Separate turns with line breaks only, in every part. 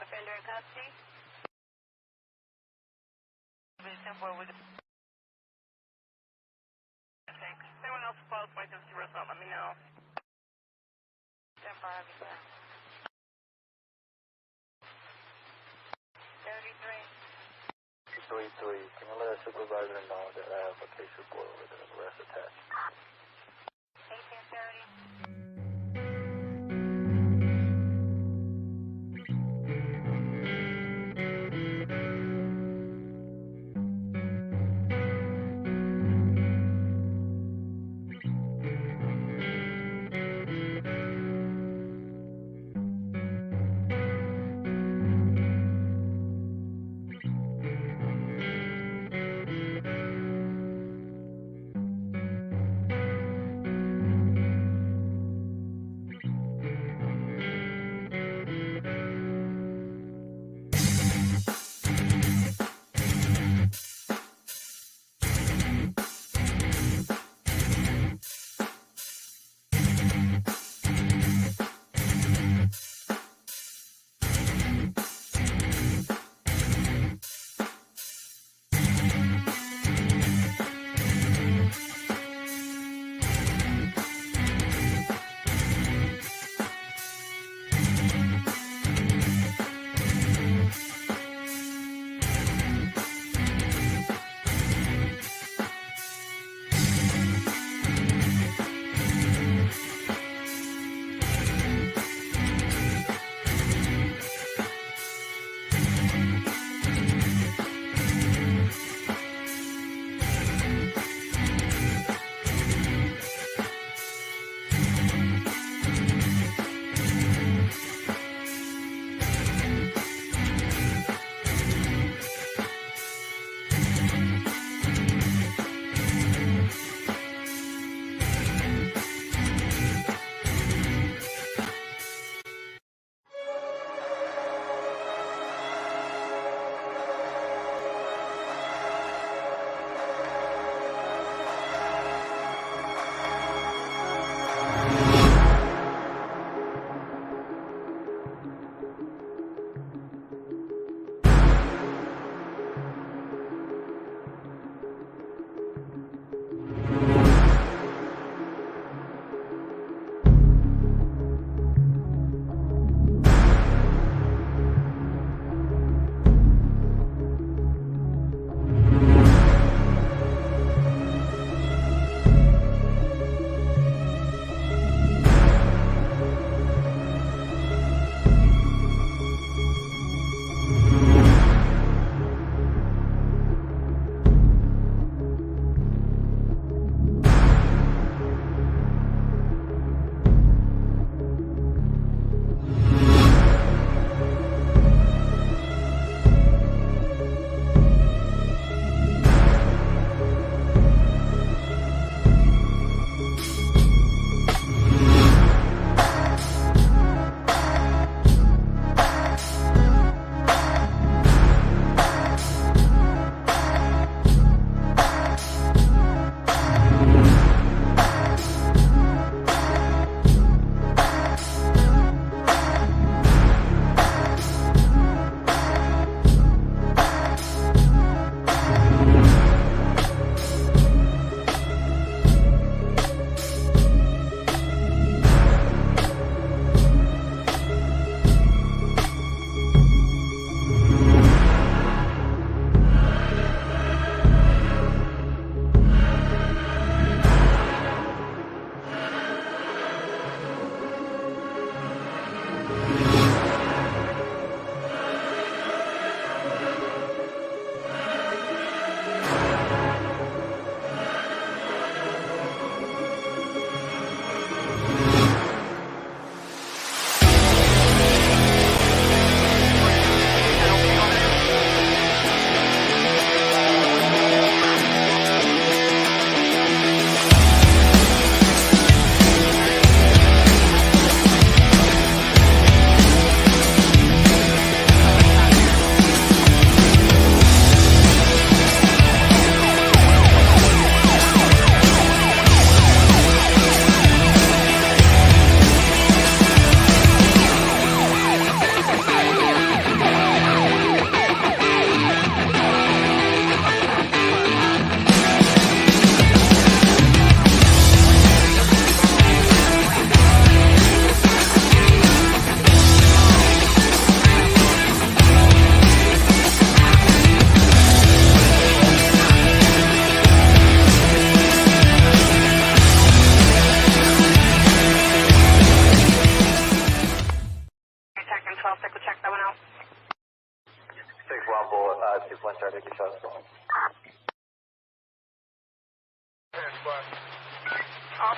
Offender in custody. Thanks. If anyone else calls 2050 result, let me know. 10-5, 33.
33. Can you let a supervisor know that I have a case report with an arrest attached?
1830.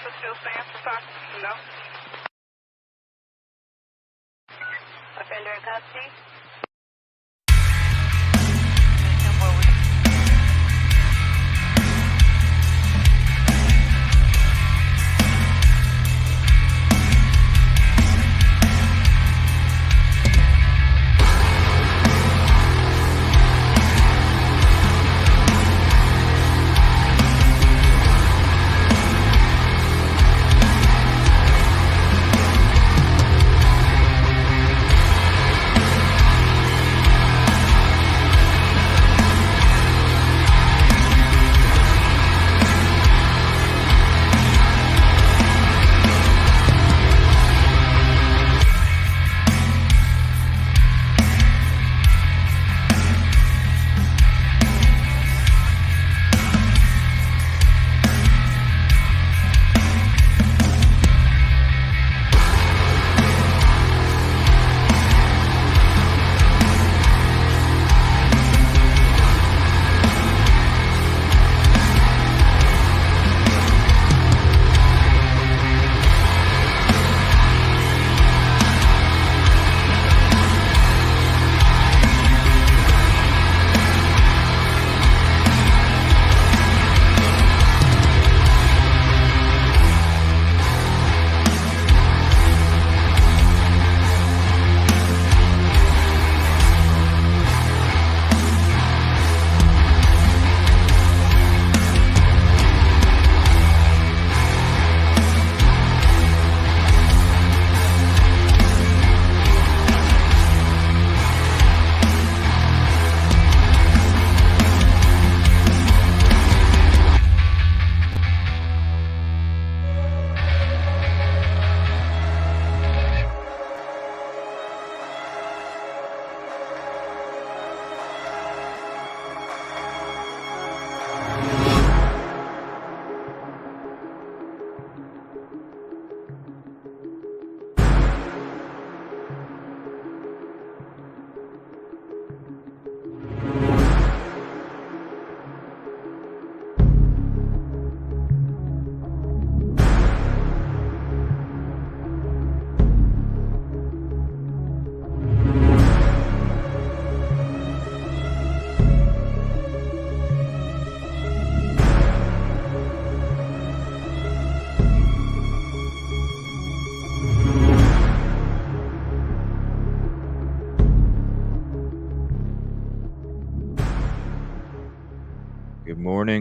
officer still stands for something? No. Offender in custody?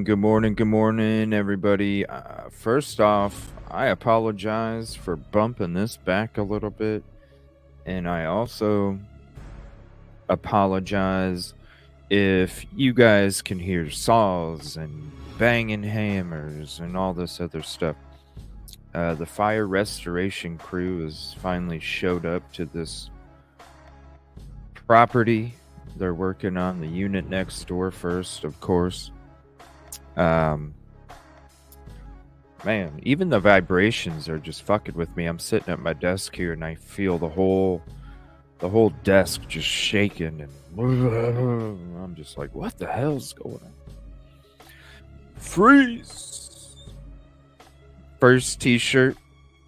Good morning, everybody. First off, I apologize for bumping this back a little bit, and I also apologize if you guys can hear saws and banging hammers and all this other stuff. The fire restoration crew has finally showed up to this property. They're working on the unit next door first, of course. Man, even the vibrations are just fucking with me. I'm sitting at my desk here and I feel the whole desk just shaking, and I'm just like, what the hell's going on? Freeze! First t-shirt,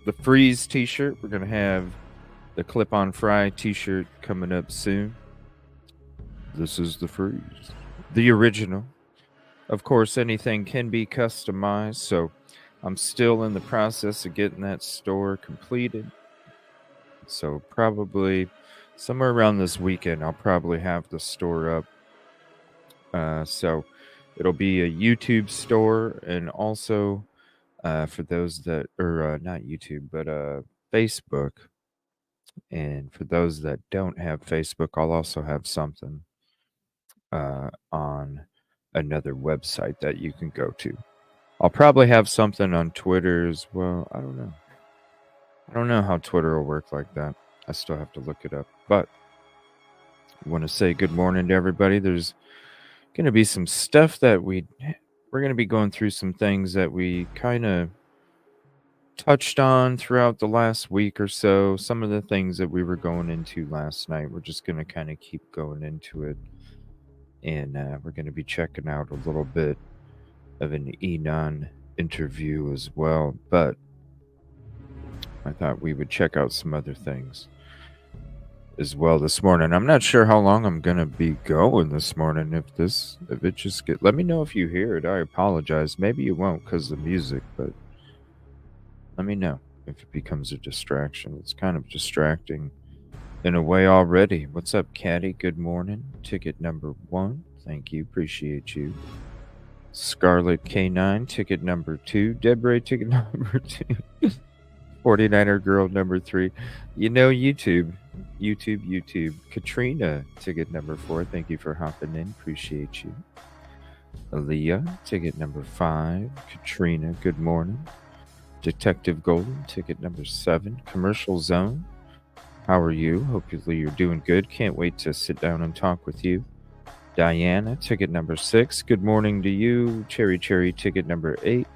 the Freeze t-shirt. We're gonna have the Clip-on Fry t-shirt coming up soon. This is the Freeze, the original. Of course, anything can be customized, so I'm still in the process of getting that store completed. So probably somewhere around this weekend, I'll probably have the store up. So it'll be a YouTube store, and also for those that are not YouTube, but Facebook. And for those that don't have Facebook, I'll also have something on another website that you can go to. I'll probably have something on Twitter as well. I don't know how Twitter will work like that. I still have to look it up. But I want to say good morning to everybody. There's going to be some stuff that we're going to be going through some things that we kind of touched on throughout the last week or so. Some of the things that we were going into last night, we're just going to kind of keep going into it. And we're going to be checking out a little bit of an Inan interview as well. But I thought we would check out some other things as well this morning. I'm not sure how long I'm gonna be going this morning. If it just let me know if you hear it. I apologize. Maybe you won't because of the music, but let me know if it becomes a distraction. It's kind of distracting in a way already. What's up, Caddy? Good morning. Ticket number 1. Thank you. Appreciate you. Scarlet K9, ticket number 2. Debray, ticket number 2. 49er girl number 3. You know, YouTube. Katrina, ticket number 4. Thank you for hopping in. Appreciate you. Aaliyah, ticket number 5. Katrina, good morning. Detective Golden, ticket number 7. Commercial Zone, how are you? Hopefully you're doing good. Can't wait to sit down and talk with you. Diana, ticket number 6. Good morning to you. Cherry, ticket number 8.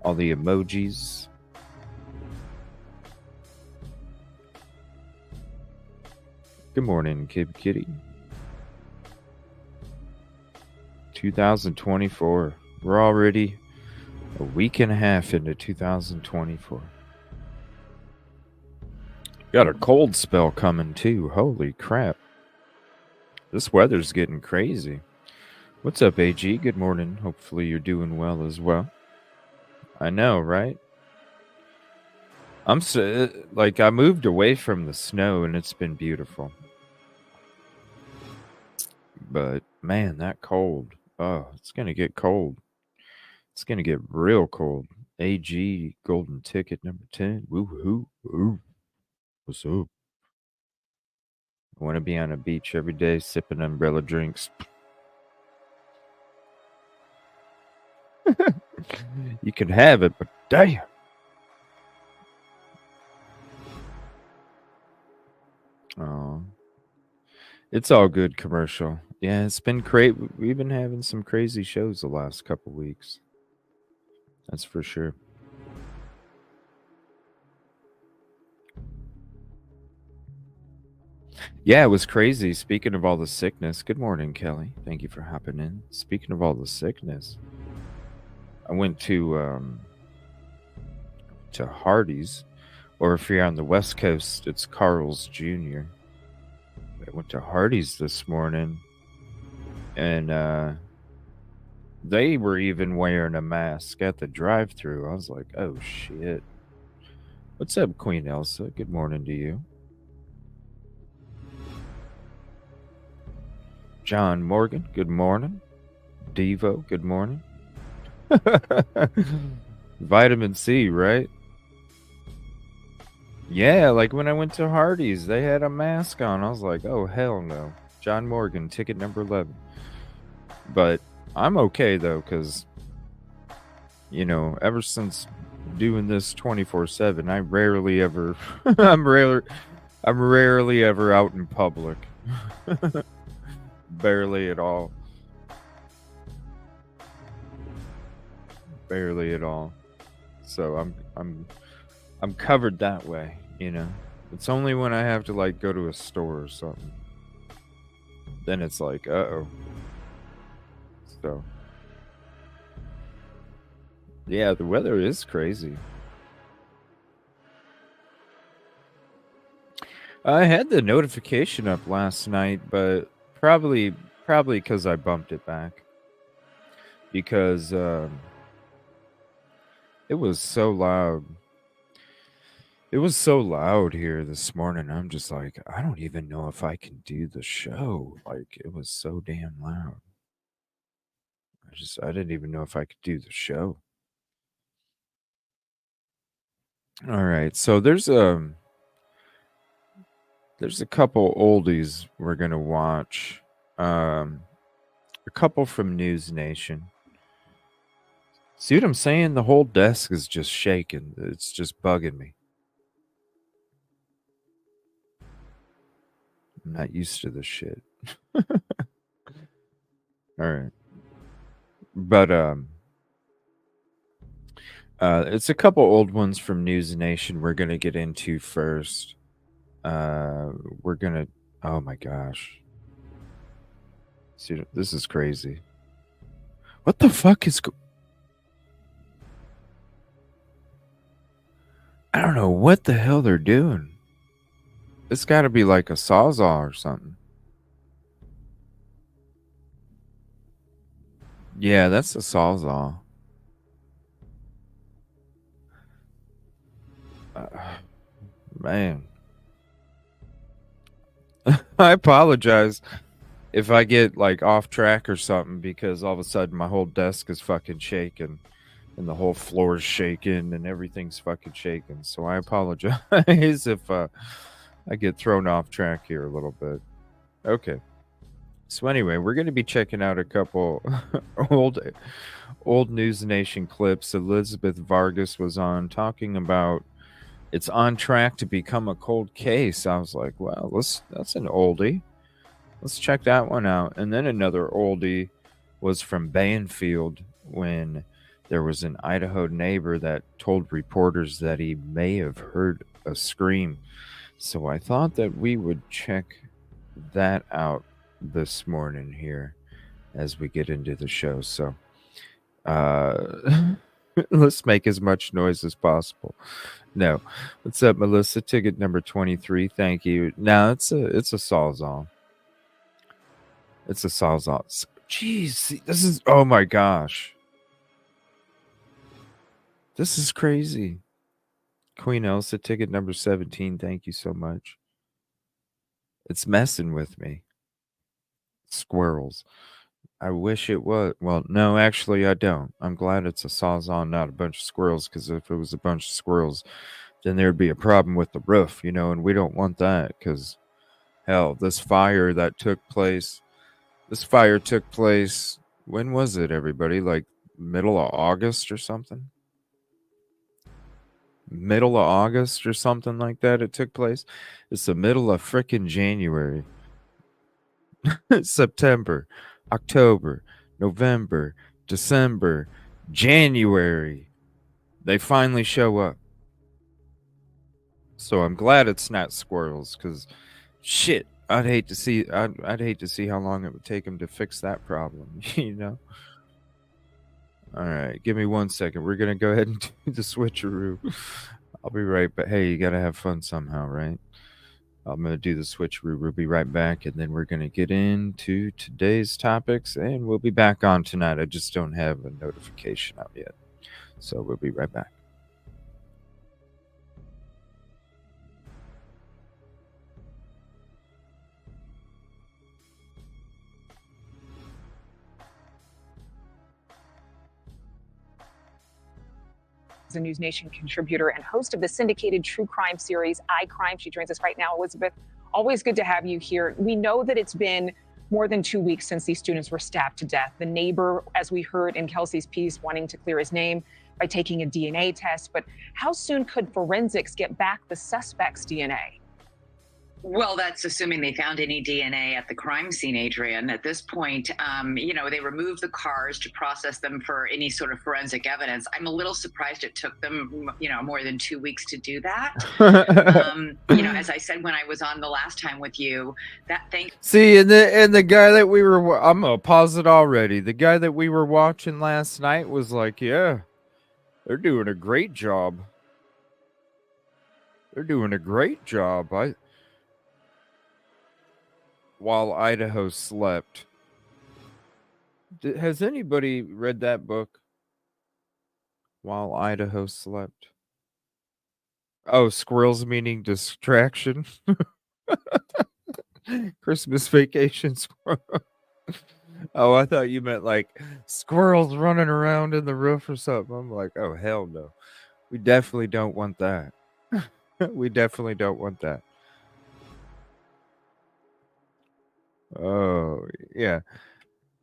All the emojis. Good morning, Kid Kitty. 2024. We're already a week and a half into 2024. Got a cold spell coming too. Holy crap. This weather's getting crazy. What's up, AG? Good morning. Hopefully you're doing well as well. I know, right? I moved away from the snow and it's been beautiful. But man, that cold. Oh, it's going to get cold. It's going to get real cold. AG golden ticket number 10. Woo-hoo. Woo. What's up? I want to be on a beach every day sipping umbrella drinks. You can have it, but damn. Oh, it's all good, commercial. Yeah, it's been great. We've been having some crazy shows the last couple weeks. That's for sure. Yeah, it was crazy. Speaking of all the sickness, good morning, Kelly. Thank you for hopping in. Speaking of all the sickness, I went to Hardee's, or if you're on the West Coast, it's Carl's Jr. I went to Hardee's this morning, and they were even wearing a mask at the drive-thru. I was like, oh shit. What's up, Queen Elsa? Good morning to you. John Morgan, good morning. Devo, good morning. Vitamin C, right? Yeah, like when I went to Hardee's, they had a mask on. I was like, oh, hell no. John Morgan, ticket number 11. But I'm okay, though, because, you know, ever since doing this 24/7, I rarely ever, I'm rarely ever out in public. Barely at all. Barely at all. So I'm covered that way, you know. It's only when I have to like go to a store or something. Then it's like, uh-oh. So yeah, the weather is crazy. I had the notification up last night, but probably because I bumped it back. Because it was so loud. It was so loud here this morning. I'm just like, I don't even know if I can do the show. Like, it was so damn loud. I didn't even know if I could do the show. All right. So there's a couple oldies we're going to watch. A couple from News Nation. See what I'm saying? The whole desk is just shaking. It's just bugging me. I'm not used to this shit. All right. But it's a couple old ones from News Nation we're gonna get into first. We're gonna. Oh my gosh. See, this is crazy. What the fuck is? I don't know what the hell they're doing. It's got to be like a sawzall or something. Yeah, that's a sawzall. Man. I apologize if I get like off track or something, because all of a sudden my whole desk is fucking shaking and the whole floor is shaking and everything's fucking shaking. So I apologize if I get thrown off track here a little bit. Okay. So anyway, we're going to be checking out a couple old News Nation clips. Elizabeth Vargas was on talking about it's on track to become a cold case. I was like, well, that's an oldie. Let's check that one out. And then another oldie was from Banfield, when there was an Idaho neighbor that told reporters that he may have heard a scream. So I thought that we would check that out this morning here as we get into the show. So let's make as much noise as possible. No. What's up, Melissa? Ticket number 23. Thank you. No, it's a sawzall. It's a sawzall. Jeez, this is, oh my gosh. This is crazy. Queen Elsa, ticket number 17. Thank you so much. It's messing with me. Squirrels. I wish it was. Well, no, actually, I don't. I'm glad it's a sawzall, not a bunch of squirrels, because if it was a bunch of squirrels, then there'd be a problem with the roof, and we don't want that, because, hell, this fire took place, when was it, everybody? Like, middle of August or something? Middle of August or something like that it took place. It's the middle of frickin' January. September, October, November, December, January. They finally show up. So I'm glad it's not squirrels, because shit, I'd hate to see how long it would take them to fix that problem, All right, give me 1 second. We're gonna go ahead and do the switcheroo. I'll be right back. Hey, you gotta have fun somehow, right? I'm going to do the switcheroo. We'll be right back, and then we're going to get into today's topics, and we'll be back on tonight. I just don't have a notification out yet. So we'll be right back.
A News Nation contributor and host of the syndicated true crime series, iCrime. She joins us right now. Elizabeth, always good to have you here. We know that it's been more than 2 weeks since these students were stabbed to death. The neighbor, as we heard in Kelsey's piece, wanting to clear his name by taking a DNA test. But how soon could forensics get back the suspect's DNA?
Well, that's assuming they found any DNA at the crime scene, Adrian. At this point, they removed the cars to process them for any sort of forensic evidence. I'm a little surprised it took them, more than 2 weeks to do that. As I said when I was on the last time with you,
See, and the guy that we were, I'm gonna pause it already. The guy that we were watching last night was like, yeah, they're doing a great job. While Idaho slept. Has anybody read that book? While Idaho slept. Oh, squirrels meaning distraction. Christmas vacation squirrel. Oh, I thought you meant like squirrels running around in the roof or something. I'm like, oh, hell no. We definitely don't want that. We definitely don't want that. Oh, yeah.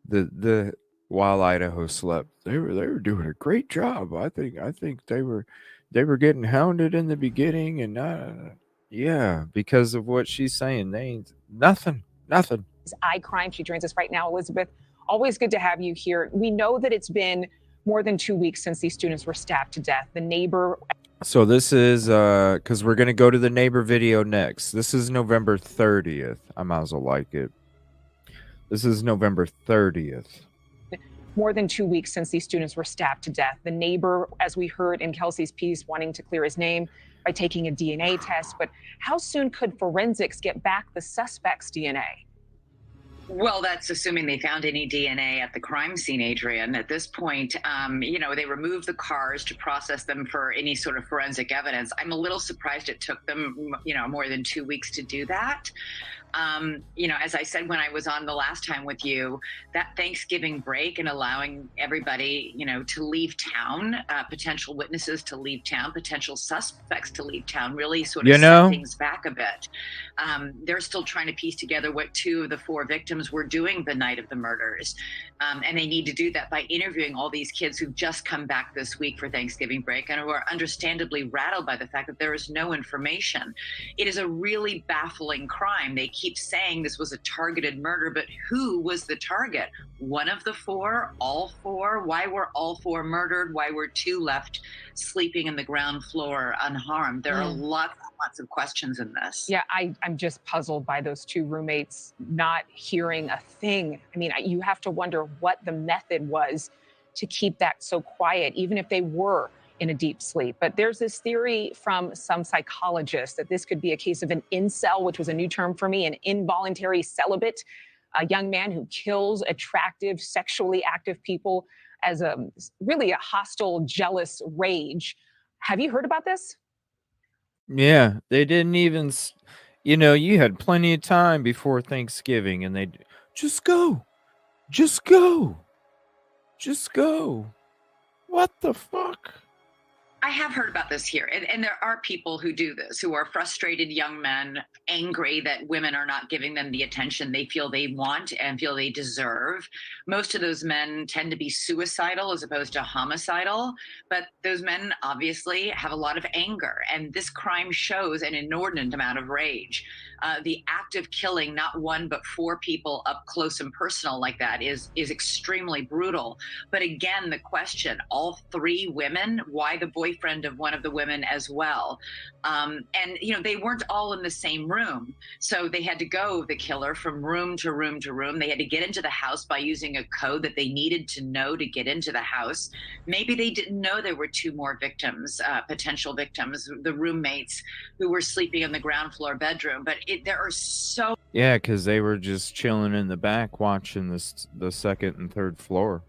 The while Idaho slept, they were doing a great job. I think they were getting hounded in the beginning, and yeah, because of what she's saying. They ain't nothing.
It's iCrime. She joins us right now. Elizabeth, always good to have you here. We know that it's been more than 2 weeks since these students were stabbed to death. The neighbor.
So this is because we're gonna go to the neighbor video next. This is November 30th. I might as well like it. This is November 30th.
More than 2 weeks since these students were stabbed to death. The neighbor, as we heard in Kelsey's piece, wanting to clear his name by taking a DNA test. But how soon could forensics get back the suspect's DNA?
Well, that's assuming they found any DNA at the crime scene, Adrian. At this point, they removed the cars to process them for any sort of forensic evidence. I'm a little surprised it took them, more than 2 weeks to do that. As I said when I was on the last time with you, that Thanksgiving break and allowing everybody, to leave town, potential witnesses to leave town, potential suspects to leave town, really sort of set things back a bit. They're still trying to piece together what 2 of the 4 victims were doing the night of the murders. And they need to do that by interviewing all these kids who've just come back this week for Thanksgiving break and who are understandably rattled by the fact that there is no information. It is a really baffling crime. They keep saying this was a targeted murder, but who was the target? One of the 4? All 4? Why were all 4 murdered? Why were 2 left sleeping in the ground floor unharmed? There are lots of questions in this.
Yeah, I'm just puzzled by those 2 roommates not hearing a thing. I mean, you have to wonder what the method was to keep that so quiet, even if they were in a deep sleep. But there's this theory from some psychologists that this could be a case of an incel, which was a new term for me, an involuntary celibate, a young man who kills attractive, sexually active people as really a hostile, jealous rage. Have you heard about this?
Yeah, they didn't even, you had plenty of time before Thanksgiving and they just go. Just go. Just go. What the fuck?
I have heard about this here, and there are people who do this, who are frustrated young men, angry that women are not giving them the attention they feel they want and feel they deserve. Most of those men tend to be suicidal as opposed to homicidal, but those men obviously have a lot of anger, and this crime shows an inordinate amount of rage. The act of killing not 1 but 4 people up close and personal like that is extremely brutal. But again, the question, all 3 women, why the boyfriend of one of the women as well? And they weren't all in the same room, so they had to go, the killer, from room to room to room. They had to get into the house by using a code that they needed to know to get into the house. Maybe they didn't know there were 2 more victims, potential victims, the roommates who were sleeping in the ground floor bedroom. But there are so
because they were just chilling in the back watching the second and third floor.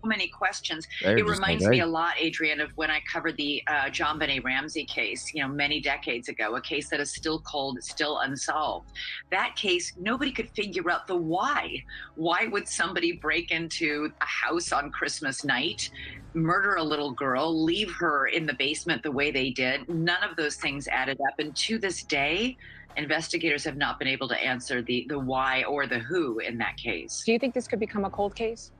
many questions. It reminds me a lot, Adrian, of when I covered the John Benet Ramsey case, many decades ago, a case that is still cold, still unsolved. That case, nobody could figure out the why. Why would somebody break into a house on Christmas night, murder a little girl, leave her in the basement the way they did? None of those things added up. And to this day, investigators have not been able to answer the why or the who in that case.
Do you think this could become a cold case?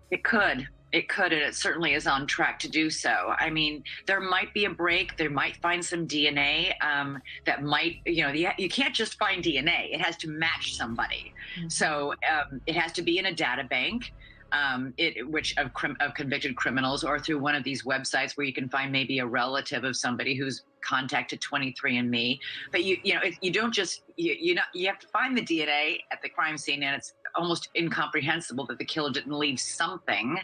It could, and it certainly is on track to do so. I mean, there might be a break. They might find some DNA that might, you can't just find DNA. It has to match somebody. Mm-hmm. So it has to be in a data bank, of convicted criminals, or through one of these websites where you can find maybe a relative of somebody who's contacted 23andMe. But you don't just, you have to find the DNA at the crime scene, and it's almost incomprehensible that the killer didn't leave something.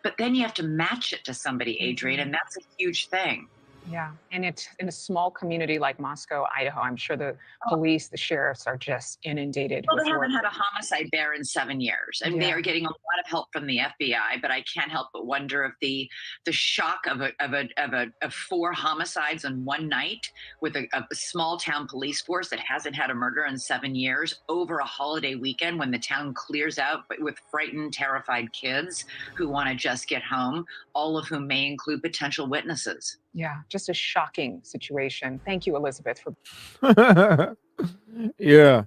But then you have to match it to somebody, Adrian, and that's a huge thing.
Yeah, and it's in a small community like Moscow, Idaho. I'm sure the police, the sheriffs are just inundated.
Well, they haven't had a homicide there in 7 years, and they are getting a lot of help from the FBI. But I can't help but wonder if the shock of 4 homicides in one night with a small town police force that hasn't had a murder in 7 years over a holiday weekend when the town clears out with frightened, terrified kids who want to just get home, all of whom may include potential witnesses.
Yeah, just a shocking situation. Thank you, Elizabeth, for.
Yeah,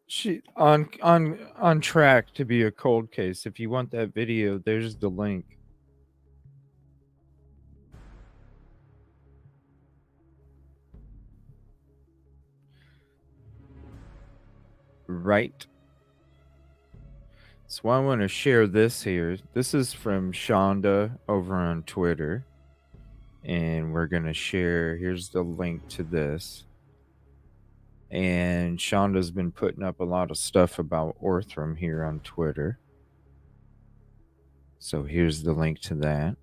she on track to be a cold case. If you want that video, there's the link. Right. So I want to share this here. This is from Shonda over on Twitter. And we're going to share, here's the link to this. And Shonda's been putting up a lot of stuff about Orthram here on Twitter. So here's the link to that.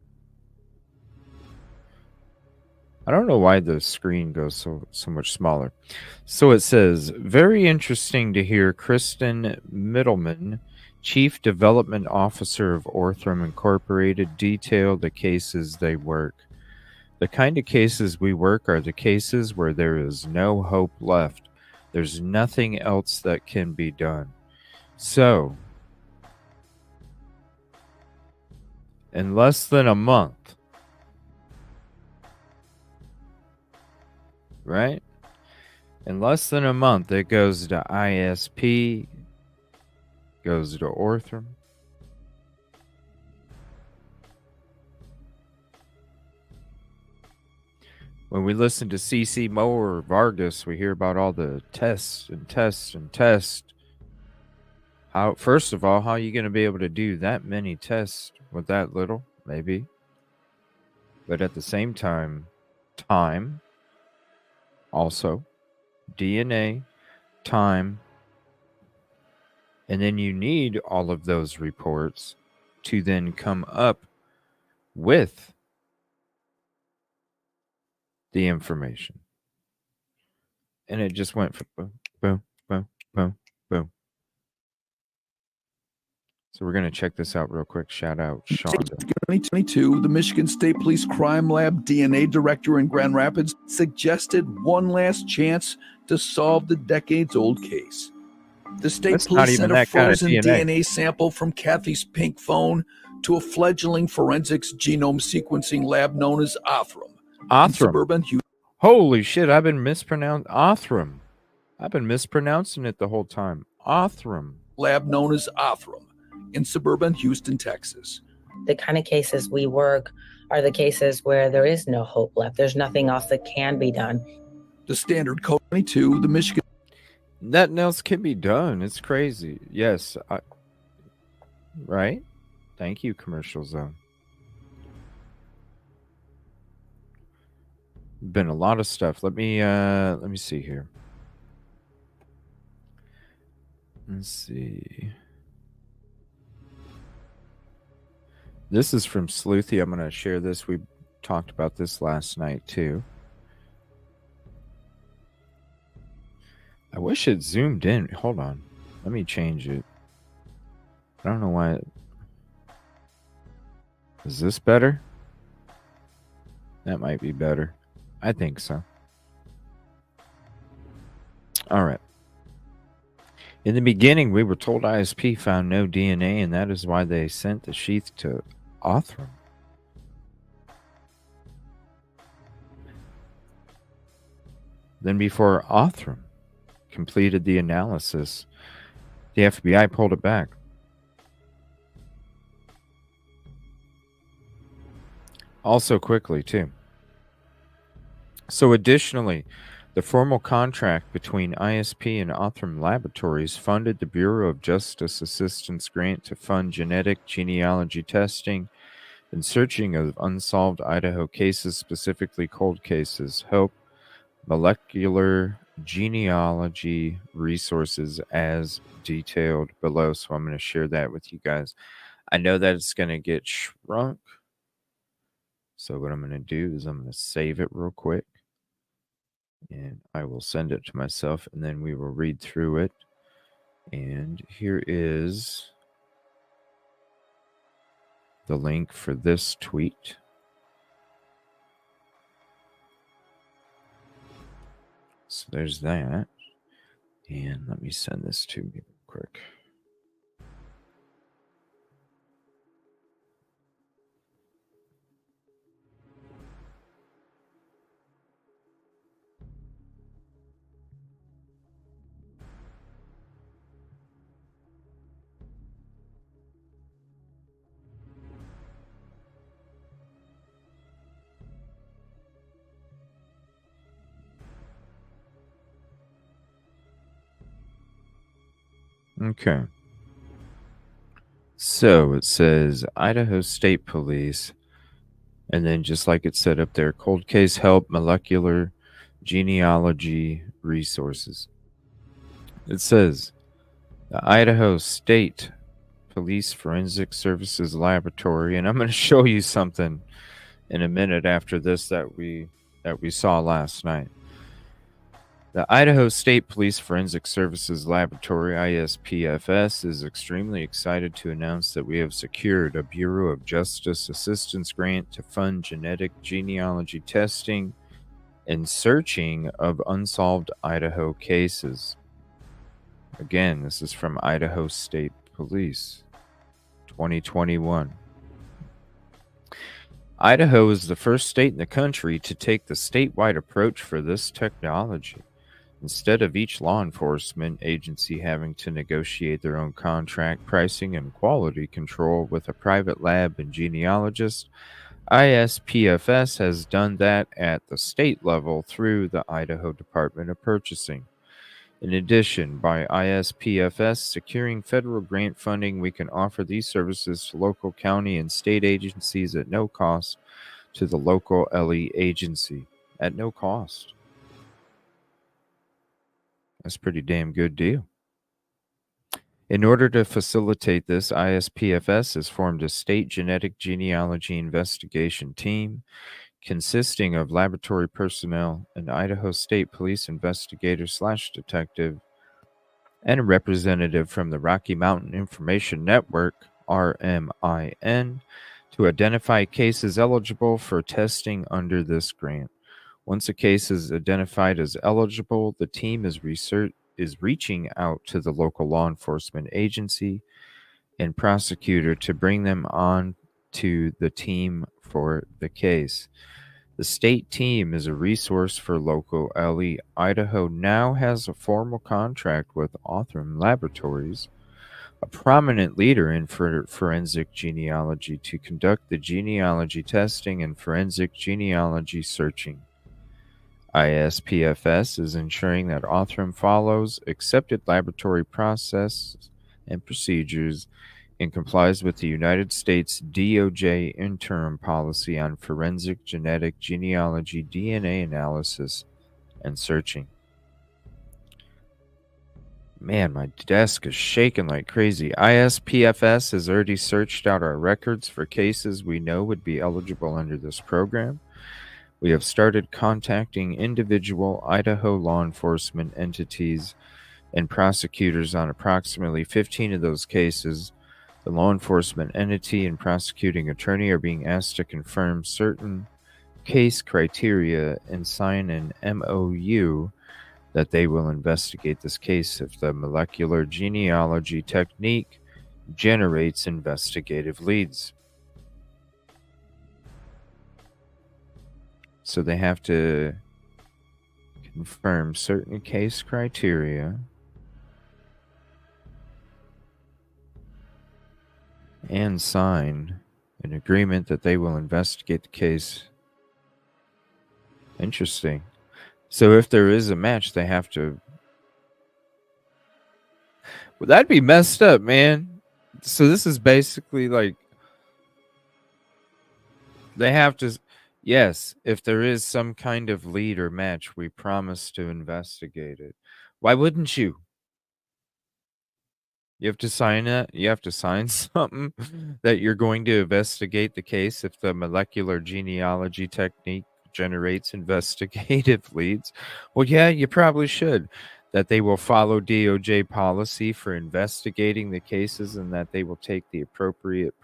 I don't know why the screen goes so much smaller. So it says, very interesting to hear Kristen Middleman, Chief Development Officer of Orthram Incorporated, detail the cases they work. The kind of cases we work are the cases where there is no hope left. There's nothing else that can be done. So, in less than a month, right? In less than a month, it goes to ISP, goes to Orthram. When we listen to CC Moore or Vargas, we hear about all the tests and tests and tests. How, first of all, how are you going to be able to do that many tests with that little? Maybe. But at the same time, time, also, DNA, time, and then you need all of those reports to then come up with the information. And it just went from boom, boom, boom, boom, boom. So we're going to check this out real quick. Shout out Shonda.
2022, the Michigan State Police Crime Lab DNA director in Grand Rapids suggested one last chance to solve the decades-old case. The state
That's not
police
even
sent a
that kind of
frozen
DNA.
DNA sample from Kathy's pink phone to a fledgling forensics genome sequencing lab known as Othram. In suburban Houston.
Holy shit, I've been mispronouncing Othram. I've been mispronouncing it the whole time. Othram.
Lab known as Othram in suburban Houston, Texas.
The kind of cases we work are the cases where there is no hope left. There's nothing else that can be done.
The standard code 22, the Michigan.
Nothing else can be done. It's crazy. Yes. Right? Thank you, Commercial Zone. Been a lot of stuff. Let me see here. Let's see. This is from Sleuthy. I'm going to share this. We talked about this last night too. I wish it zoomed in. Hold on. Let me change it. I don't know why. Is this better? That might be better. I think so. All right. In the beginning, we were told ISP found no DNA, and that is why they sent the sheath to Othram. Then before Othram completed the analysis, the FBI pulled it back. Also quickly, too. So additionally, the formal contract between ISP and Othram Laboratories funded the Bureau of Justice Assistance grant to fund genetic genealogy testing and searching of unsolved Idaho cases, specifically cold cases. Help molecular genealogy resources as detailed below. So I'm going to share that with you guys. I know that it's going to get shrunk. So what I'm going to do is I'm going to save it real quick. And I will send it to myself, and then we will read through it. And here is the link for this tweet. So there's that. And let me send this to me real quick. Okay. So it says Idaho State Police, and then just like it said up there, cold case help, molecular genealogy resources. It says the Idaho State Police Forensic Services Laboratory, and I'm going to show you something in a minute after this that we that we saw last night. The Idaho State Police Forensic Services Laboratory, ISPFS, is extremely excited to announce that we have secured a Bureau of Justice Assistance grant to fund genetic genealogy testing and searching of unsolved Idaho cases. Again, this is from Idaho State Police, 2021. Idaho is the first state in the country to take the statewide approach for this technology. Instead of each law enforcement agency having to negotiate their own contract pricing and quality control with a private lab and genealogist, ISPFS has done that at the state level through the Idaho Department of Purchasing. In addition, by ISPFS securing federal grant funding, we can offer these services to local county and state agencies at no cost to the local LE agency. At no cost. That's a pretty damn good deal. In order to facilitate this, ISPFS has formed a state genetic genealogy investigation team consisting of laboratory personnel, an Idaho State Police investigator/detective, and a representative from the Rocky Mountain Information Network, RMIN, to identify cases eligible for testing under this grant. Once a case is identified as eligible, the team is reaching out to the local law enforcement agency and prosecutor to bring them on to the team for the case. The state team is a resource for local LE. Idaho now has a formal contract with Othram Laboratories, a prominent leader in forensic genealogy, to conduct the genealogy testing and forensic genealogy searching. ISPFS is ensuring that Othram follows accepted laboratory processes and procedures and complies with the United States DOJ interim policy on forensic genetic genealogy, DNA analysis, and searching. Man, my desk is shaking like crazy. ISPFS has already searched out our records for cases we know would be eligible under this program. We have started contacting individual Idaho law enforcement entities and prosecutors on approximately 15 of those cases. The law enforcement entity and prosecuting attorney are being asked to confirm certain case criteria and sign an MOU that they will investigate this case if the molecular genealogy technique generates investigative leads. So they have to confirm certain case criteria and sign an agreement that they will investigate the case. Interesting. So if there is a match, they have to... Well, that'd be messed up, man. So this is basically like... They have to... Yes, if there is some kind of lead or match, we promise to investigate it. Why wouldn't you? You have to sign it. You have to sign something that you're going to investigate the case if the molecular genealogy technique generates investigative leads. Well, yeah, you probably should. That they will follow DOJ policy for investigating the cases and that they will take the appropriate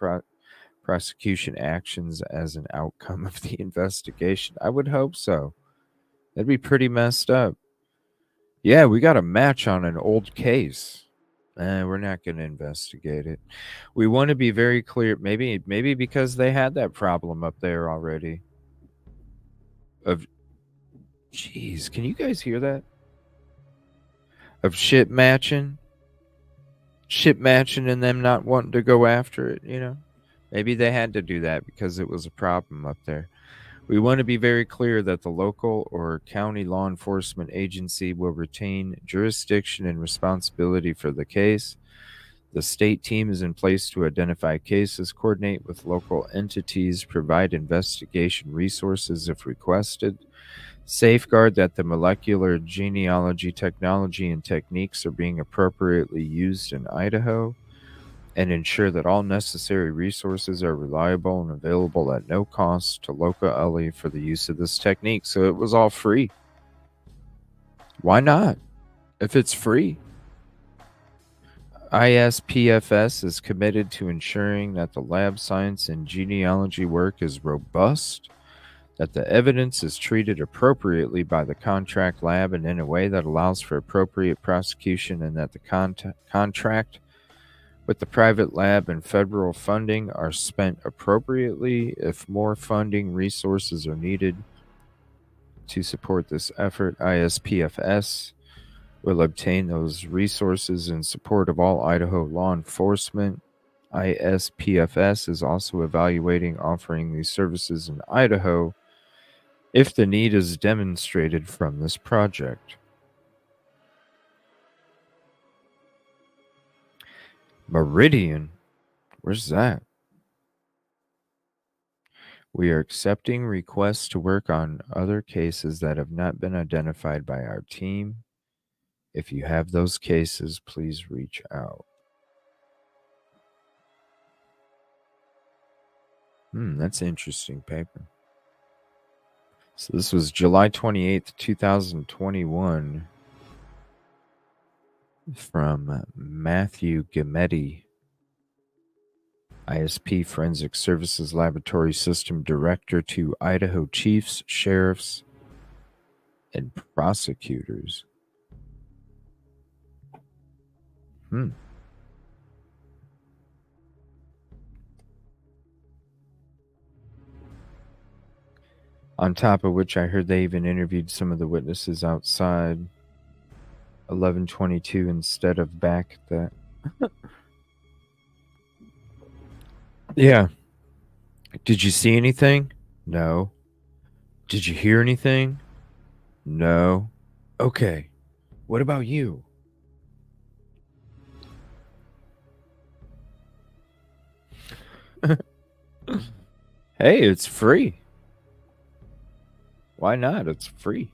prosecution actions as an outcome of the investigation. I would hope so. That'd be pretty messed up. Yeah, we got a match on an old case. We're not going to investigate it. We want to be very clear. Maybe because they had that problem up there already. Jeez, can you guys hear that? Of shit matching and them not wanting to go after it, you know? Maybe they had to do that because it was a problem up there. We want to be very clear that the local or county law enforcement agency will retain jurisdiction and responsibility for the case. The state team is in place to identify cases, coordinate with local entities, provide investigation resources if requested, safeguard that the molecular genealogy technology and techniques are being appropriately used in Idaho, and ensure that all necessary resources are reliable and available at no cost to local LE for the use of this technique. So it was all free. Why not? If it's free. ISPFS is committed to ensuring that the lab science and genealogy work is robust, that the evidence is treated appropriately by the contract lab and in a way that allows for appropriate prosecution, and that the contract with the private lab and federal funding are spent appropriately. If more funding resources are needed to support this effort, ISPFS will obtain those resources in support of all Idaho law enforcement. ISPFS is also evaluating offering these services in Idaho if the need is demonstrated from this project. Meridian? Where's that? We are accepting requests to work on other cases that have not been identified by our team. If you have those cases, please reach out. That's an interesting paper. So this was July 28th, 2021 from Matthew Gametti, ISP Forensic Services Laboratory System Director, to Idaho chiefs, sheriffs, and prosecutors. On top of which, I heard they even interviewed some of the witnesses outside 1122 instead of back at that. Yeah. Did you see anything? No. Did you hear anything? No. Okay. What about you? Hey, it's free. Why not? It's free.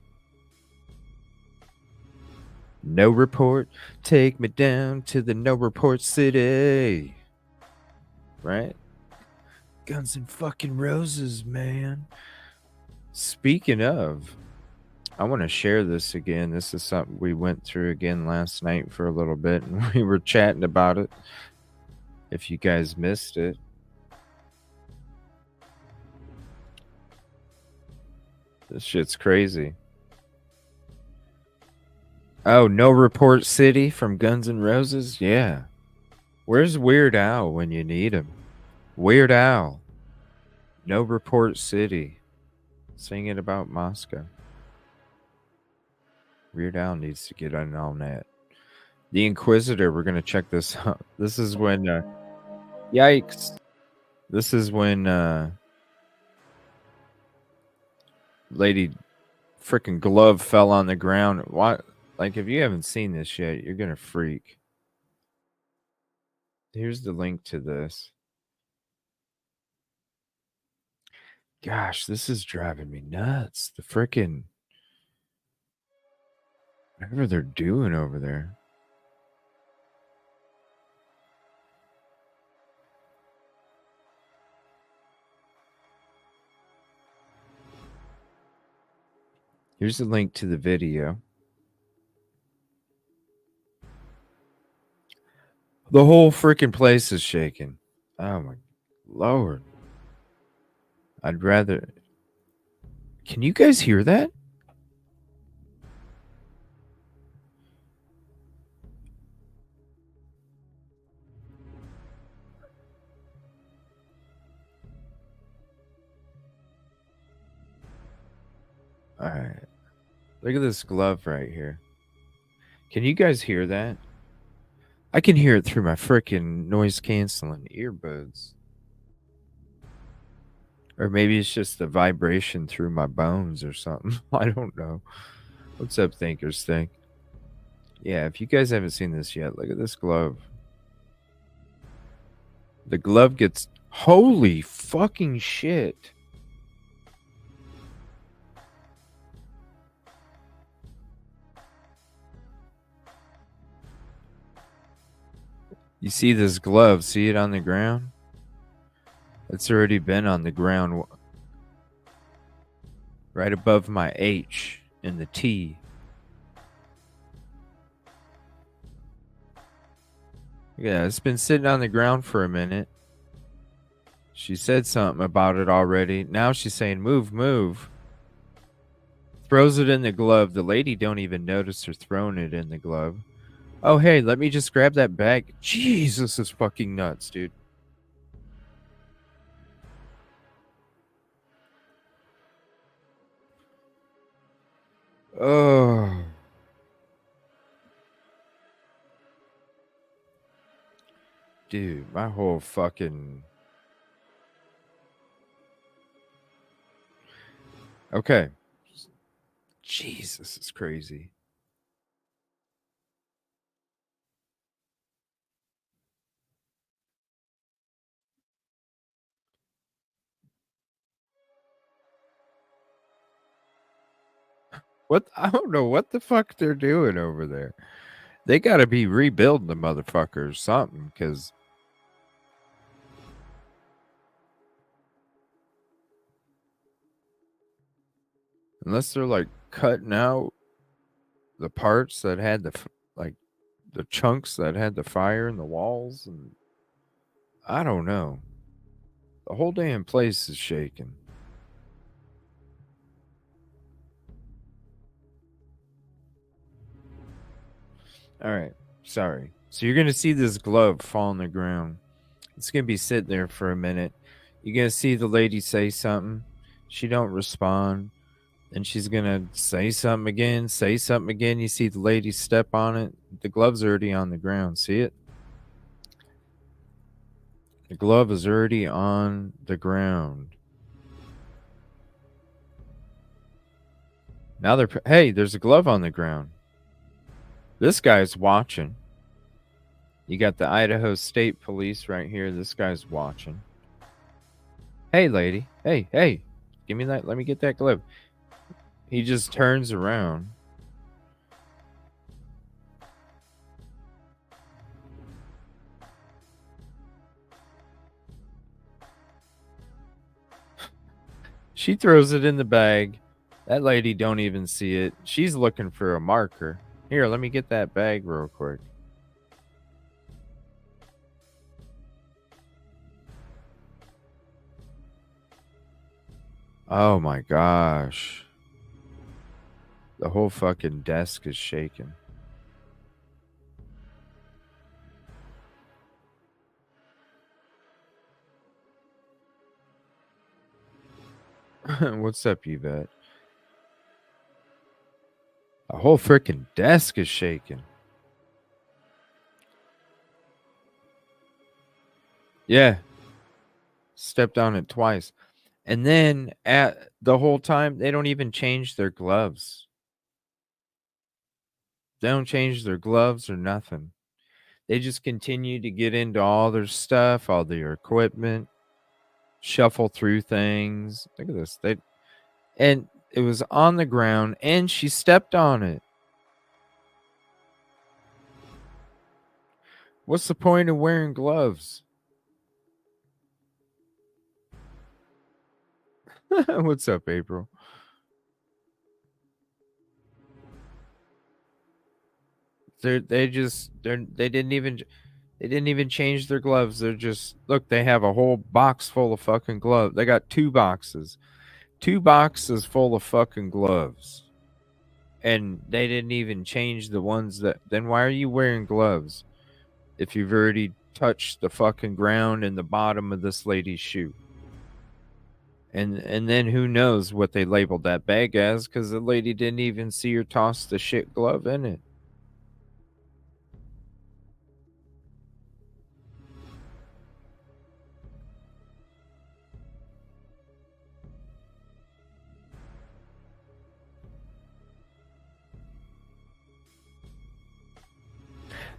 No report. Take me down to the no report city. Right? Guns and fucking Roses, man. Speaking of, I want to share this again. This is something we went through again last night for a little bit, and we were chatting about it. If you guys missed it. This shit's crazy. Oh, No Report City from Guns N' Roses? Yeah. Where's Weird Al when you need him? Weird Al. No Report City. Singing about Moscow. Weird Al needs to get on that. The Inquisitor, we're going to check this out. This is when... yikes. This is when... Lady freaking glove fell on the ground. What? Like, if you haven't seen this yet, you're gonna freak. Here's the link to this. Gosh, this is driving me nuts. The freaking whatever they're doing over there. Here's the link to the video. The whole freaking place is shaking. Oh my Lord. I'd rather... Can you guys hear that? All right. Look at this glove right here. Can you guys hear that? I can hear it through my freaking noise canceling earbuds. Or maybe it's just the vibration through my bones or something. I don't know. What's up, Thinkers Think? Yeah, if you guys haven't seen this yet, look at this glove. The glove gets... Holy fucking shit. You see this glove? See it on the ground? It's already been on the ground right above my H and the T. Yeah, it's been sitting on the ground for a minute. She said something about it already. Now she's saying, move, move. Throws it in the glove. The lady don't even notice her throwing it in the glove. Oh, hey, let me just grab that bag. Jesus, this is fucking nuts, dude. Oh. Dude, my whole fucking... Okay. Jesus, it's crazy. What? I don't know what the fuck they're doing over there. They gotta be rebuilding the motherfuckers something, because... Unless they're like cutting out the parts that had the the chunks that had the fire in the walls, and I don't know. The whole damn place is shaking. All right, sorry. So you're gonna see this glove fall on the ground. It's gonna be sitting there for a minute. You're gonna see the lady say something. She don't respond. And she's gonna say something again, say something again. You see the lady step on it. The glove's already on the ground. See it? The glove is already on the ground. Now they're... Hey, there's a glove on the ground. This guy's watching. You got the Idaho State Police right here. This guy's watching. Hey, lady. Hey, hey. Give me that. Let me get that glove. He just turns around. She throws it in the bag. That lady don't even see it. She's looking for a marker. Here, let me get that bag real quick. Oh my gosh. The whole fucking desk is shaking. What's up, Yvette? The whole freaking desk is shaking. Yeah. Stepped on it twice. And then at the whole time, they don't even change their gloves. They don't change their gloves or nothing. They just continue to get into all their stuff, all their equipment, shuffle through things. Look at this. And it was on the ground, and she stepped on it. What's the point of wearing gloves? What's up, April? They didn't even change their gloves. They're just... Look, they have a whole box full of fucking gloves. They got 2 boxes. 2 boxes full of fucking gloves. And they didn't even change the ones that... Then why are you wearing gloves if you've already touched the fucking ground and the bottom of this lady's shoe? And then who knows what they labeled that bag as, because the lady didn't even see her toss the shit glove in it.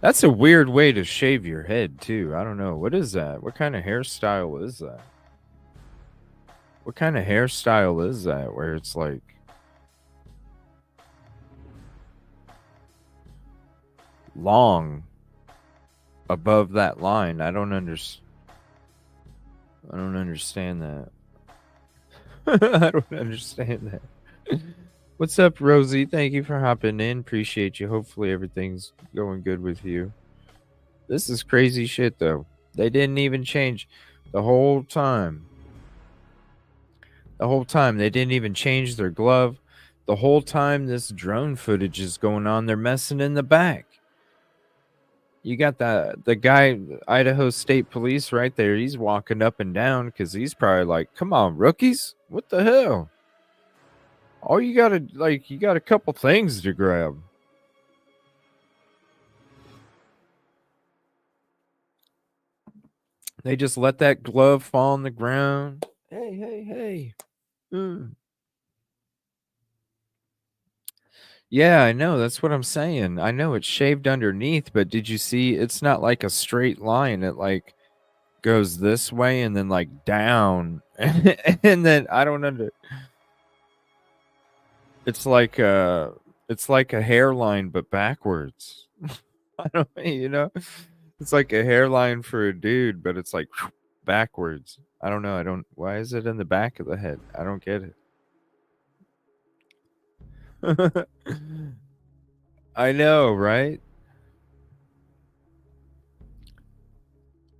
That's a weird way to shave your head, too. I don't know. What is that? What kind of hairstyle is that? What kind of hairstyle is that where it's like... long? above that line. I don't understand that. I don't understand that. What's up, Rosie? Thank you for hopping in. Appreciate you. Hopefully everything's going good with you. This is crazy shit, though. They didn't even change the whole time. The whole time. They didn't even change their glove. The whole time this drone footage is going on, they're messing in the back. You got the guy, Idaho State Police right there. He's walking up and down because he's probably like, come on, rookies. What the hell? All you got to, you got a couple things to grab. They just let that glove fall on the ground. Hey. Yeah, I know. That's what I'm saying. I know it's shaved underneath, but did you see? It's not like a straight line. It goes this way and then down, and then I don't under. It's like a hairline, but backwards. I don't, it's like a hairline for a dude, but it's like backwards. I don't know. Why is it in the back of the head? I don't get it. I know, right?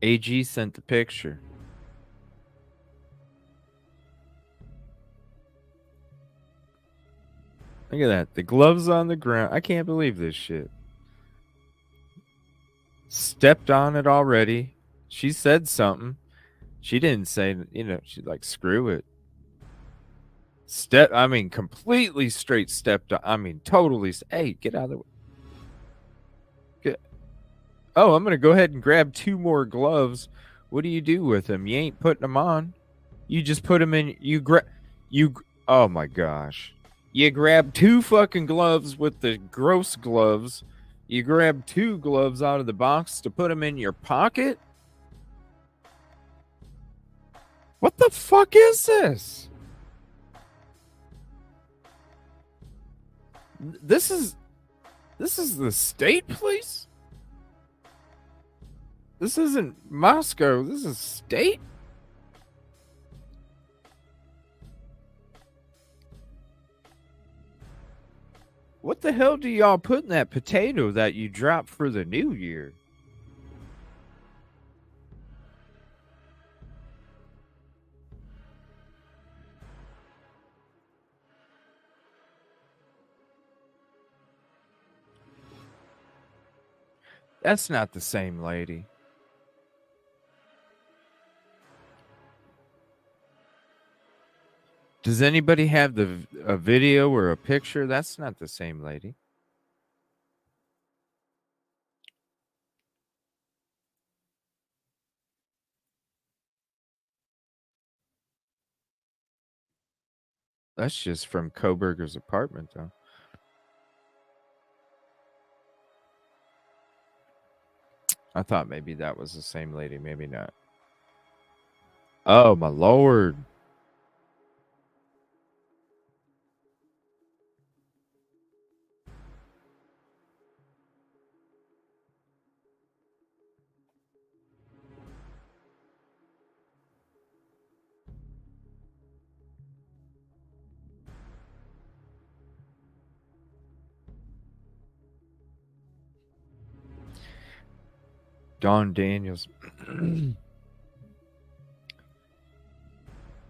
AG sent the picture. Look at that. The gloves on the ground. I can't believe this shit. Stepped on it already. She said something. She didn't say, she's like, screw it. Completely straight stepped on. Totally. Hey, get out of the way. Oh, I'm going to go ahead and grab 2 more gloves. What do you do with them? You ain't putting them on. You just put them in. Oh my gosh. You grab 2 fucking gloves with the gross gloves. You grab 2 gloves out of the box to put them in your pocket? What the fuck is this? This is the state police? This isn't Moscow. This is state? What the hell do y'all put in that potato that you dropped for the new year? That's not the same lady. Does anybody have a video or a picture? That's not the same lady. That's just from Koberger's apartment, though. I thought maybe that was the same lady. Maybe not. Oh, my Lord. Don Daniels.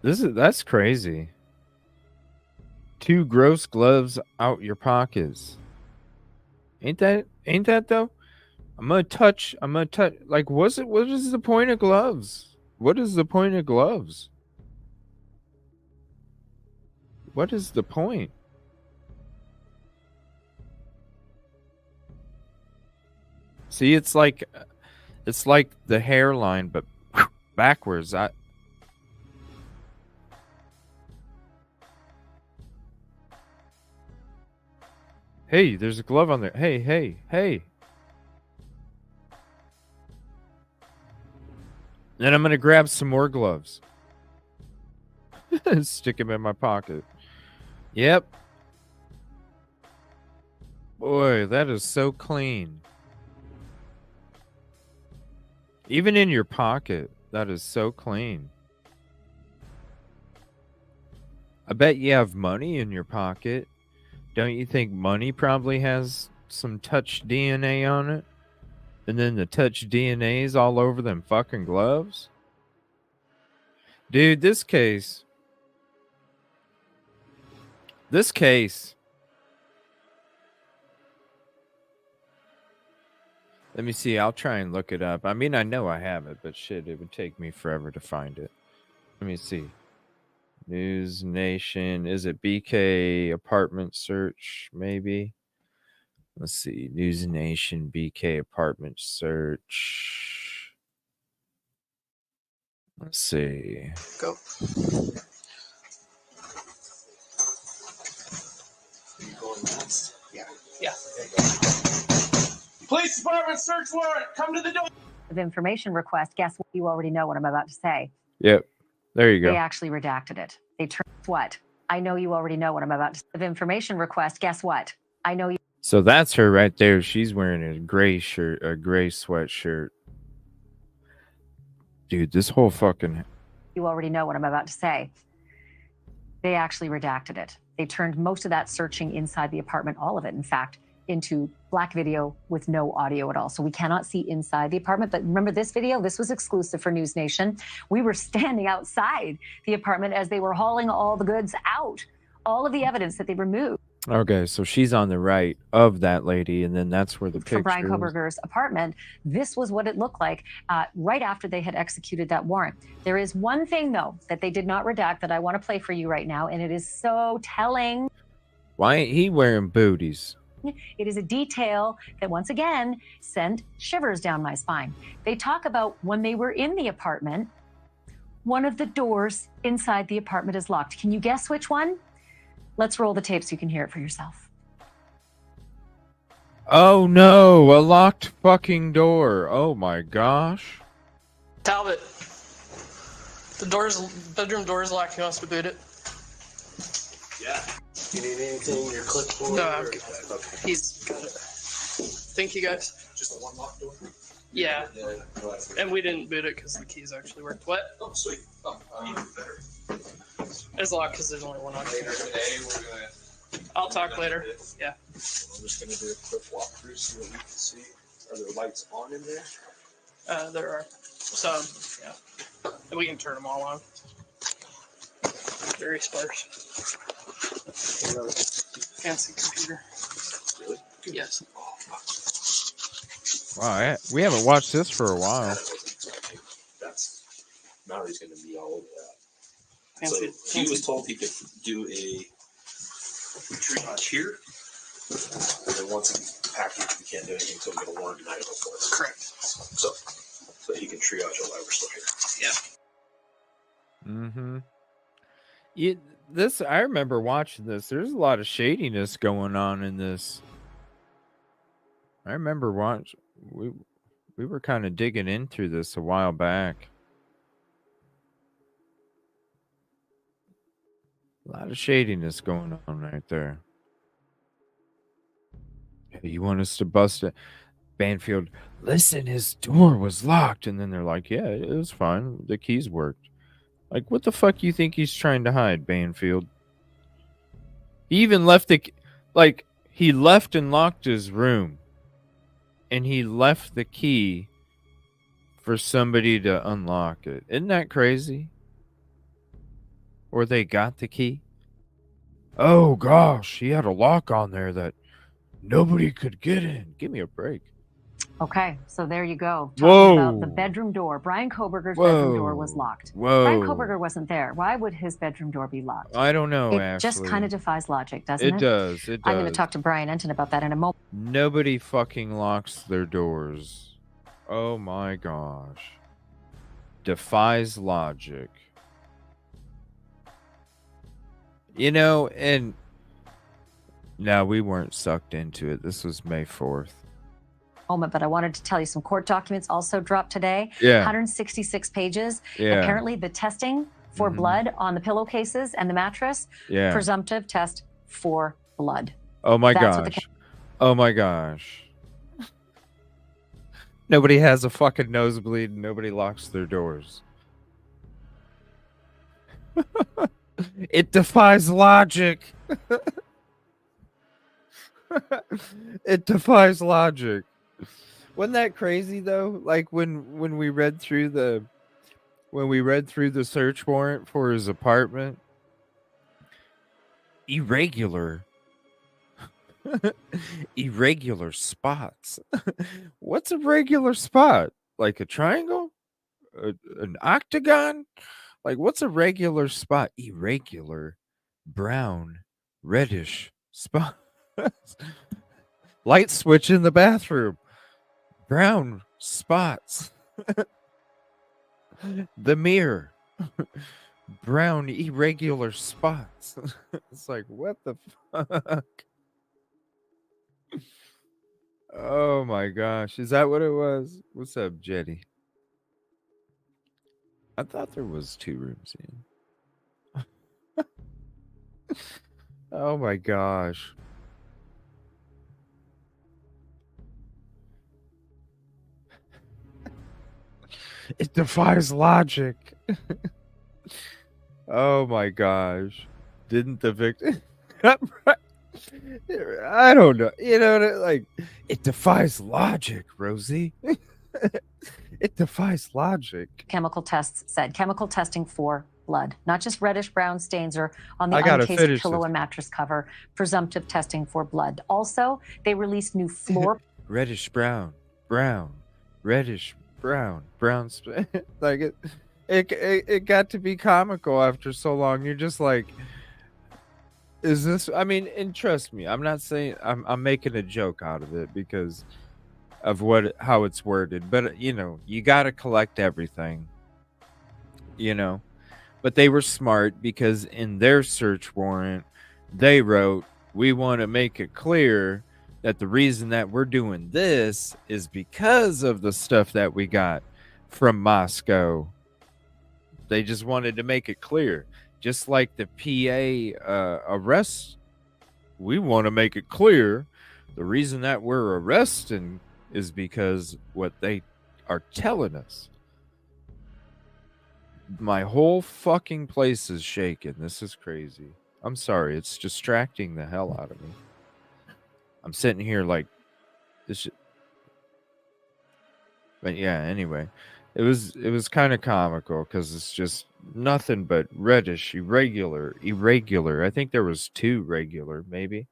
That's crazy. 2 gross gloves out your pockets. Ain't that though? I'm gonna touch what is the point of gloves? What is the point of gloves? What is the point? See, it's like the hairline, but backwards. Hey, there's a glove on there. Hey. Then I'm going to grab some more gloves. Stick them in my pocket. Yep. Boy, that is so clean. Even in your pocket, that is so clean. I bet you have money in your pocket. Don't you think money probably has some touch DNA on it? And then the touch DNA is all over them fucking gloves? Dude, this case. Let me see. I'll try and look it up. I mean, I know I have it, but shit, it would take me forever to find it. Let me see. News Nation. Is it BK apartment search? Maybe. Let's see. News Nation BK apartment search. Let's see.
Go.
Going next? Yeah.
Yeah. Police department search warrant. Come to the door.
Of information request. Guess what? You already know what I'm about to say.
Yep. There you go.
They actually redacted it. They turned what? I know you already know what I'm about to say. Of information request. Guess what? I know you.
So that's her right there. She's wearing a gray shirt, a gray sweatshirt. Dude, this whole fucking...
You already know what I'm about to say. They actually redacted it. They turned most of that searching inside the apartment, all of it, in fact, into black video with no audio at all. So we cannot see inside the apartment. But remember this video? This was exclusive for News Nation. We were standing outside the apartment as they were hauling all the goods out, all of the evidence that they removed.
Okay, so she's on the right of that lady, and then that's where the picture
From Brian
is.
Koberger's apartment. This was what it looked like right after they had executed that warrant. There is one thing, though, that they did not redact that I want to play for you right now, and it is so telling.
Why ain't he wearing booties?
It is a detail that, once again, sent shivers down my spine. They talk about when they were in the apartment, one of the doors inside the apartment is locked. Can you guess which one? Let's roll the tape so you can hear it for yourself.
Oh no, a locked fucking door. Oh my gosh.
Talbot. Bedroom door is locked. He wants to boot it.
Yeah. You need anything? Your clipboard?
No, I'm good. He's got it. Thank you, guys.
Just the one locked door?
Yeah. And we didn't boot it because the keys actually worked. What?
Oh, sweet. Oh, even better.
It's locked because there's only one on.
Later today, we're going to...
I'll talk later. Yeah.
I'm just going to do a quick walkthrough, see what we can see. Are there lights on in there?
There are some, yeah. And we can turn them all on. Very sparse. Fancy computer.
Really?
Yes.
Wow, we haven't watched this for a while.
That's Mallory's going to be all over that.
Fancy.
So he was told he could do a triage here, and then once it's packaged, we can't do anything until we get a warrant in Idaho4.
Correct.
So he can triage all that we're still here.
Yeah.
Mm-hmm. I remember watching this. There's a lot of shadiness going on in this. I remember we were kind of digging into this a while back. A lot of shadiness going on right there. Hey, you want us to bust it? Banfield, listen, his door was locked. And then they're like, yeah, it was fine. The keys worked. Like, what the fuck you think he's trying to hide, Banfield? He even left he left and locked his room. And he left the key for somebody to unlock it. Isn't that crazy? Or they got the key? Oh gosh, he had a lock on there that nobody could get in. Give me a break.
Okay, so there you go.
Whoa.
Talking about the bedroom door. Brian Koberger's bedroom door was locked.
Whoa.
Brian Koberger wasn't there. Why would his bedroom door be locked?
I don't know,
It
Ashley.
just kind of defies logic, doesn't it?
It does.
I'm going to talk to Brian Enton about that in a moment.
Nobody fucking locks their doors. Oh my gosh. Defies logic. You know, and no, we weren't sucked into it. This was May 4th.
But I wanted to tell you some court documents also dropped today.
Yeah.
166 pages.
Yeah.
Apparently the testing for blood on the pillowcases and the mattress,
Yeah.
presumptive test for blood.
Oh my
That's what
gosh. Oh my gosh. Nobody has a fucking nosebleed and nobody locks their doors. It defies logic. It defies logic. Wasn't that crazy though? Like when we read through the search warrant for his apartment, irregular spots. What's a regular spot? Like a triangle? An octagon? Like what's a regular spot? Irregular, brown, reddish spot. Light switch in the bathroom. Brown spots. The mirror. Brown irregular spots. It's like, what the fuck? Oh my gosh. Is that what it was? What's up, Jetty? I thought there was 2 rooms in. Oh my gosh. It defies logic. Oh my gosh. Didn't the victim... I don't know. You know, like, it defies logic, Rosie. It defies logic.
Chemical tests said chemical testing for blood, not just reddish brown stains or on the
I gotta
uncased
finish
pillow
this.
and mattress cover. Presumptive testing for blood. Also, they released new floor
Reddish brown, reddish brown, like it got to be comical after so long. You're just like, is this? I mean, and trust me, I'm not saying I'm making a joke out of it because of how it's worded, but you know, you got to collect everything, you know. But they were smart because in their search warrant, they wrote, "We want to make it clear that the reason that we're doing this is because of the stuff that we got from Moscow." They just wanted to make it clear. Just like the PA arrests, we want to make it clear the reason that we're arresting is because what they are telling us. My whole fucking place is shaking. This is crazy. I'm sorry. It's distracting the hell out of me. I'm sitting here like this. But yeah, anyway, it was kind of comical because it's just nothing but reddish, irregular. I think there was 2 regular, maybe.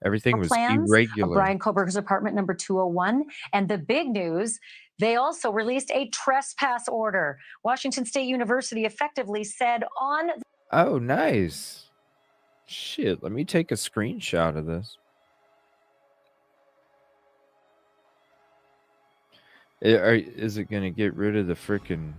Everything was
plans
irregular.
of Brian Koberger's apartment number 201. And the big news, they also released a trespass order. Washington State University effectively said on...
Oh, nice. Shit, let me take a screenshot of this. Is it going to get rid of the frickin'...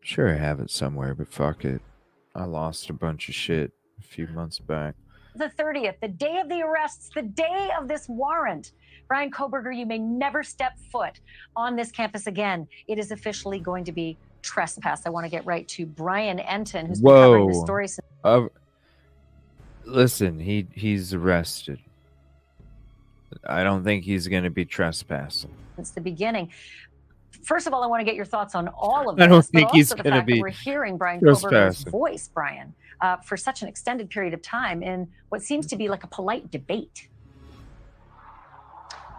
Sure, I have it somewhere, but fuck it. I lost a bunch of shit a few months back.
The 30th, the day of the arrests, the day of this warrant. Brian Koberger, you may never step foot on this campus again. It is officially going to be trespass. I want to get right to Brian Enton, who's been covering this story since...
Listen, he's arrested. I don't think he's going to be trespassing.
Since the beginning. First of all, I want to get your thoughts on all of this.
I don't think
but
he's
also the
going to
fact
be
that we're hearing Brian Koberger's
trespassing.
voice, Brian, for such an extended period of time in what seems to be like a polite debate.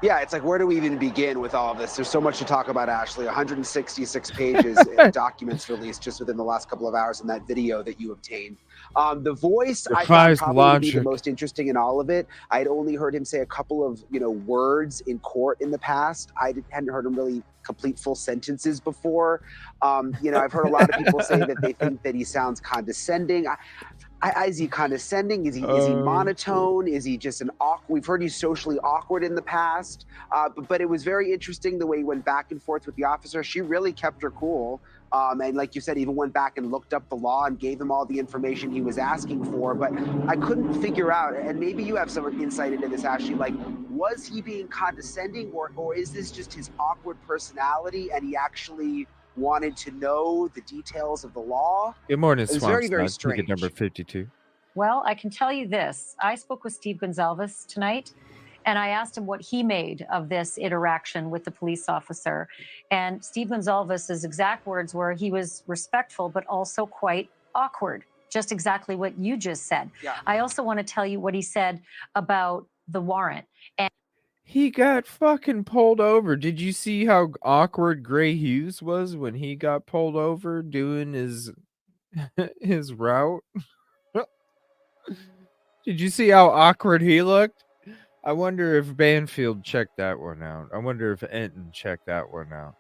Yeah, it's like, where do we even begin with all of this? There's so much to talk about, Ashley. 166 pages of documents released just within the last couple of hours in that video that you obtained. The voice, I found probably to be the most interesting in all of it. I'd only heard him say a couple of, words in court in the past. I hadn't heard him really complete full sentences before. I've heard a lot of people say that they think that he sounds condescending. Is he condescending? Is he monotone? Is he just we've heard he's socially awkward in the past, but it was very interesting the way he went back and forth with the officer. She really kept her cool. And like you said, even went back and looked up the law and gave him all the information he was asking for. But I couldn't figure out, and maybe you have some insight into this, Ashley, like, was he being condescending or is this just his awkward personality and he actually wanted to know the details of the law.
Good morning,
It was
Swamp
very, very
Snug. Ticket
strange.
number 52.
Well, I can tell you this. I spoke with Steve Gonzalez tonight, and I asked him what he made of this interaction with the police officer. And Steve Gonzalez's exact words were he was respectful, but also quite awkward. Just exactly what you just said.
Yeah.
I also want to tell you what he said about the warrant. And
He got fucking pulled over. Did you see how awkward Gray Hughes was when he got pulled over doing his his route? Did you see how awkward he looked? I wonder if Banfield checked that one out. I wonder if Enton checked that one out.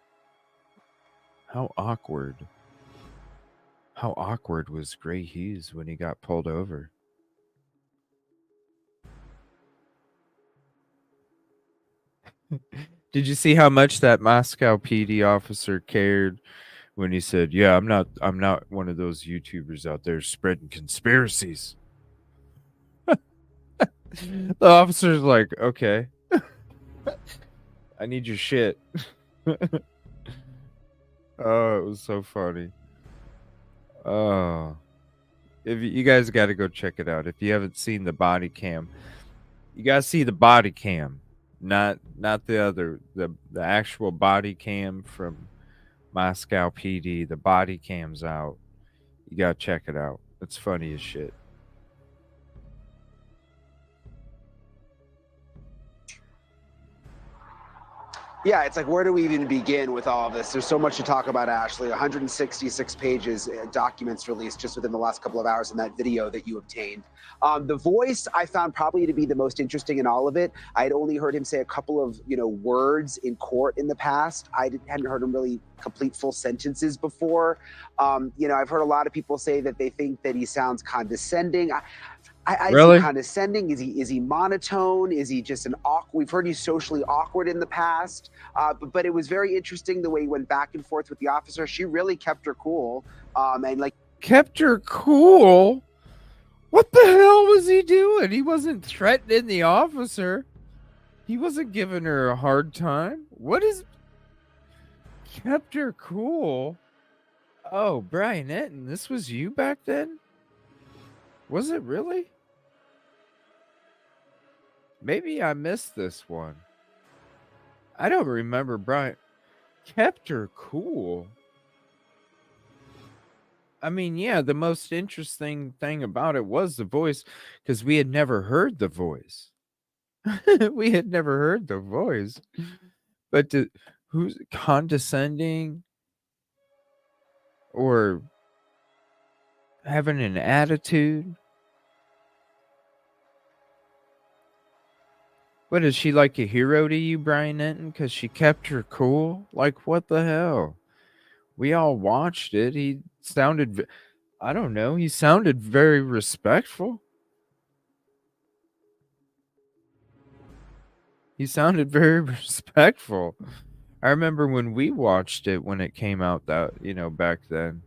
How awkward. How awkward was Gray Hughes when he got pulled over? Did you see how much that Moscow PD officer cared when he said, "Yeah, I'm not one of those YouTubers out there spreading conspiracies." The officer's like, "Okay. I need your shit." Oh, it was so funny. Oh. If you guys got to go check it out. If you haven't seen the body cam, you got to see the body cam, not the actual body cam from Moscow PD. The body cam's out. You got to check it out. It's funny as shit.
Yeah, it's like, where do we even begin with all of this? There's so much to talk about, Ashley. 166 pages, documents released just within the last couple of hours in that video that you obtained. The voice I found probably to be the most interesting in all of it. I had only heard him say a couple of, words in court in the past. Hadn't heard him really complete full sentences before. I've heard a lot of people say that they think that he sounds condescending.
Really?
Is he condescending? Is he monotone? Is he just we've heard he's socially awkward in the past, but it was very interesting the way he went back and forth with the officer. She really kept her cool,
kept her cool. What the hell was he doing? He wasn't threatening the officer. He wasn't giving her a hard time. Kept her cool? Oh, Brian Enton, this was you back then? Was it really? Maybe I missed this one. I don't remember Brian. Kept her cool. I mean, yeah, the most interesting thing about it was the voice, because we had never heard the voice. We had never heard the voice. But who's condescending or having an attitude? What, is she like a hero to you, Brian Enton? Because she kept her cool? Like, what the hell? We all watched it. He sounded, I don't know, he sounded very respectful. He sounded very respectful. I remember when we watched it when it came out that, back then.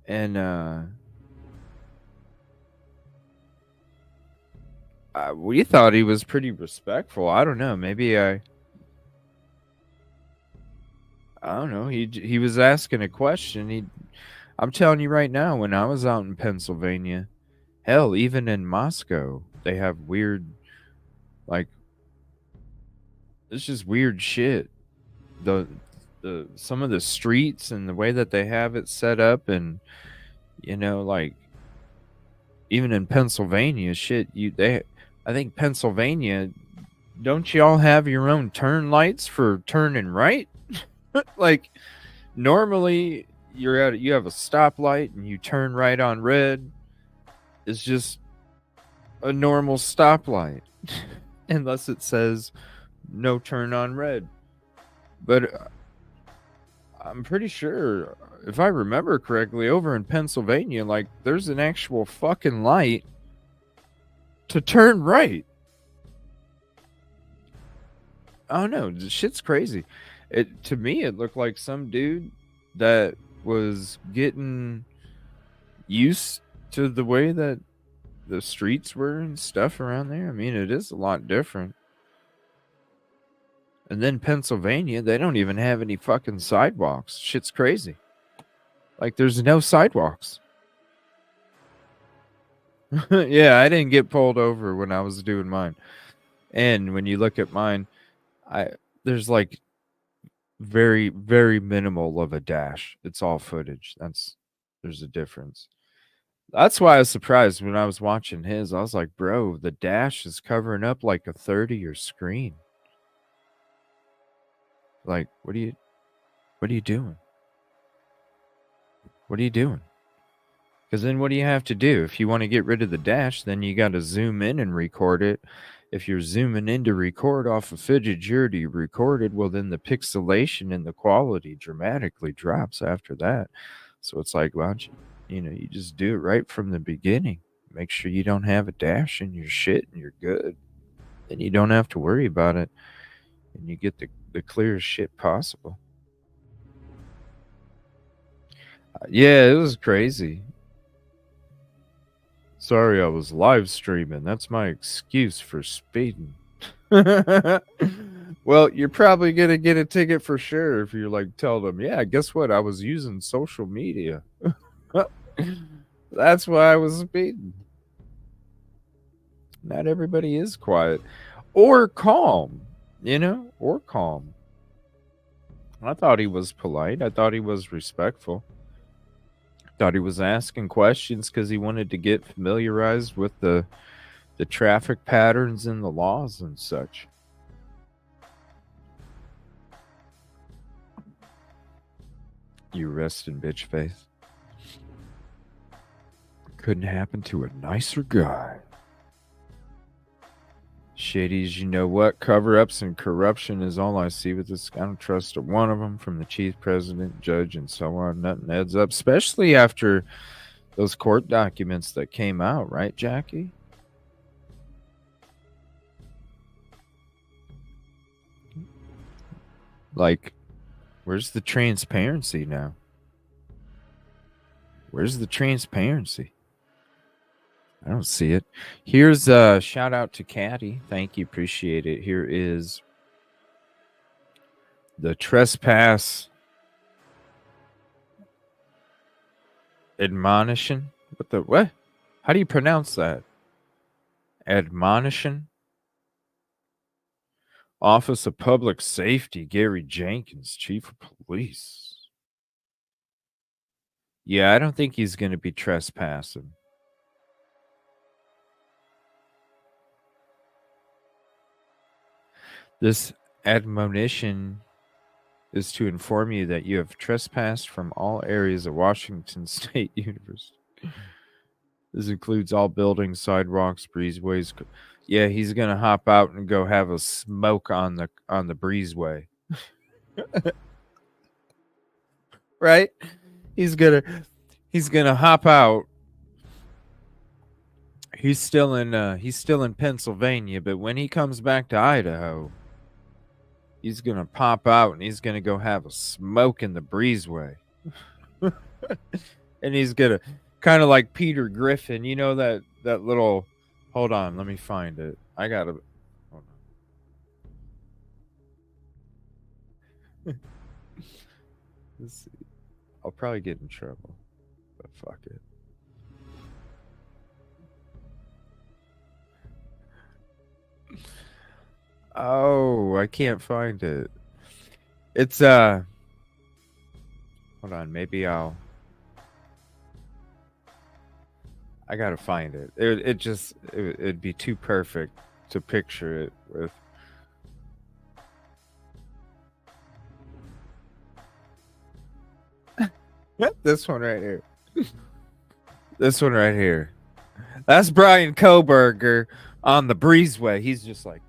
And, we thought he was pretty respectful. I don't know. Maybe I don't know. He was asking a question. I'm telling you right now, when I was out in Pennsylvania, hell, even in Moscow, they have weird, it's just weird shit. Some of the streets and the way that they have it set up, and even in Pennsylvania, shit, I think Pennsylvania, don't y'all have your own turn lights for turning right? Like, normally you have a stoplight and you turn right on red. It's just a normal stoplight, unless it says no turn on red. But I'm pretty sure, if I remember correctly, over in Pennsylvania, there's an actual fucking light to turn right. Oh no, this shit's crazy. To me, it looked like some dude that was getting used to the way that the streets were and stuff around there. I mean, it is a lot different. And then Pennsylvania, they don't even have any fucking sidewalks. Shit's crazy. Like, there's no sidewalks. Yeah, I didn't get pulled over when I was doing mine. And when you look at mine, there's like very, very minimal of a dash. It's all footage. There's a difference. That's why I was surprised when I was watching his. I was like, bro, the dash is covering up like a third of your screen. Like, what are you doing? What are you doing? Because then what do you have to do? If you want to get rid of the dash, then you got to zoom in and record it. If you're zooming in to record off of footage you already recorded, well, then the pixelation and the quality dramatically drops after that. So it's like, why don't you just do it right from the beginning. Make sure you don't have a dash in your shit and you're good. Then you don't have to worry about it. And you get the clearest shit possible. Yeah, it was crazy. Sorry, I was live streaming. That's my excuse for speeding. Well, you're probably going to get a ticket for sure if you're like, tell them, yeah, guess what? I was using social media. That's why I was speeding. Not everybody is quiet or calm, or calm. I thought he was polite. I thought he was respectful. Thought he was asking questions because he wanted to get familiarized with the traffic patterns and the laws and such. You resting bitch face. Couldn't happen to a nicer guy. Shadies, you know what? Cover-ups and corruption is all I see with this. I don't trust one of them, from the chief president, judge, and so on. Nothing adds up, especially after those court documents that came out, right, Jackie? Like, where's the transparency now? Where's the transparency? I don't see it. Here's a shout out to Caddy. Thank you. Appreciate it. Here is the trespass admonition. What? How do you pronounce that? Admonition? Office of Public Safety, Gary Jenkins, Chief of Police. Yeah, I don't think he's going to be trespassing. This admonition is to inform you that you have trespassed from all areas of Washington State University. This includes all buildings, sidewalks, breezeways. Yeah, he's gonna hop out and go have a smoke on the breezeway. Right? He's gonna hop out. He's still in Pennsylvania, but when he comes back to Idaho, he's going to pop out and he's going to go have a smoke in the breezeway. And he's going to, kind of like Peter Griffin, you know, that little, hold on, let me find it. I got to, hold on. Let's see. I'll probably get in trouble, but fuck it. Oh, I can't find it. It's hold on, maybe I gotta find it. It'd be too perfect to picture it with. This one right here. This one right here. That's Brian Koberger on the breezeway. He's just like,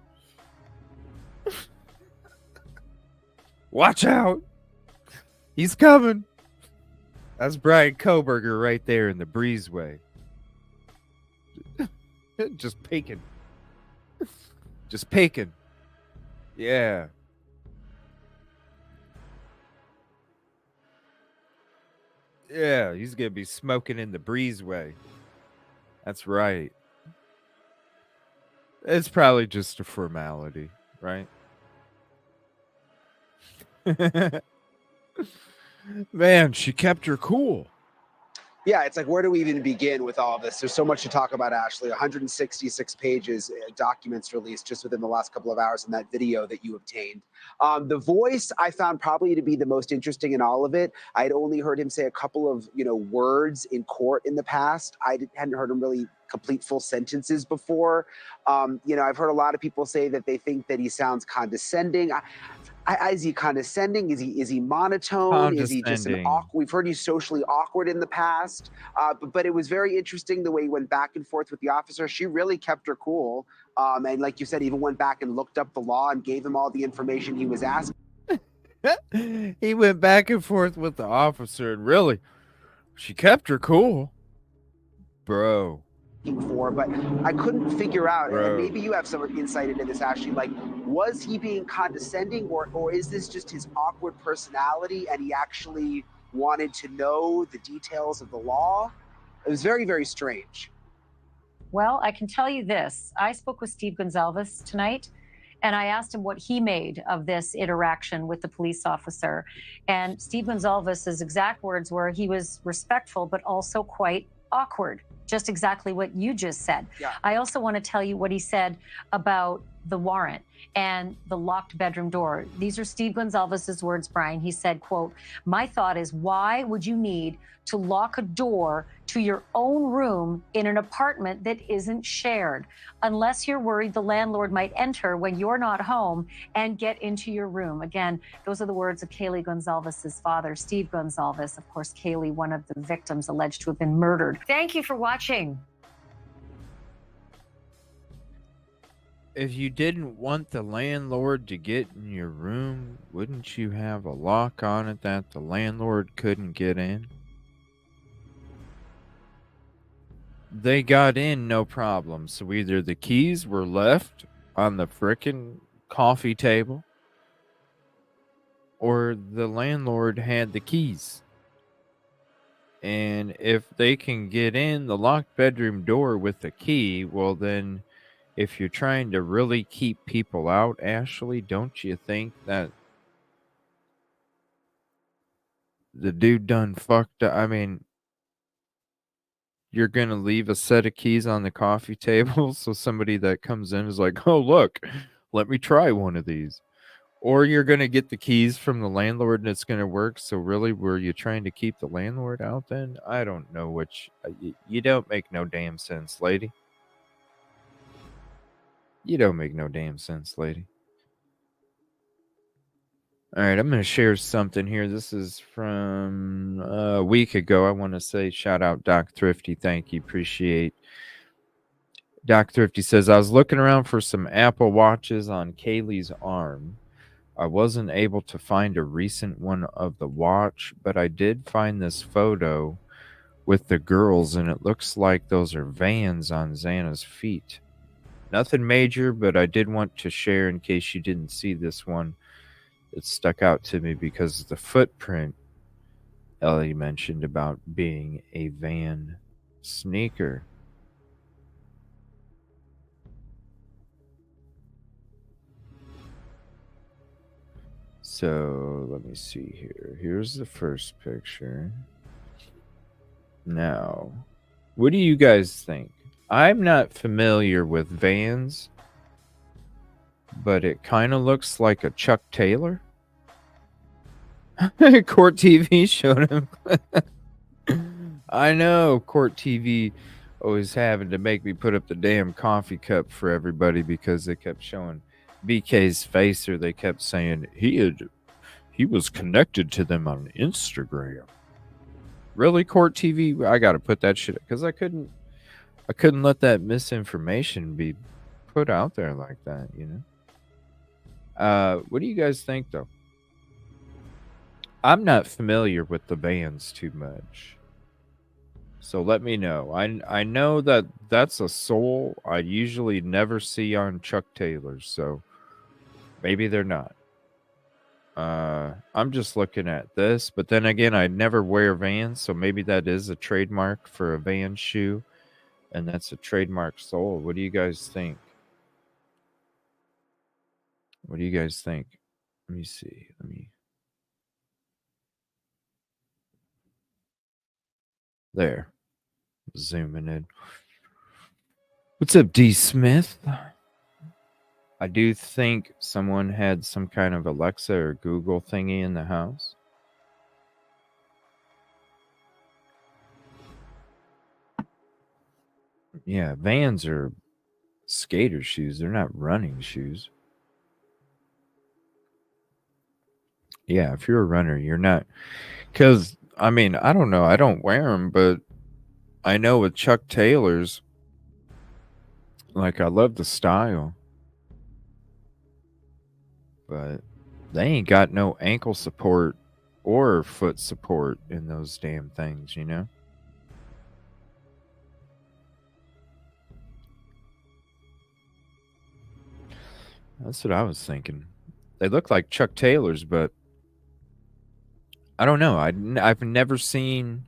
watch out. He's coming. That's Brian Koberger right there in the breezeway. Just peeking. Just peeking. Yeah. Yeah, he's going to be smoking in the breezeway. That's right. It's probably just a formality, right? Man, she kept her cool.
Yeah, it's like, where do we even begin with all of this? There's so much to talk about, Ashley. 166 pages, documents released just within the last couple of hours in that video that you obtained. The voice I found probably to be the most interesting in all of it. I had only heard him say a couple of, words in court in the past. Hadn't heard him really complete full sentences before. I've heard a lot of people say that they think that he sounds condescending. Is he condescending? Is he monotone? Is he just an awkward? We've heard he's socially awkward in the past, but it was very interesting the way he went back and forth with the officer. She really kept her cool, and like you said, even went back and looked up the law and gave him all the information he was asking.
He went back and forth with the officer, and really, she kept her cool, bro.
For, but I couldn't figure out, and maybe you have some insight into this, Ashley, like, was he being condescending, or is this just his awkward personality and he actually wanted to know the details of the law? It was very, very strange.
Well, I can tell you this. I spoke with Steve Gonzalez tonight, and I asked him what he made of this interaction with the police officer. And Steve Gonzalez's exact words were he was respectful, but also quite awkward. Just exactly what you just said.
Yeah.
I also want to tell you what he said about the warrant and the locked bedroom door. These are Steve Gonzalez's words, Brian. He said, quote, "My thought is, why would you need to lock a door to your own room in an apartment that isn't shared, unless you're worried the landlord might enter when you're not home and get into your room?" Again, those are the words of Kaylee Gonzalez's father, Steve Gonzalez. Of course, Kaylee, one of the victims alleged to have been murdered. Thank you for watching.
If you didn't want the landlord to get in your room, wouldn't you have a lock on it that the landlord couldn't get in? They got in no problem, so either the keys were left on the frickin' coffee table, or the landlord had the keys. And if they can get in the locked bedroom door with the key, well then, if you're trying to really keep people out, Ashley, don't you think that the dude done fucked up? I mean, you're going to leave a set of keys on the coffee table so somebody that comes in is like, oh, look, let me try one of these. Or you're going to get the keys from the landlord and it's going to work. So really, were you trying to keep the landlord out then? I don't know which. You don't make no damn sense, lady. You don't make no damn sense, lady. All right, I'm going to share something here. This is from a week ago. I want to say shout out Doc Thrifty. Thank you. Appreciate. Doc Thrifty says, I was looking around for some Apple Watches on Kaylee's arm. I wasn't able to find a recent one of the watch, but I did find this photo with the girls, and it looks like those are Vans on Xana's feet. Nothing major, but I did want to share in case you didn't see this one. It stuck out to me because of the footprint Ellie mentioned about being a Van sneaker. So let me see here. Here's the first picture. Now, what do you guys think? I'm not familiar with Vans, but it kind of looks like a Chuck Taylor. Court TV showed him. I know Court TV always having to make me put up the damn coffee cup for everybody because they kept showing BK's face, or they kept saying he was connected to them on Instagram. Really, Court TV? I got to put that shit, because I couldn't let that misinformation be put out there like that, you know? What do you guys think, though? I'm not familiar with the Vans too much, so let me know. I know that that's a sole I usually never see on Chuck Taylors, so maybe they're not. I'm just looking at this, but then again, I never wear Vans, so maybe that is a trademark for a Vans shoe, and that's a trademark sole. What do you guys think? What do you guys think? Let me see. There. Zooming in. What's up, D. Smith? I do think someone had some kind of Alexa or Google thingy in the house. Yeah, Vans are skater shoes. They're not running shoes. Yeah, if you're a runner, you're not. Because, I mean, I don't know. I don't wear them, but I know with Chuck Taylor's, like, I love the style. But they ain't got no ankle support or foot support in those damn things, you know? That's what I was thinking. They look like Chuck Taylor's, but I don't know. I've never seen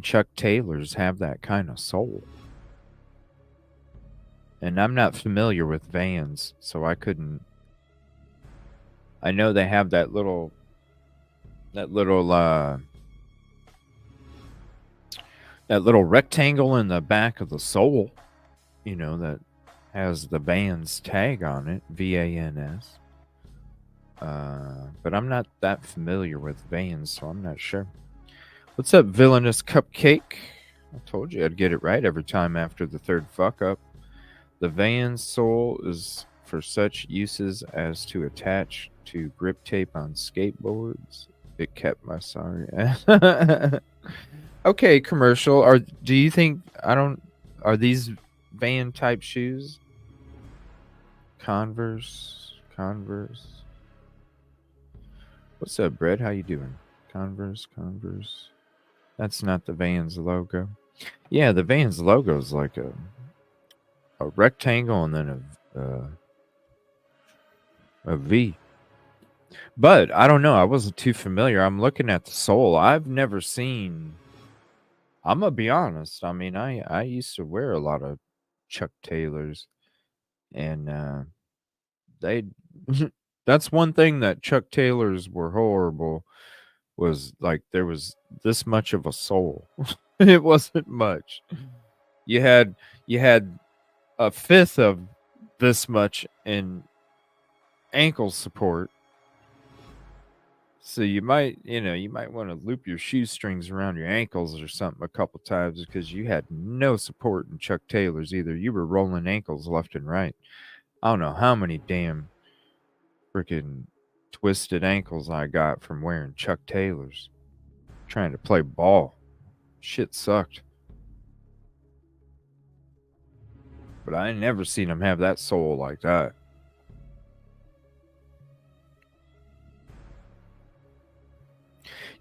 Chuck Taylor's have that kind of sole. And I'm not familiar with Vans, so I couldn't. I know they have that little rectangle in the back of the sole, you know, that has the Vans tag on it, Vans. But I'm not that familiar with Vans, so I'm not sure. What's up, Villainous Cupcake? I told you I'd get it right every time after the third fuck up. The Vans sole is for such uses as to attach to grip tape on skateboards. It kept my sorry ass. Okay, commercial. Do you think are these van type shoes? Converse. What's up, Brett? How you doing? Converse. That's not the Vans logo. Yeah, the Vans logo is like a rectangle and then a V. But I don't know. I wasn't too familiar. I'm looking at the sole. I've never seen. I'm gonna be honest. I mean, I used to wear a lot of Chuck Taylors, and they. That's one thing that Chuck Taylors were horrible. Was like there was this much of a sole. It wasn't much. You had a fifth of this much in ankle support. So you might want to loop your shoestrings around your ankles or something a couple times because you had no support in Chuck Taylor's either. You were rolling ankles left and right. I don't know how many damn freaking twisted ankles I got from wearing Chuck Taylor's. Trying to play ball. Shit sucked. But I ain't never seen them have that sole like that.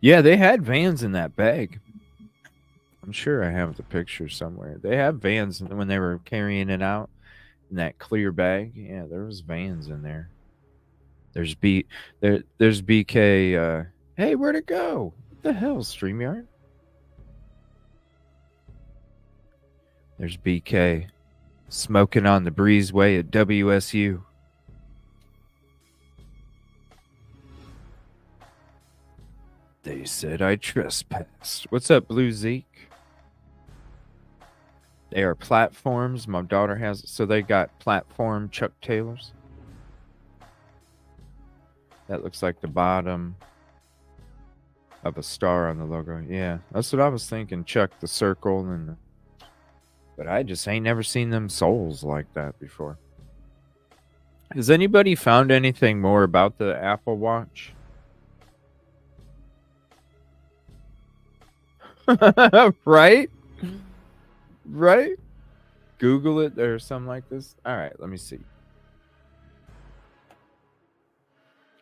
Yeah, they had Vans in that bag. I'm sure I have the picture somewhere. They have Vans when they were carrying it out in that clear bag. Yeah, there was Vans in there. There's BK. Hey, where'd it go? What the hell, StreamYard? There's BK smoking on the breezeway at WSU. They said I trespassed. What's up, Blue Zeke? They are platforms. My daughter has, so they got platform Chuck Taylors. That looks like the bottom of a star on the logo. Yeah, that's what I was thinking. Chuck the circle but I just ain't never seen them soles like that before. Has anybody found anything more about the Apple Watch? Right? Google it or something like this. All right, let me see.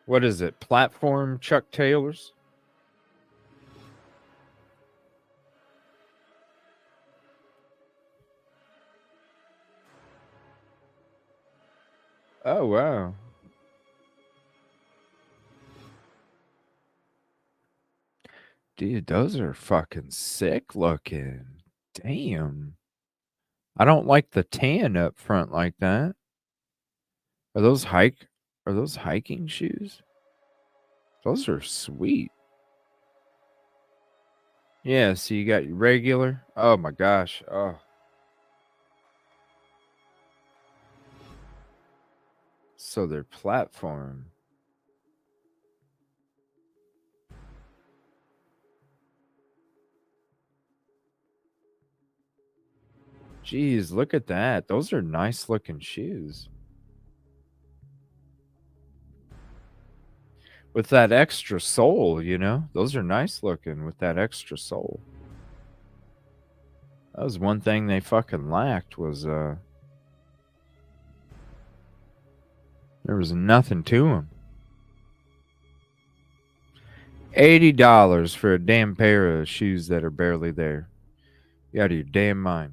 What is it? Platform Chuck Taylors? Oh, wow. Dude, those are fucking sick looking. Damn. I don't like the tan up front like that. Are those hiking shoes? Those are sweet. Yeah, so you got your regular. Oh my gosh. Oh. So their platform. Jeez, look at that. Those are nice looking shoes. With that extra sole, you know? Those are nice looking with that extra sole. That was one thing they fucking lacked was there was nothing to them. $80 for a damn pair of shoes that are barely there. You out of your damn mind.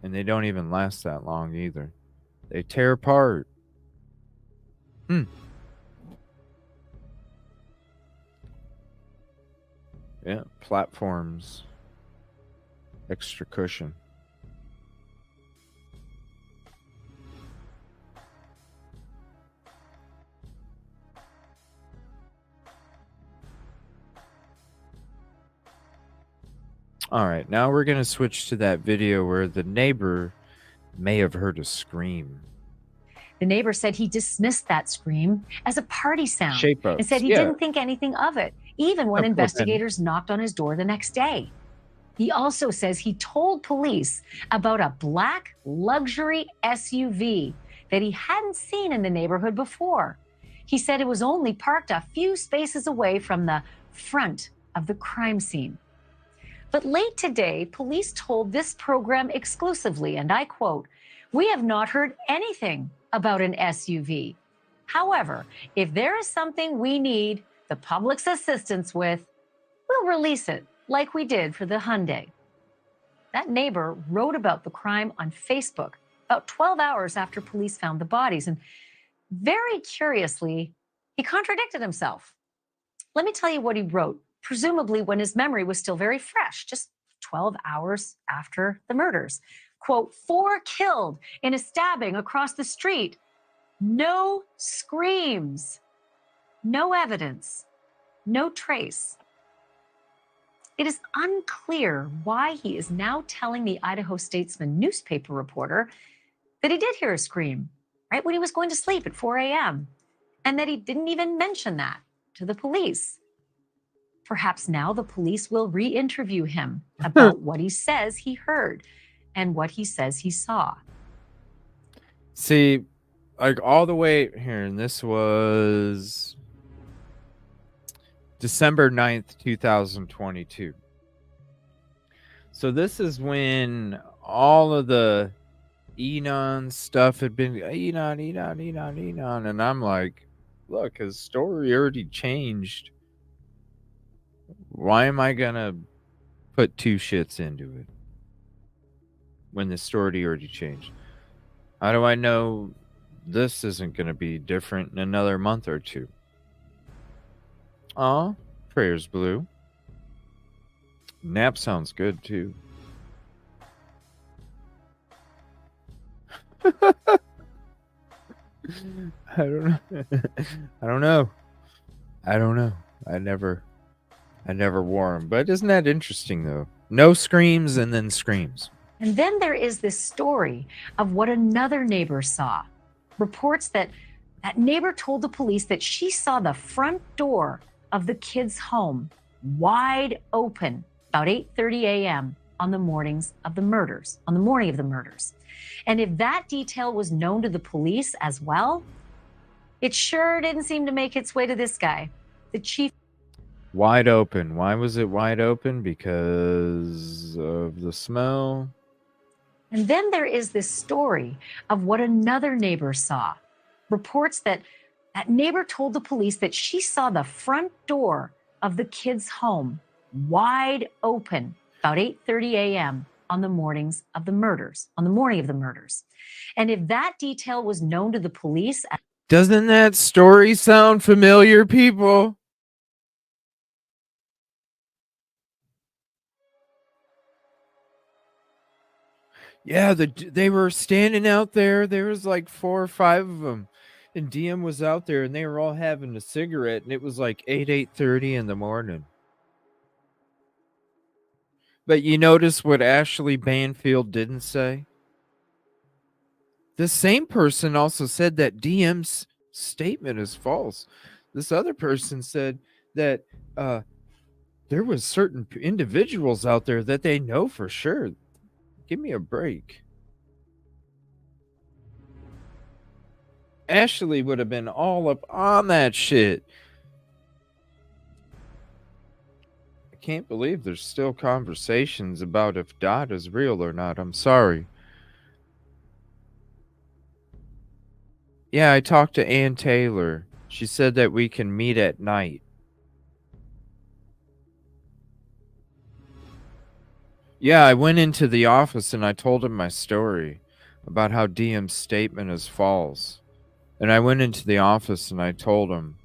And they don't even last that long either. They tear apart. Yeah, platforms. Extra cushion. All right, now we're going to switch to that video where the neighbor may have heard a scream.
The neighbor said he dismissed that scream as a party sound
Shape-ups,
and said he didn't think anything of it, even when investigators knocked on his door the next day. He also says he told police about a black luxury SUV that he hadn't seen in the neighborhood before. He said it was only parked a few spaces away from the front of the crime scene. But late today, police told this program exclusively, and I quote, "We have not heard anything about an SUV. However, if there is something we need the public's assistance with, we'll release it like we did for the Hyundai." That neighbor wrote about the crime on Facebook about 12 hours after police found the bodies. And very curiously, he contradicted himself. Let me tell you what he wrote, presumably when his memory was still very fresh, just 12 hours after the murders. Quote, 4 killed in a stabbing across the street. No screams, no evidence, no trace. It is unclear why he is now telling the Idaho Statesman newspaper reporter that he did hear a scream, right when he was going to sleep at 4 a.m., and that he didn't even mention that to the police. Perhaps now the police will re-interview him about what he says he heard and what he says he saw.
See, like all the way here, and this was December 9th, 2022. So this is when all of the Inan stuff had been Inan, and I'm like, look, his story already changed. Why am I gonna put 2 shits into it when the story already changed? How do I know this isn't gonna be different in another month or 2? Aw, prayers blue. Nap sounds good too. I don't know. I never wore them. But isn't that interesting though? No screams and then screams.
And then there is this story of what another neighbor saw. Reports that that neighbor told the police that she saw the front door of the kids' home wide open about 8:30 a.m. on the morning of the murders. And if that detail was known to the police as well, it sure didn't seem to make its way to this guy, the chief.
Wide open. Why was it wide open? Because of the smell.
And then there is this story of what another neighbor saw. Reports that that neighbor told the police that she saw the front door of the kids' home wide open about 8:30 a.m. on the morning of the murders. And if that detail was known to the police...
Doesn't that story sound familiar, people? Yeah, they were standing out there. There was like 4 or 5 of them. And DM was out there, and they were all having a cigarette, and it was like 8:30 in the morning. But you notice what Ashley Banfield didn't say? The same person also said that DM's statement is false. This other person said that there was certain individuals out there that they know for sure. Give me a break. Ashley would have been all up on that shit. I can't believe there's still conversations about if Dot is real or not. I'm sorry. Yeah, I talked to Ann Taylor. She said that we can meet at night. Yeah, I went into the office and I told him my story about how DM's statement is false. And I went into the office and I told him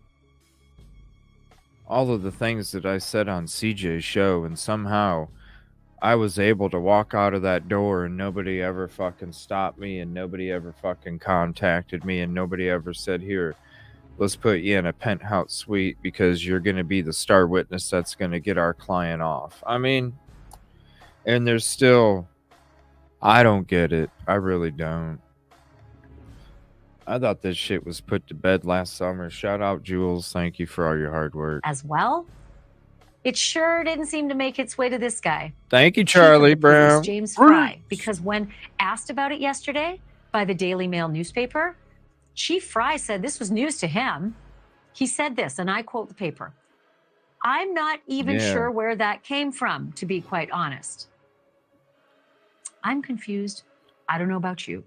all of the things that I said on CJ's show, and somehow I was able to walk out of that door and nobody ever fucking stopped me, and nobody ever fucking contacted me, and nobody ever said, here, let's put you in a penthouse suite because you're going to be the star witness that's going to get our client off. I mean, and there's still, I don't get it. I really don't. I thought this shit was put to bed last summer. Shout out, Jules. Thank you for all your hard work.
As well, it sure didn't seem to make its way to this guy.
Thank you, Charlie Brown.
James Fry, because when asked about it yesterday by the Daily Mail newspaper, Chief Fry said this was news to him. He said this, and I quote the paper, "I'm not even sure where that came from, to be quite honest. I'm confused. I don't know about you.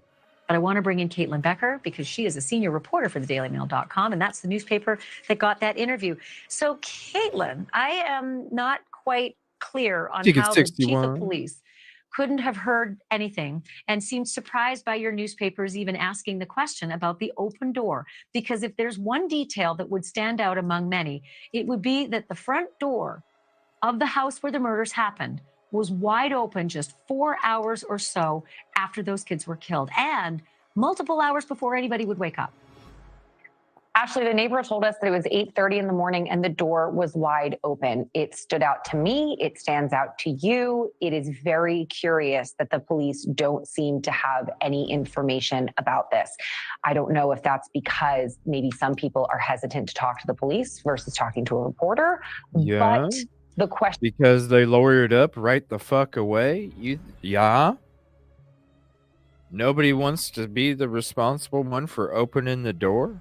But I want to bring in Caitlin Becker because she is a senior reporter for thedailymail.com, and that's the newspaper that got that interview. So, Caitlin, I am not quite clear on how the chief of police couldn't have heard anything and seemed surprised by your newspapers even asking the question about the open door. Because if there's one detail that would stand out among many, it would be that the front door of the house where the murders happened was wide open just 4 hours or so after those kids were killed, and multiple hours before anybody would wake up."
Ashley, the neighbor told us that it was 8:30 in the morning and the door was wide open. It stood out to me. It stands out to you. It is very curious that the police don't seem to have any information about this. I don't know if that's because maybe some people are hesitant to talk to the police versus talking to a reporter, but the question,
because they lawyered up right the fuck away. Nobody wants to be the responsible one for opening the door.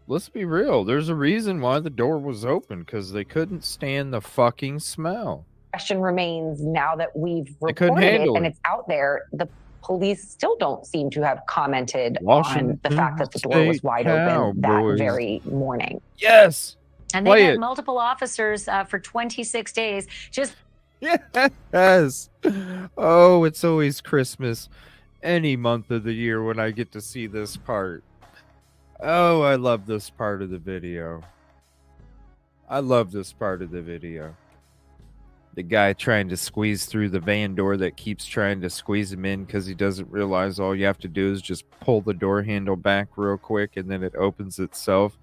Let's be real. There's a reason why the door was open, because they couldn't stand the fucking smell.
Question remains, now that we've reported it and it's out there, the police still don't seem to have commented on the fact that the door was wide open that very morning.
Yes.
And they had multiple officers for 26 days. Just
yes. Oh, it's always Christmas. Any month of the year when I get to see this part. Oh, I love this part of the video. I love this part of the video. The guy trying to squeeze through the van door that keeps trying to squeeze him in because he doesn't realize all you have to do is just pull the door handle back real quick and then it opens itself.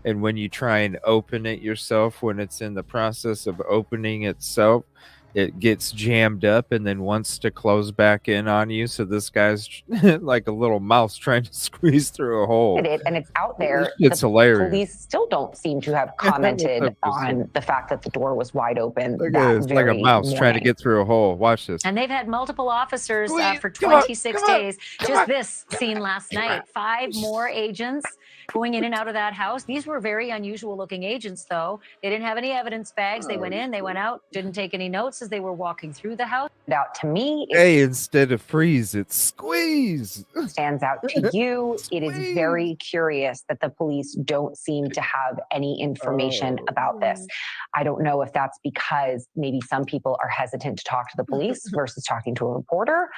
And when you try and open it yourself, when it's in the process of opening itself, it gets jammed up and then wants to close back in on you. So this guy's like a little mouse trying to squeeze through a hole.
And it's out there.
It's hilarious.
Police still don't seem to have commented on the fact that the door was wide open.
It's like a mouse trying to get through a hole. Watch this.
And they've had multiple officers for 26 days. Just this scene last night. 5 more agents going in and out of that house. These were very unusual looking agents, though. They didn't have any evidence bags. They went in, they went out, didn't take any notes as they were walking through the house. Out to me,
hey, instead of freeze, it's squeeze.
Stands out to you. It is very curious that the police don't seem to have any information about this. I don't know if that's because maybe some people are hesitant to talk to the police versus talking to a reporter,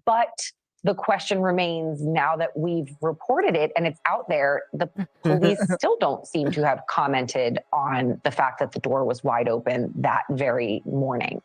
but the question remains, now that we've reported it and it's out there, the police still don't seem to have commented on the fact that the door was wide open that very morning.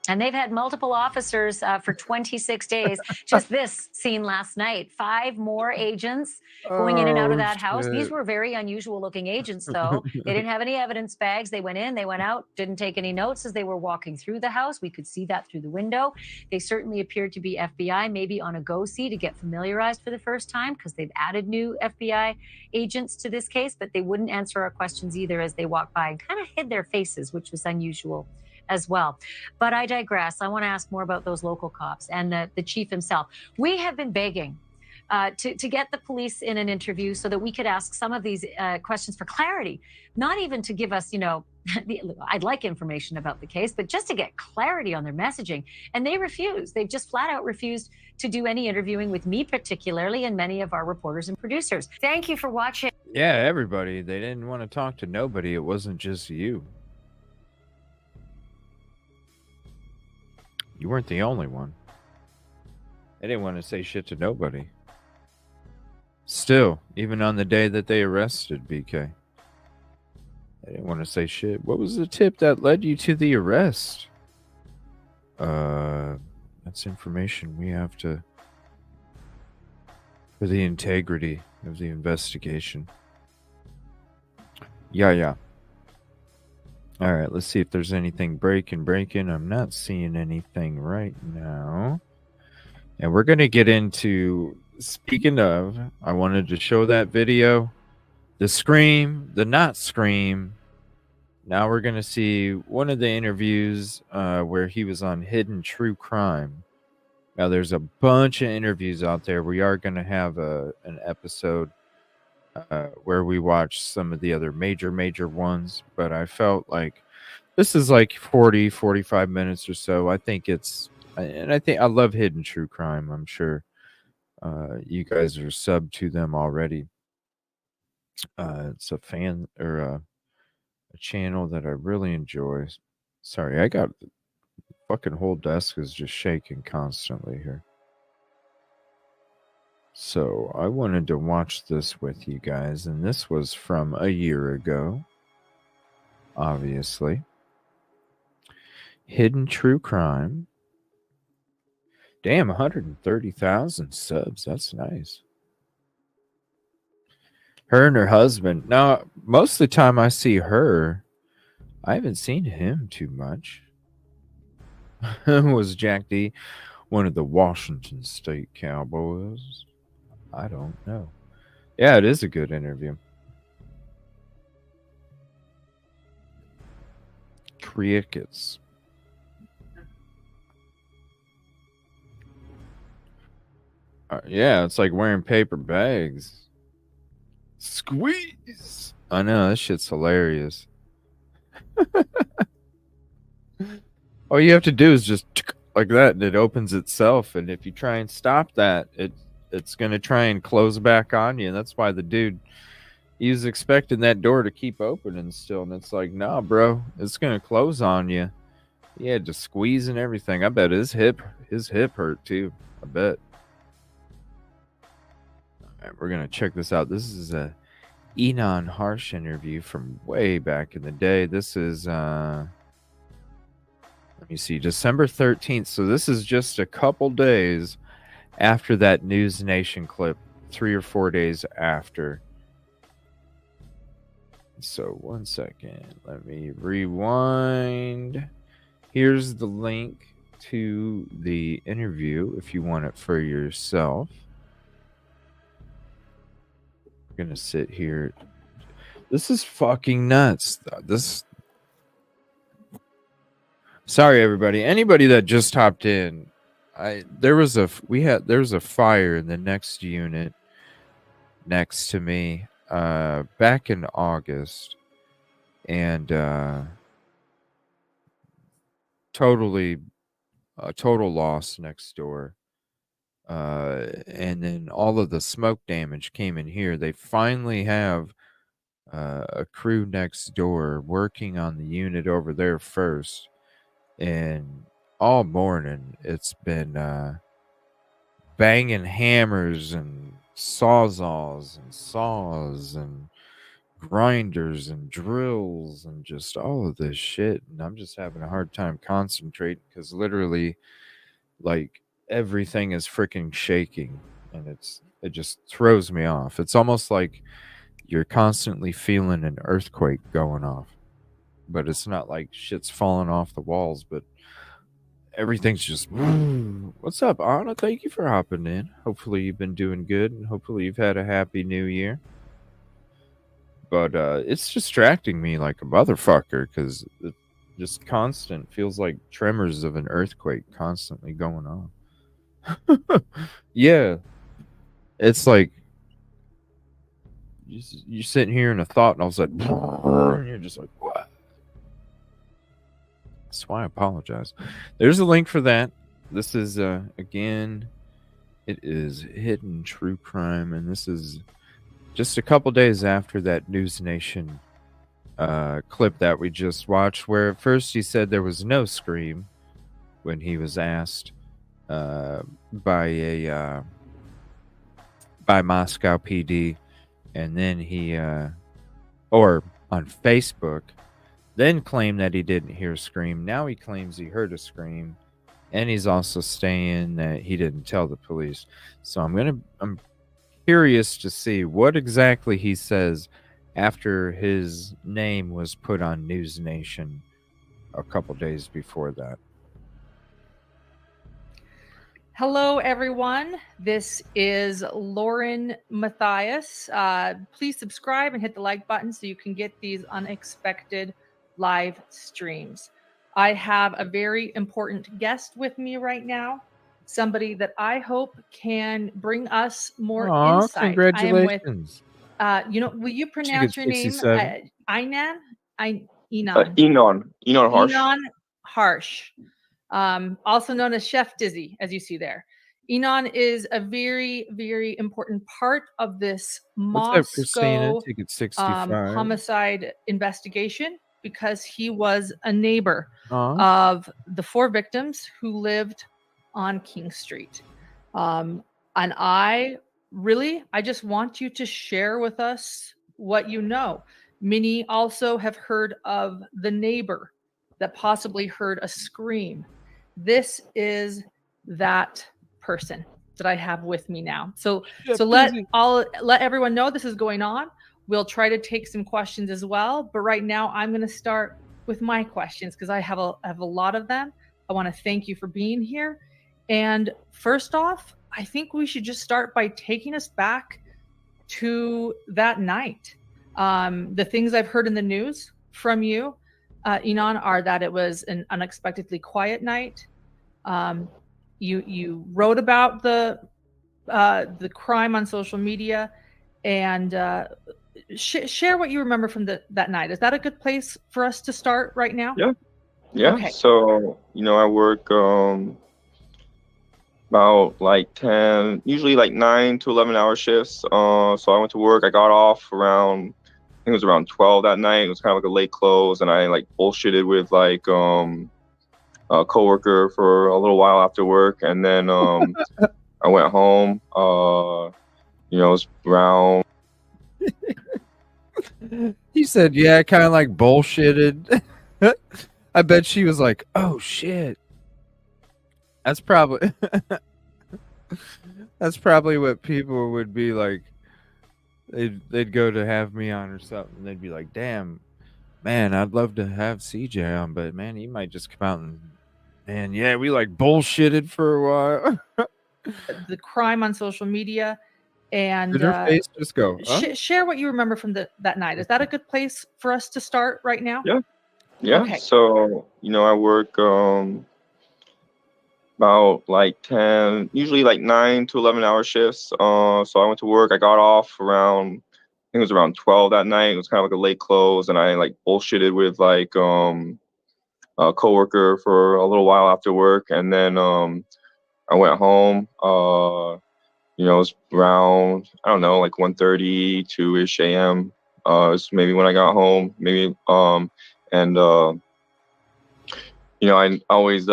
And they've had multiple officers for 26 days. Just this scene last night. 5 more agents going in and out of that house. These were very unusual looking agents, though. They didn't have any evidence bags. They went in, they went out, didn't take any notes as they were walking through the house. We could see that through the window. They certainly appeared to be FBI, maybe on a go-see to get familiarized for the first time because they've added new FBI agents to this case, but they wouldn't answer our questions either as they walked by and kind of hid their faces, which was unusual as well. But I digress. I want to ask more about those local cops and the chief himself. We have been begging to get the police in an interview so that we could ask some of these questions for clarity, not even to give us, I'd like information about the case, but just to get clarity on their messaging. And they refuse. They've just flat out refused to do any interviewing with me particularly and many of our reporters and producers. Thank you for watching.
Yeah, everybody. They didn't want to talk to nobody. It wasn't just you. You weren't the only one. They didn't want to say shit to nobody. Still, even on the day that they arrested BK, they didn't want to say shit. What was the tip that led you to the arrest? That's information we have to, for the integrity of the investigation. Yeah. All right, let's see if there's anything breaking. I'm not seeing anything right now. And we're going to get into, speaking of, I wanted to show that video, the scream, the not scream. Now we're going to see one of the interviews where he was on Hidden True Crime. Now there's a bunch of interviews out there. We are going to have an episode where we watch some of the other major ones, but I felt like this is like 45 minutes or so. I think I love Hidden True Crime. I'm sure you guys are subbed to them already. It's a fan or a channel that I really enjoy. Sorry, I got the fucking whole desk is just shaking constantly here. So I wanted to watch this with you guys, and this was from a year ago, obviously. Hidden True Crime. Damn, 130,000 subs. That's nice. Her and her husband. Now, most of the time I see her, I haven't seen him too much. Was Jack D one of the Washington State Cowboys? I don't know. Yeah, it is a good interview. Crickets. Yeah, it's like wearing paper bags. Squeeze. I know, that shit's hilarious. All you have to do is just like that, and it opens itself. And if you try and stop that, it's going to try and close back on you. And that's why the dude, he was expecting that door to keep opening still. And it's like, nah, bro, it's going to close on you. He had to squeeze and everything. I bet his hip hurt too. I bet. All right, we're going to check this out. This is a Inan Harsh interview from way back in the day. This is, let me see, December 13th. So this is just a couple days after that News Nation clip, 3 or 4 days after. So 1 second, let me rewind. Here's the link to the interview if you want it for yourself. I'm gonna sit here. This is fucking nuts. Sorry, everybody. Anybody that just hopped in, there was a fire in the next unit next to me back in August, and total loss next door. And then all of the smoke damage came in here. They finally have a crew next door working on the unit over there first. And all morning it's been banging hammers and sawzalls and saws and grinders and drills and just all of this shit. And I'm just having a hard time concentrating because literally, like, everything is freaking shaking, and it just throws me off. It's almost like you're constantly feeling an earthquake going off, but it's not like shit's falling off the walls, but everything's just what's up, Anna? Thank you for hopping in. Hopefully you've been doing good, and hopefully you've had a happy new year. But it's distracting me like a motherfucker because it just constant feels like tremors of an earthquake constantly going on. Yeah, it's like you're sitting here in a thought, and all of a sudden, and you're just like, what? That's why I apologize. There's a link for that. This is again, it is Hidden True Crime, and this is just a couple days after that News Nation clip that we just watched, where at first he said there was no scream when he was asked by Moscow PD, and then he or on Facebook, then claimed that he didn't hear a scream. Now he claims he heard a scream, and he's also saying that he didn't tell the police. So I'm curious to see what exactly he says after his name was put on News Nation a couple days before that.
Hello, everyone. This is Lauren Matthias. Please subscribe and hit the like button so you can get these unexpected live streams. I have a very important guest with me right now. Somebody that I hope can bring us more insight.
Congratulations.
I am with, will you pronounce your name? Inan? Inan.
Inan Harsh.
Inan Harsh. Also known as Chef Dizzy, as you see there. Inan is a very, very important part of this Moscow homicide investigation because he was a neighbor of the 4 victims who lived on King Street. And I just want you to share with us what you know. Many also have heard of the neighbor that possibly heard a scream. This is that person that I have with me now. So let everyone know this is going on. We'll try to take some questions as well, but right now I'm going to start with my questions because I have a lot of them. I want to thank you for being here. And first off, I think we should just start by taking us back to that night. The things I've heard in the news from you, Inan, are that it was an unexpectedly quiet night. You wrote about the crime on social media, and share what you remember from that night. Is that a good place for us to start right now?
Yeah. Okay. So I work about like 10, usually like 9 to 11 hour shifts. So I went to work. I got off around, I think it was around 12 that night. It was kind of like a late close, and I like bullshitted with like a coworker for a little while after work, and then I went home. It was around.
He said, "Yeah, kind of like bullshitted." I bet she was like, "Oh shit." That's probably what people would be like. They'd go to have me on or something. They'd be like, "Damn, man, I'd love to have CJ on, but man, he might just come out and yeah, we like bullshitted for a while."
The crime on social media, and
did her face just go?
Share what you remember from that night. Is that a good place for us to start right now?
Yeah. Okay. So I work about like 10, usually like 9 to 11 hour shifts. So I went to work. I got off around, I think it was around 12 that night. It was kind of like a late close, and I like bullshitted with like a coworker for a little while after work, and then I went home. It was around, I don't know, like 1:30, 2-ish a.m. Was maybe when I got home, maybe I'm always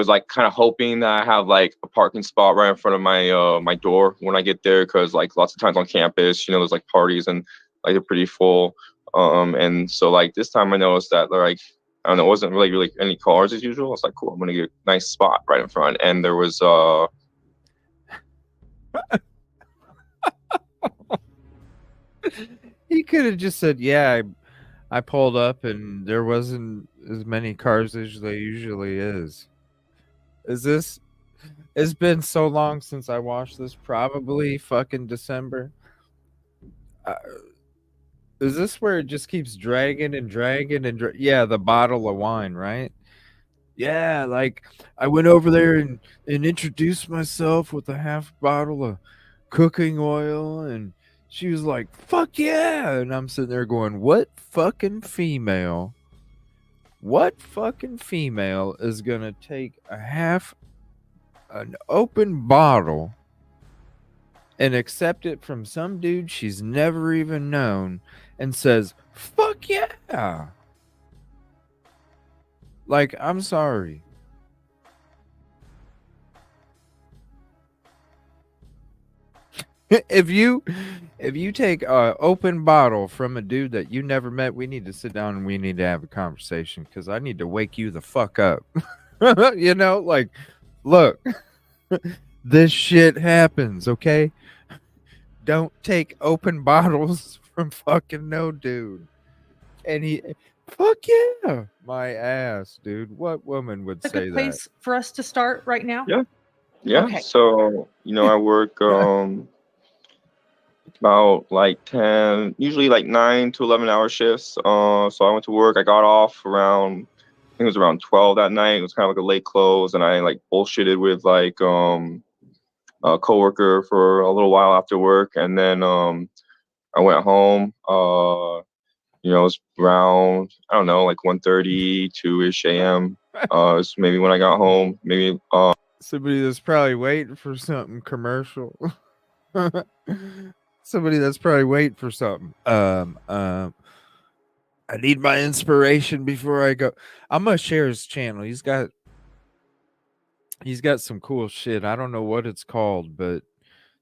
like kind of hoping that I have like a parking spot right in front of my my door when I get there, because like lots of times on campus, there's like parties and like they're pretty full. And so like this time I noticed that like I don't know, it wasn't really any cars as usual. I was like, cool, I'm gonna get a nice spot right in front. And there was
He could have just said, "Yeah, I pulled up and there wasn't as many cars as there usually is." Is this? It's been so long since I watched this. Probably fucking December. Is this where it just keeps dragging and dragging and yeah, the bottle of wine, right? Yeah, like I went over there and introduced myself with a half bottle of cooking oil, and she was like, "Fuck yeah!" And I'm sitting there going, What fucking female is gonna take an open bottle and accept it from some dude she's never even known and says, "Fuck yeah"? Like, I'm sorry. If you take a open bottle from a dude that you never met, we need to sit down and we need to have a conversation, because I need to wake you the fuck up. You know, like, look, this shit happens, okay? Don't take open bottles from fucking no dude. And he, fuck yeah, my ass, dude. What woman would
A
say
good
that?
place for us to start right now.
Yeah.
Okay.
So, I work about like 10, usually like 9 to 11 hour shifts. So I went to work. I got off around, I think it was around 12 that night. It was kind of like a late close, and I like bullshitted with like a coworker for a little while after work, and then I went home. It was around, I don't know, like 1:30, 2-ish a.m. It's maybe when I got home. Maybe
somebody that's probably waiting for something commercial. Somebody that's probably waiting for something. I need my inspiration before I go. I'm gonna share his channel. He's got some cool shit. I don't know what it's called, but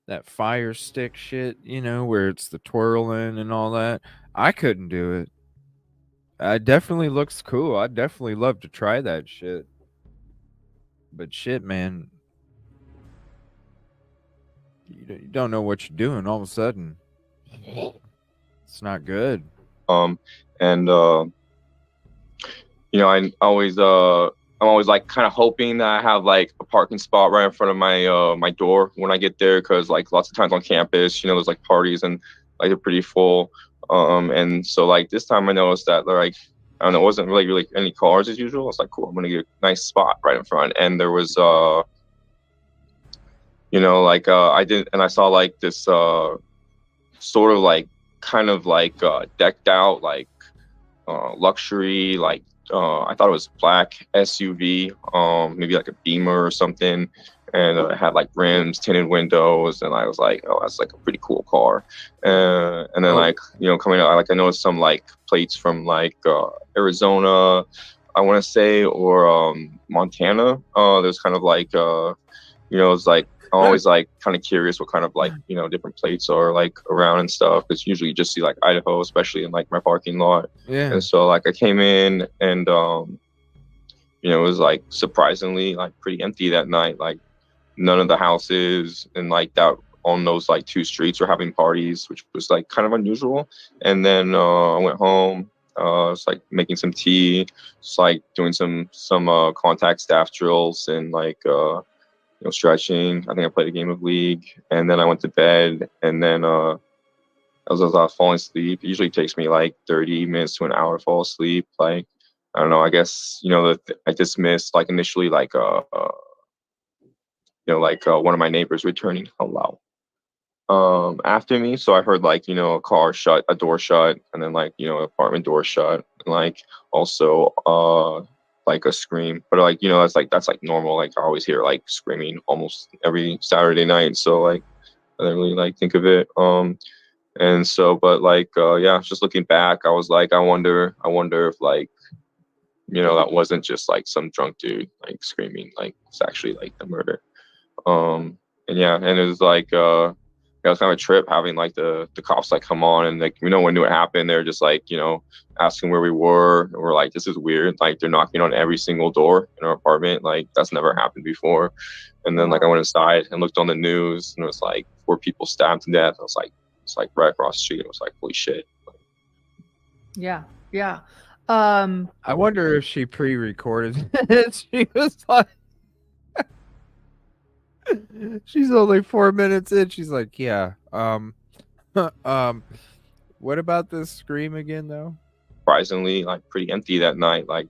that fire stick shit, where it's the twirling and all that. I couldn't do it. It definitely looks cool. I'd definitely love to try that shit. But shit, man, you don't know what you're doing all of a sudden. It's not good.
I'm always like kind of hoping that I have like a parking spot right in front of my my door when I get there, because like lots of times on campus, there's like parties and like they're pretty full. And so like this time I noticed that like I don't know, it wasn't really any cars as usual. I was like, cool, I'm gonna get a nice spot right in front. And there was I saw like this sort of like kind of like decked out like luxury, like I thought it was black SUV, maybe like a Beamer or something, and it had like rims, tinted windows, and I was like, oh, that's like a pretty cool car. And then like coming out, like I noticed some like plates from like Arizona, I want to say, or Montana. There's kind of like it's like I'm always like kind of curious what kind of like different plates are like around and stuff, because usually you just see like Idaho, especially in like my parking lot.
Yeah.
And so like I came in and it was like surprisingly like pretty empty that night. Like none of the houses and like that on those like two streets were having parties, which was like kind of unusual. And then I went home. It's like making some tea, just like doing some contact staff drills and like stretching. I think I played a game of League, and then I went to bed. And then as I was falling asleep, it usually takes me like 30 minutes to an hour to fall asleep. Like I don't know. I guess I dismissed like initially like one of my neighbors returning hello after me. So I heard like a car shut, a door shut, and then like apartment door shut, and like also like a scream. But like that's like normal. Like I always hear like screaming almost every Saturday night, so like I didn't really like think of it. And so but like just looking back, I was like, I wonder if like that wasn't just like some drunk dude like screaming, like it's actually like the murder. And it was like it was kind of a trip having like the cops like come on and like no one knew what happened. They're just like asking where we were. And we're like, this is weird. Like they're knocking on every single door in our apartment. Like that's never happened before. And then like I went inside and looked on the news and it was like 4 people stabbed to death. I was like, it's like right across the street. It was like, holy shit.
Yeah.
I wonder if she pre-recorded it. She was like, she's only 4 minutes in. She's like, yeah. What about this scream again, though?
Surprisingly, like pretty empty that night. Like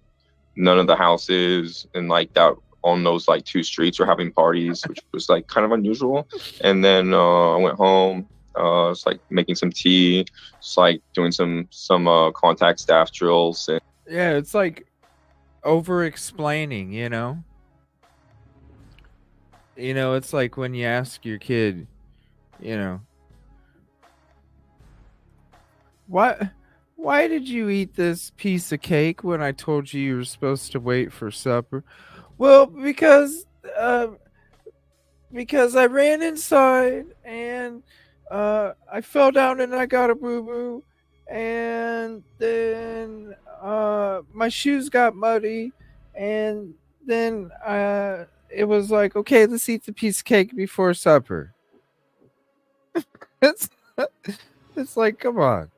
none of the houses and like that on those like 2 streets were having parties, which was like kind of unusual. And then I went home. It's like making some tea, just like doing some contact staff drills. And
yeah, it's like over explaining, it's like when you ask your kid, why did you eat this piece of cake when I told you were supposed to wait for supper? Well, because I ran inside and I fell down and I got a boo-boo, and then my shoes got muddy, and then it was like, okay, let's eat the piece of cake before supper. It's like, come on.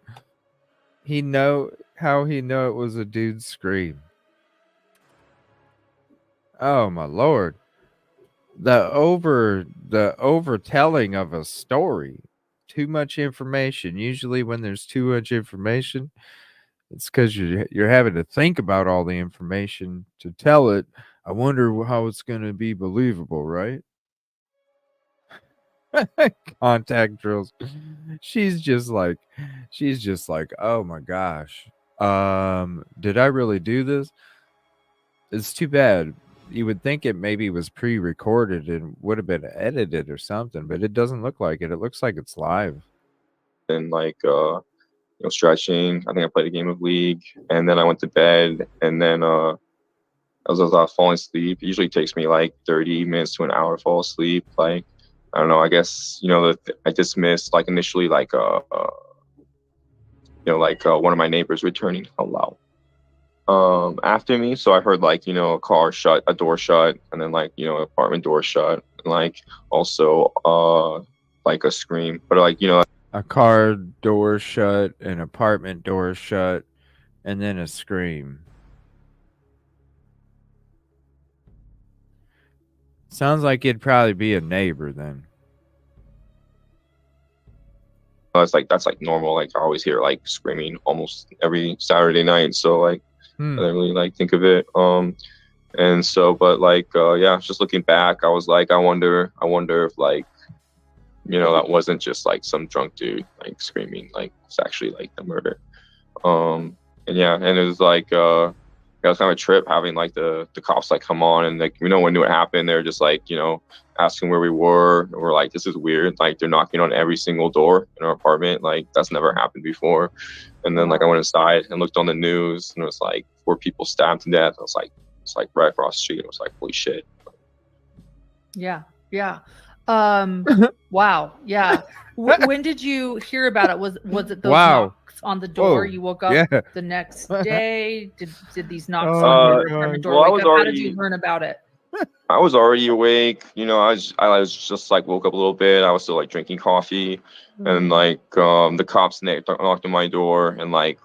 He know it was a dude's scream. Oh my lord. The overtelling of a story. Too much information. Usually when there's too much information, it's because you're having to think about all the information to tell it. I wonder how it's going to be believable, right? Contact drills. She's just like, oh my gosh. Did I really do this? It's too bad. You would think it maybe was pre-recorded and would have been edited or something, but it doesn't look like it. It looks like it's live.
And like stretching. I think I played a game of League, and then I went to bed, and then as I was falling asleep. It usually takes me like 30 minutes to an hour to fall asleep. Like I don't know. I guess I dismissed like initially like one of my neighbors returning hello after me. So I heard like a car shut, a door shut, and then like apartment door shut, and like also like a scream, but like
a car door shut, an apartment door shut, and then a scream. Sounds like it'd probably be a neighbor then.
that's like normal. Like I always hear like screaming almost every Saturday night. So like I didn't really like think of it. And so, but like yeah, just looking back, I was like, I wonder if like that wasn't just like some drunk dude like screaming. Like it's actually like the murder. And yeah, and it was like it was kind of a trip having like the cops like come on and like no one knew what happened. They're just like asking where we were. And we're like, this is weird. Like they're knocking on every single door in our apartment. Like that's never happened before. And then like I went inside and looked on the news and it was like 4 people stabbed to death. I was like, it's like right across the street. It was like, holy shit.
Yeah. Wow. Yeah. When did you hear about it? Was it those knocks on the door? You woke up the next day? Did these knocks on your apartment door wake up? How did you learn about it?
I was already awake. I was just like woke up a little bit. I was still like drinking coffee, and like the cops knocked on my door, and like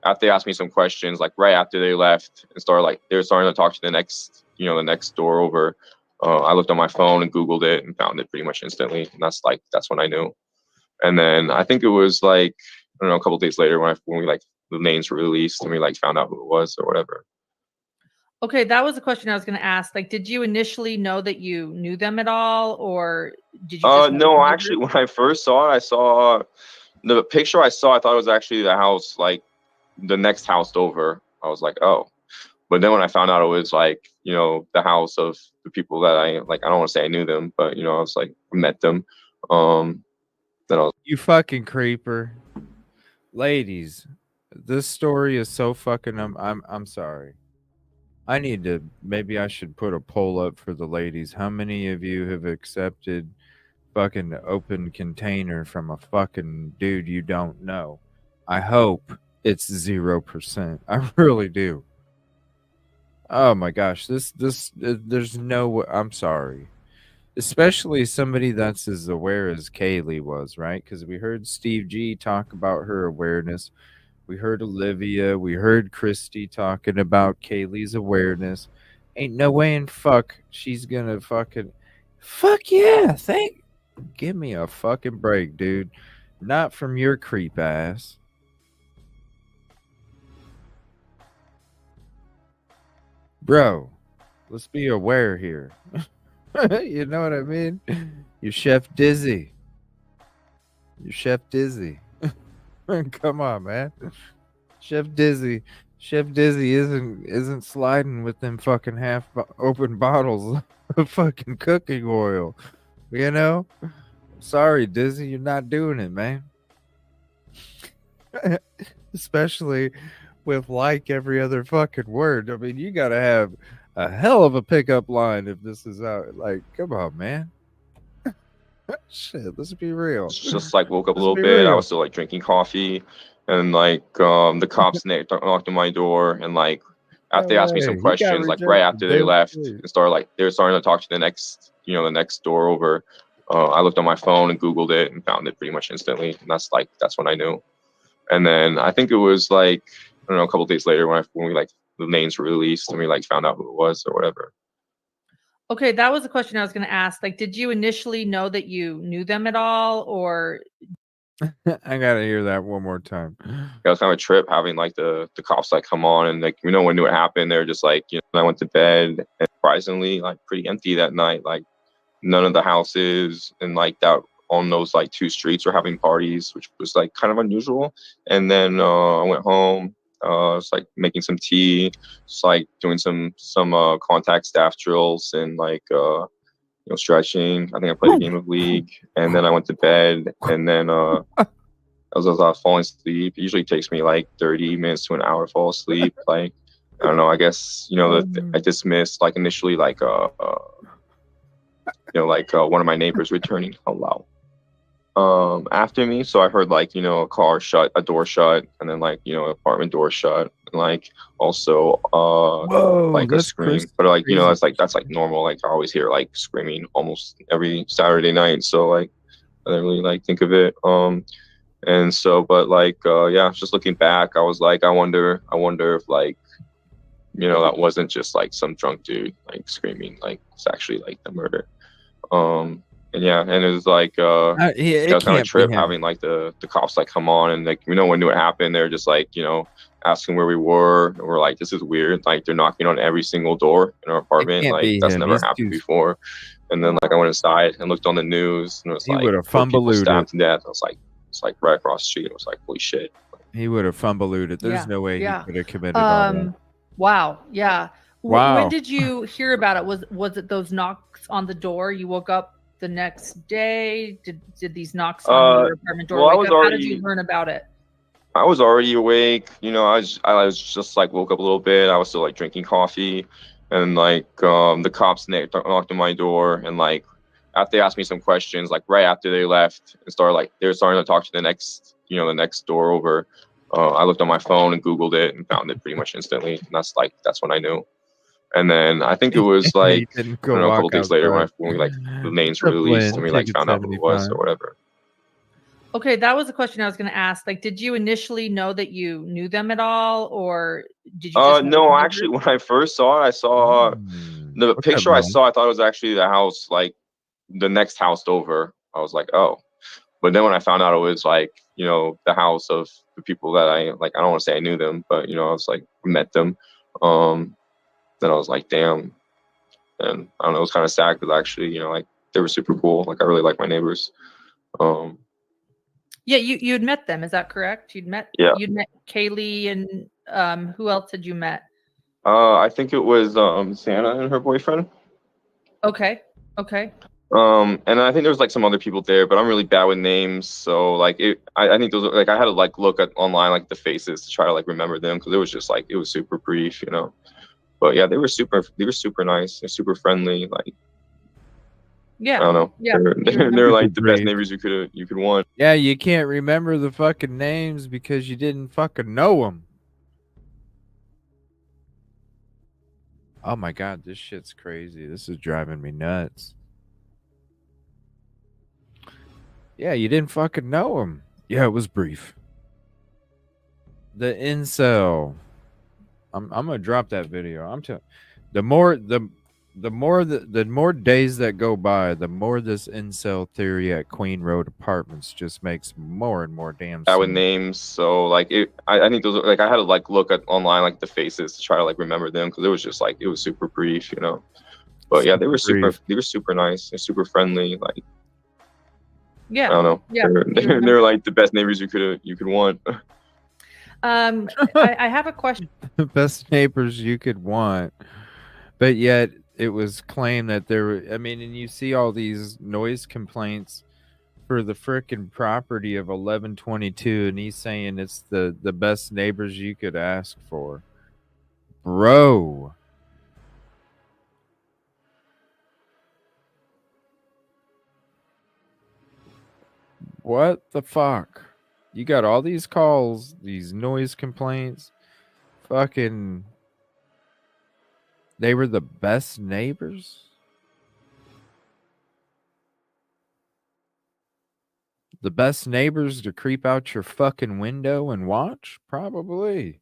after they asked me some questions, like right after they left and started like they were starting to talk to the next door over. I looked on my phone and Googled it and found it pretty much instantly, and that's when I knew. And then I think it was like I don't know, a couple of days later when we like the names were released and we like found out who it was or whatever.
Okay, that was a question I was going to ask. Like, did you initially know that you knew them at all, or did you?
No, actually, when I first saw it, I saw the picture. I thought it was actually the house, like the next house over. I was like, oh. But then when I found out it was like, the house of the people that I like, I don't want to say I knew them, but I was like, met them. Then I was,
you fucking creeper. Ladies, this story is so fucking I'm sorry. Maybe I should put a poll up for the ladies. How many of you have accepted fucking open container from a fucking dude you don't know. I hope it's 0%. I really do. Oh my gosh, there's no. I'm sorry. Especially somebody that's as aware as Kaylee was, right? Because we heard Steve G talk about her awareness. We heard Olivia. We heard Christy talking about Kaylee's awareness. Ain't no way in fuck she's gonna fucking. Fuck yeah. Give me a fucking break, dude. Not from your creep ass. Bro, let's be aware here. You know what I mean? You're Chef Dizzy. You're Chef Dizzy. Come on, man. Chef Dizzy isn't sliding with them fucking half open bottles of fucking cooking oil. You know? Sorry, Dizzy, you're not doing it, man. Especially with like every other fucking word. I mean, you gotta have a hell of a pickup line if this is out. Like, come on, man. Shit, let's be real.
Just like woke up a little bit. I was still like drinking coffee, and like the cops knocked on my door, and like after they asked me some questions, like right after they left, and started like they were starting to talk to the next door over. I looked on my phone and Googled it and found it pretty much instantly, and that's when I knew. And then I think it was like I don't know, a couple of days later when we like the names were released and we like found out who it was or whatever.
Okay, that was the question I was going to ask. Like, did you initially know that you knew them at all, or?
I gotta hear that one more time.
It was kind of a trip having like the cops like come on and like when knew what happened. They're just like I went to bed and surprisingly like pretty empty that night. Like none of the houses and like that on those like 2 streets were having parties, which was like kind of unusual. And then I went home. It's like making some tea, just like doing some contact staff drills and like stretching. I think I played a game of League, and then I went to bed, and then as I was falling asleep, it usually takes me like 30 minutes to an hour to fall asleep. Like I don't know, I guess I dismissed like initially like one of my neighbors returning hello after me, so I heard like a car shut, a door shut, and then like apartment door shut, and like also like a scream. But like that's like normal. Like I always hear like screaming almost every Saturday night, so like I didn't really like think of it. And so but like just looking back, I was like I wonder if like that wasn't just like some drunk dude like screaming, like it's actually like the murder. And it was like it was kind of a trip having like the cops like come on and like when knew what happened. They're just like asking where we were, and we're like, this is weird. Like they're knocking on every single door in our apartment. Like that's never happened before. And then like I went inside and looked on the news, and it was like people stabbed to death. I was like, it's like right across the street. I was like, holy shit.
He would have fumbled it. There's no way he could have committed all that.
Wow. Yeah.
Wow.
When did you hear about it? Was it those knocks on the door? You woke up the next day? Did these knocks on your apartment door wake up? How did you learn about it?
I was already awake. I was just like woke up a little bit. I was still like drinking coffee, and like the cops knocked on my door, and like after they asked me some questions, like right after they left and started like they were starting to talk to the next door over. I looked on my phone and Googled it and found it pretty much instantly, and that's when I knew. And then I think it was like I don't know, a couple days later when we like the names were released and we like found out who it was or whatever.
Okay, that was the question I was going to ask. Like, did you initially know that you knew them at all, or did you?
No, actually, when I first saw it, I saw the picture. I thought it was actually the house, like the next house over. I was like, oh, but then when I found out it was like the house of the people that I like. I don't want to say I knew them, but I was like met them. Then I was like, damn. And I don't know, it was kind of sad because actually, like they were super cool. Like I really like my neighbors.
Yeah, you had met them, is that correct? You'd met Kaylee, and who else had you met?
I think it was Santa and her boyfriend.
Okay.
And I think there was like some other people there, but I'm really bad with names, so like I think those like I had to like look at online like the faces to try to like remember them because it was just like it was super brief, But yeah, they were super nice. They're super friendly. Like
Yeah.
I don't know.
Yeah.
They're like the best neighbors you could want.
Yeah, you can't remember the fucking names because you didn't fucking know them. Oh my god, this shit's crazy. This is driving me nuts. Yeah, you didn't fucking know him. Yeah, it was brief. The incel. I'm gonna drop that video. I'm telling. The more days that go by, the more this incel theory at Queen Road Apartments just makes more and more damn sense.
With names, so like I think those are, like I had to like look at online like the faces to try to like remember them because it was just like it was super brief, you know. But yeah, they were super nice. They're super friendly. Like
yeah,
I don't know.
Yeah,
they're like the best neighbors you could want.
I have a question.
The best neighbors you could want, but yet it was claimed that there were. I mean, and you see all these noise complaints for the frickin' property of 1122, and he's saying it's the best neighbors you could ask for, bro. What the fuck? You got all these calls, these noise complaints. Fucking. They were the best neighbors? The best neighbors to creep out your fucking window and watch? Probably.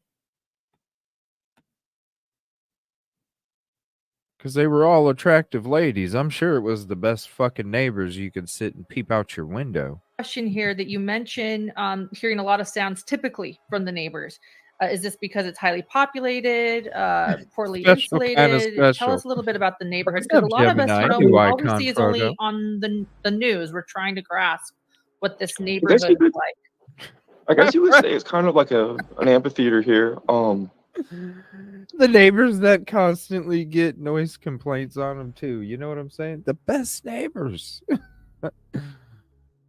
Because they were all attractive ladies. I'm sure it was the best fucking neighbors you could sit and peep out your window.
Question here that you mentioned hearing a lot of sounds typically from the neighbors. Is this because it's highly populated, poorly insulated?
Kind of
Tell us a little bit about the neighborhoods, because a lot of us, all we see is only on the news. We're trying to grasp what this neighborhood is like.
I guess you would say it's kind of like an amphitheater here.
The neighbors that constantly get noise complaints on them too. You know what I'm saying? The best neighbors.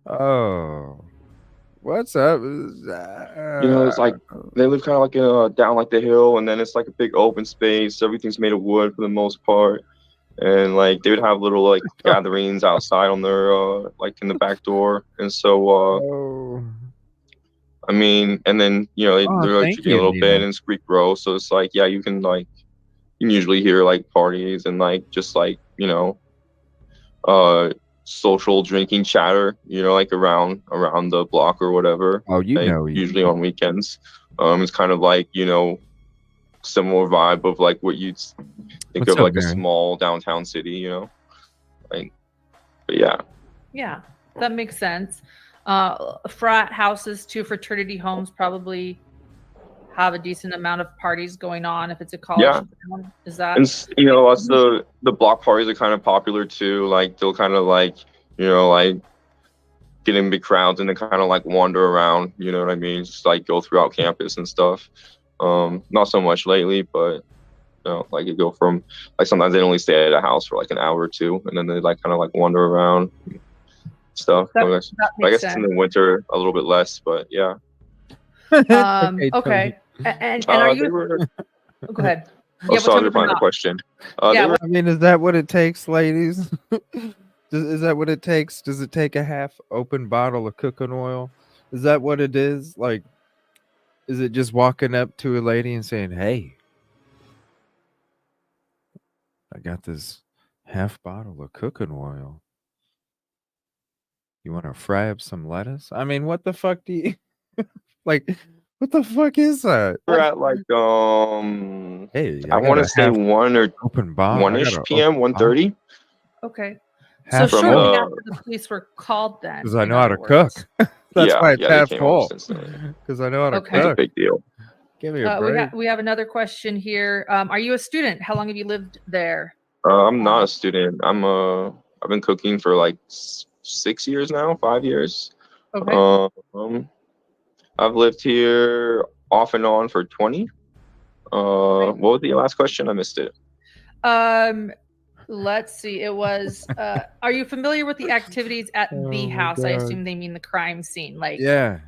Oh, what's up?
It's like they live kind of like down like the hill, and then it's like a big open space. Everything's made of wood for the most part, and like they would have little like gatherings outside on their like in the back door, and so I mean, and then they're like drinking a little bit and squeak row, so it's like you can usually hear like parties and like just like social drinking chatter, like around the block or whatever.
Oh,
usually on weekends. It's kind of like similar vibe of like what you'd think of like a small downtown city, like. But
yeah, that makes sense. Frat houses, two fraternity homes probably have a decent amount of parties going on if it's a college town. Is that?
And lots of the block parties are kind of popular too. Like they'll kind of like like get in big crowds and then kind of like wander around. You know what I mean? Just like go throughout campus and stuff. Not so much lately, but like you go from like sometimes they only stay at a house for like an hour or two, and then they like kind of like wander around and stuff. I guess in the winter a little bit less, but yeah.
Okay. And are you? Go ahead.
Oh, sorry to find the question.
I mean, is that what it takes, ladies? Is that what it takes? Does it take a half open bottle of cooking oil? Is that what it is? Like, is it just walking up to a lady and saying, "Hey, I got this half bottle of cooking oil. You want to fry up some lettuce?" I mean, what the fuck do you like? What the fuck is that?
We're at like
hey,
I want to say 1 or 1-ish p.m. 1:30.
Okay. So shortly after the police were called, then
because I know how to cook. That's why it's half full. Because I know how to cook.
It's a big deal.
Give me a break.
We have another question here. Are you a student? How long have you lived there?
I'm not a student. I've been cooking for like 6 years now, 5 years.
Okay.
I've lived here off and on for 20. What was the last question? I missed it.
Let's see. It was, are you familiar with the activities at the house?
God.
I assume they mean the crime scene. Like,
yeah.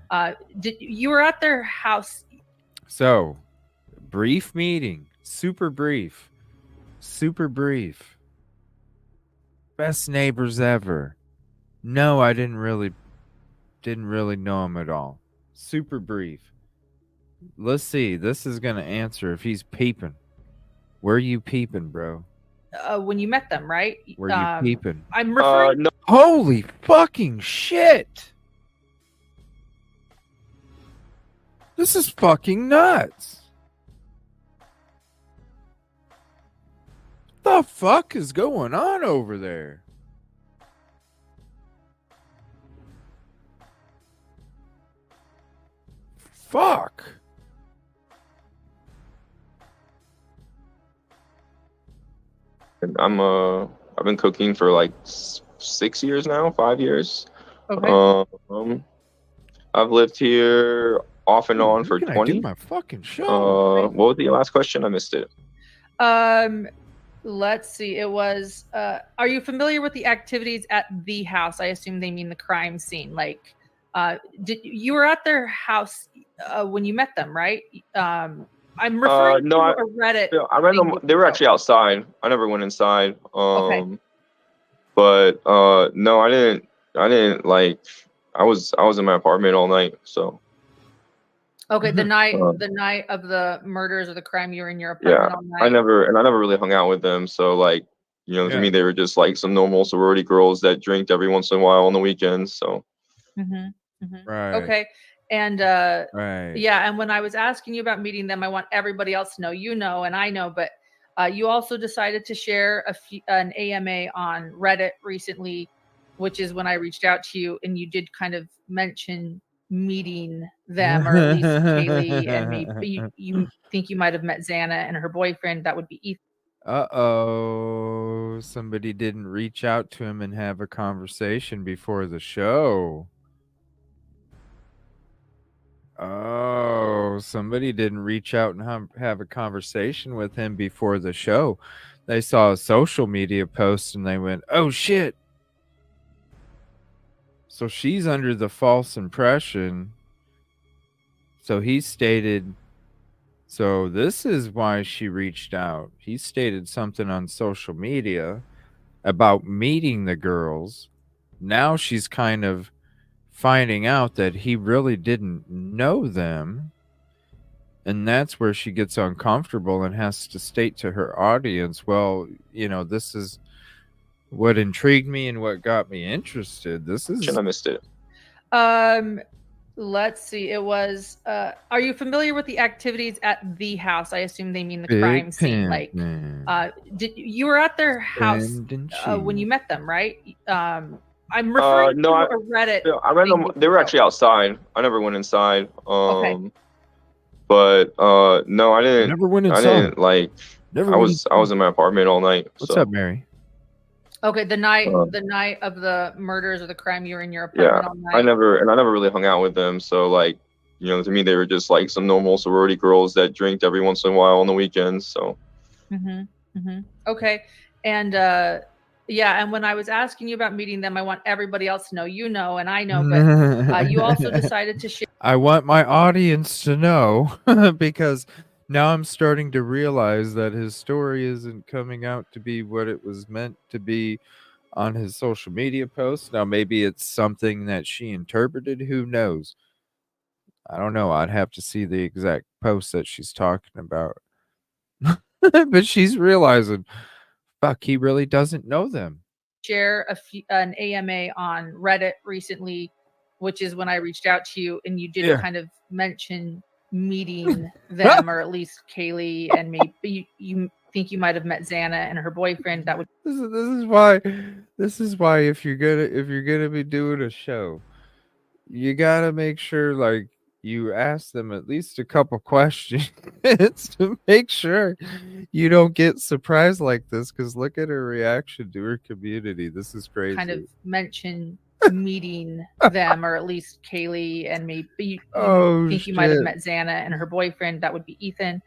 You were at their house.
So, brief meeting, super brief. Best neighbors ever. No, I didn't really know him at all. Super brief. Let's see. This is gonna answer if he's peeping. Where are you peeping, bro?
When you met them, right?
Where you peeping?
I'm referring.
No.
Holy fucking shit! This is fucking nuts. What the fuck is going on over there? Fuck.
I've been cooking for like 6 years now, 5 years.
Okay.
I've lived here off and on for 20.
I do my fucking show.
What was the last question? I missed it.
Let's see. It was. Are you familiar with the activities at the house? I assume they mean the crime scene. Like, you were at their house when you met them, right? I'm referring to a Reddit.
I read them. They were actually outside. I never went inside.
Okay.
But no, I didn't like. I was in my apartment all night. So.
Okay, the night of the murders or the crime, you were in your apartment all night.
I never really hung out with them. So like, to me, they were just like some normal sorority girls that drank every once in a while on the weekends. So.
Right.
Okay. And
right.
Yeah, and when I was asking you about meeting them, I want everybody else to know, and I know, but you also decided to share an AMA on Reddit recently, which is when I reached out to you, and you did kind of mention meeting them, or at least Kaylee, and maybe you think you might have met Xana and her boyfriend. That would be Ethan.
Uh-oh. Somebody didn't reach out to him and have a conversation before the show. Oh, somebody didn't reach out and have a conversation with him before the show. They saw a social media post and they went, oh shit. So she's under the false impression. So he stated, so this is why she reached out. He stated something on social media about meeting the girls. Now she's kind of finding out that he really didn't know them, and that's where she gets uncomfortable and has to state to her audience, well, this is what intrigued me and what got me interested.
I missed it.
Let's see. It was are you familiar with the activities at the house? I assume they mean the crime scene. Like, you were at their house when you met them, right? I'm referring to a Reddit.
I read them. They were actually outside. I never went inside.
Okay.
But no, I didn't.
Never went inside.
I didn't like. I was in my apartment all night.
What's up, Mary?
Okay, the night of the murders or the crime, you were in your apartment all night.
I never really hung out with them. So like, to me, they were just like some normal sorority girls that drank every once in a while on the weekends. So.
Okay, and. Yeah, and when I was asking you about meeting them, I want everybody else to know, and I know, but you also decided to share.
I want my audience to know because now I'm starting to realize that his story isn't coming out to be what it was meant to be on his social media posts. Now, maybe it's something that she interpreted. Who knows? I don't know. I'd have to see the exact post that she's talking about. But she's realizing, fuck, he really doesn't know them.
Share an AMA on Reddit recently, which is when I reached out to you, and you did kind of mention meeting them, or at least Kaylee, and maybe you think you might have met Xana and her boyfriend. That would.
This is why if you're gonna be doing a show, you gotta make sure like you ask them at least a couple questions to make sure you don't get surprised like this, because look at her reaction to her community. This is crazy.
Kind of mention meeting them, or at least Kaylee, and maybe you think you might have met Xana and her boyfriend. That would be Ethan.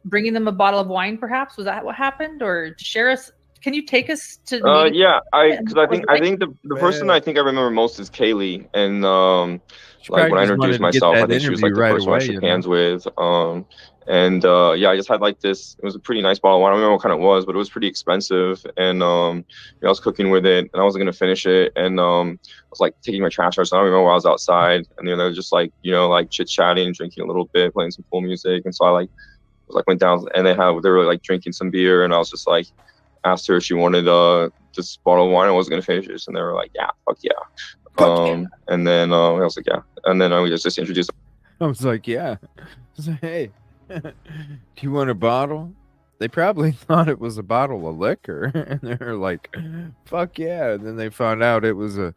Bringing them a bottle of wine, perhaps. Was that what happened? Or share us. Can you take us to?
Yeah, because I think the person I think I remember most is Kaylee, and like when I introduced myself, I think she was like the first one I shook hands with. And yeah, I just had like this. It was a pretty nice bottle of wine. I don't remember what kind it was, but it was pretty expensive. And I was cooking with it, and I wasn't gonna finish it. And I was like taking my trash out. So I don't remember why I was outside. And they were just like like chit chatting, drinking a little bit, playing some cool music. And so I went down, and they were like drinking some beer, and I was just like asked her if she wanted this bottle of wine. I wasn't gonna finish it, and they were like, yeah, fuck yeah. And then I was like, yeah. And then we just introduced.
I was like, yeah. I was like, hey, do you want a bottle? They probably thought it was a bottle of liquor, and they were like, fuck yeah. And then they found out it was a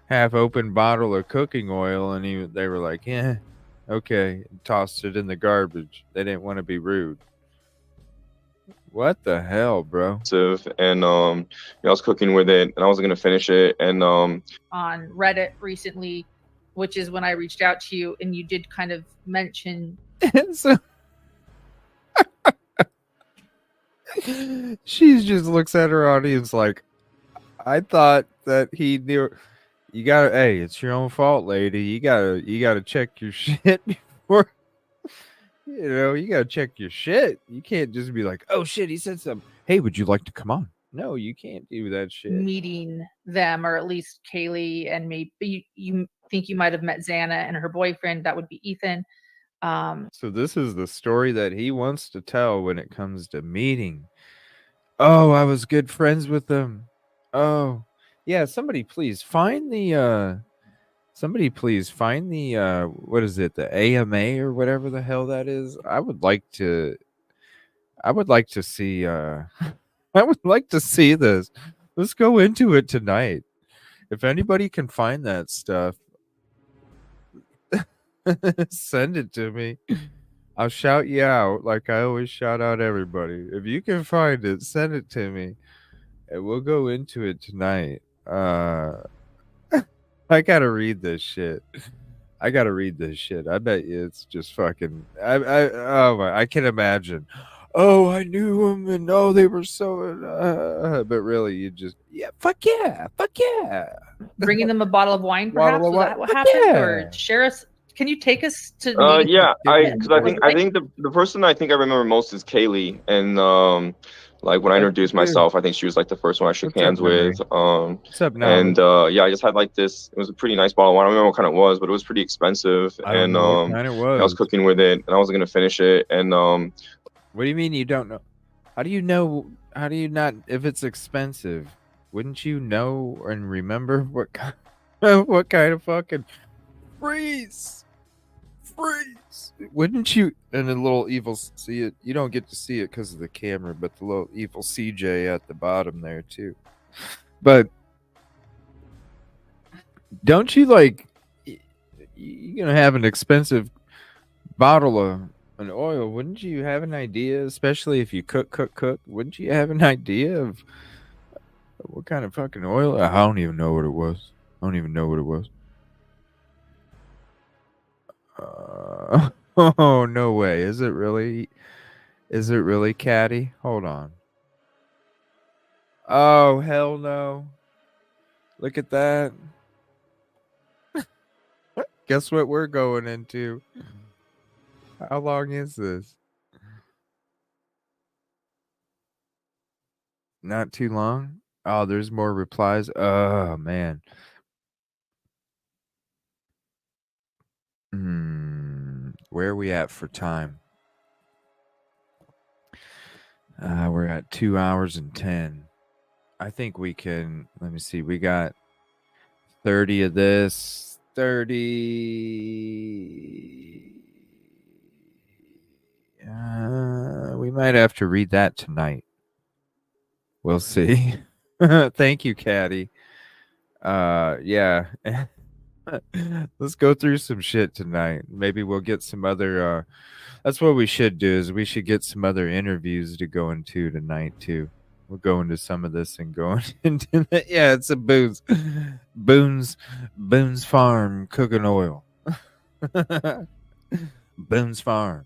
half-open bottle of cooking oil, and they were like, yeah, okay, and tossed it in the garbage. They didn't want to be rude. What the hell, bro?
And I was cooking with it, and I wasn't gonna finish it. And
on Reddit recently, which is when I reached out to you, and you did kind of mention.
So she just looks at her audience like, I thought that he knew. You gotta, hey, it's your own fault, lady. You gotta check your shit before. You gotta check your shit. You can't just be like, oh shit, he said something. Hey, would you like to come on? No, you can't do that shit.
Meeting them, or at least Kaylee, and maybe you think you might have met Xana and her boyfriend. That would be Ethan.
So this is the story that he wants to tell when it comes to meeting. Oh, I was good friends with them. Oh, yeah. Somebody please find the what is it, the AMA or whatever the hell that is. I would like to see I would like to see this. Let's go into it tonight. If anybody can find that stuff, send it to me. I'll shout you out like I always shout out everybody. If you can find it, send it to me, and we'll go into it tonight. I gotta read this shit. I bet you it's just fucking. I can imagine. Oh, I knew them, and oh, they were so. But really, you just fuck yeah.
Bringing them a bottle of wine, perhaps. Was that what happened?
Yeah.
Or share us. Can you take us to?
Yeah, because I think the person I think I remember most is Kaylee, and like when I introduced myself, I think she was like the first one I shook hands with.
What's up now?
And yeah, I just had like this. It was a pretty nice bottle of wine. I don't remember what kind it was, but it was pretty expensive.
I don't know what kind it was.
I was cooking with it, and I wasn't gonna finish it. And
what do you mean you don't know? How do you know? How do you not? If it's expensive, wouldn't you know and remember what kind of fucking freeze? Wouldn't you? And the little evil see it. You don't get to see it because of the camera, but the little evil CJ at the bottom there too. But don't you like? You're gonna have an expensive bottle of an oil. Wouldn't you have an idea, especially if you cook? Wouldn't you have an idea of what kind of fucking oil? I don't even know what it was. Oh, no way. Is it really Caddy? Hold on. Oh, hell no. Look at that. Guess what we're going into? How long is this? Not too long? Oh, there's more replies. Oh, man. Where are we at for time? We're at 2 hours and 10. I think we can. Let me see. We got 30 of this. 30. We might have to read that tonight. We'll see. Thank you, Caddy. Yeah. Let's go through some shit tonight. Maybe we'll get some other that's what we should do, is we should get some other interviews to go into tonight too. We'll go into some of this and go into that. Yeah, it's a Boone's Farm cooking oil. Boone's Farm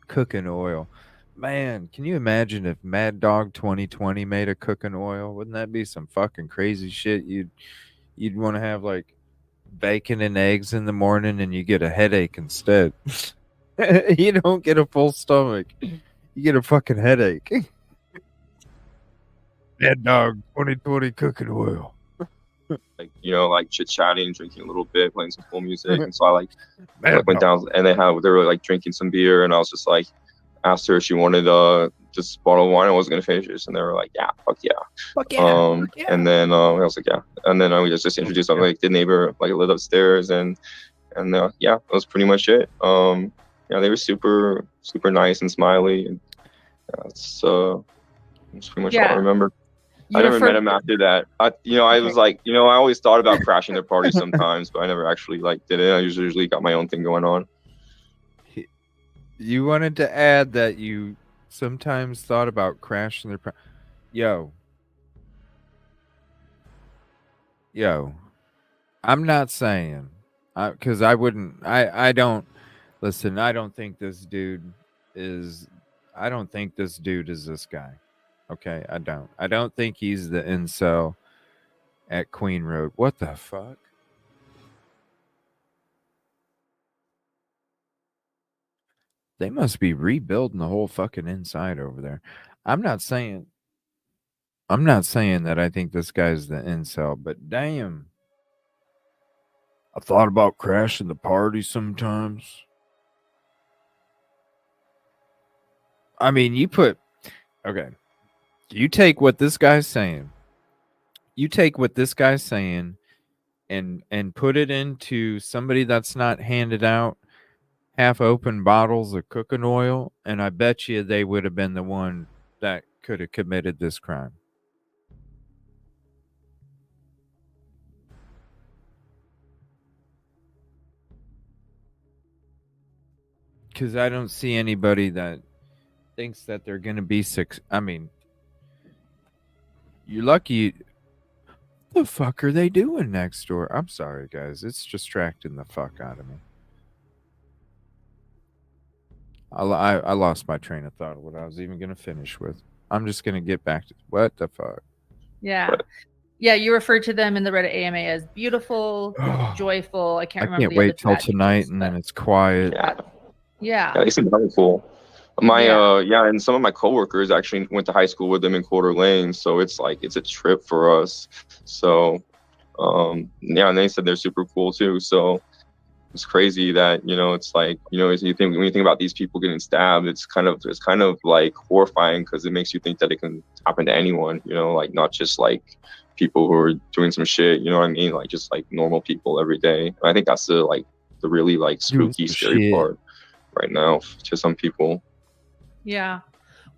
cooking oil. Man, can you imagine if Mad Dog 2020 made a cooking oil? Wouldn't that be some fucking crazy shit? You'd want to have like bacon and eggs in the morning, and you get a headache instead. You don't get a full stomach. You get a fucking headache. Dead dog 2020 cooking oil.
Like, you know, like chit-chatting, drinking a little bit, playing some cool music. And so I like went down, and they were like drinking some beer, and I was just like, asked her if she wanted this bottle of wine. I wasn't gonna finish it, and they were like, yeah, fuck yeah.
Fuck yeah.
And then I was like, yeah. And then we just introduced like the neighbor, like lived upstairs, and yeah, that was pretty much it. Yeah, they were super nice and smiley, and that's pretty much all I remember. I never met him after that. I was like, I always thought about crashing their party sometimes, but I never actually like did it. I usually got my own thing going on.
You wanted to add that you sometimes thought about crashing their party. Yo, I'm not saying, because I wouldn't. I don't listen. I don't think this dude is this guy. Okay, I don't think he's the incel at Queen Road. What the fuck? They must be rebuilding the whole fucking inside over there. I'm not saying that I think this guy's the incel, but damn. I thought about crashing the party sometimes. I mean, you take what this guy's saying. And put it into somebody that's not handed out half open bottles of cooking oil, and I bet you they would have been the one that could have committed this crime. Because I don't see anybody that thinks that they're going to be six. I mean, you're lucky. What the fuck are they doing next door? I'm sorry, guys. It's distracting the fuck out of me. I lost my train of thought of what I was even going to finish with. I'm just going to get back to what the fuck.
Yeah. Yeah, you referred to them in the Reddit AMA as beautiful, joyful. I can't remember.
I can't wait till tonight, and then it's quiet.
Yeah.
They seem very cool. And some of my coworkers actually went to high school with them in Coeur d'Alene, so it's a trip for us. So, and they said they're super cool too. So it's crazy that it's like when you think about these people getting stabbed, it's kind of like horrifying because it makes you think that it can happen to anyone. Like not just like people who are doing some shit. You know what I mean? Like just like normal people every day. And I think that's the really like spooky, scary part right now to some people.
Yeah.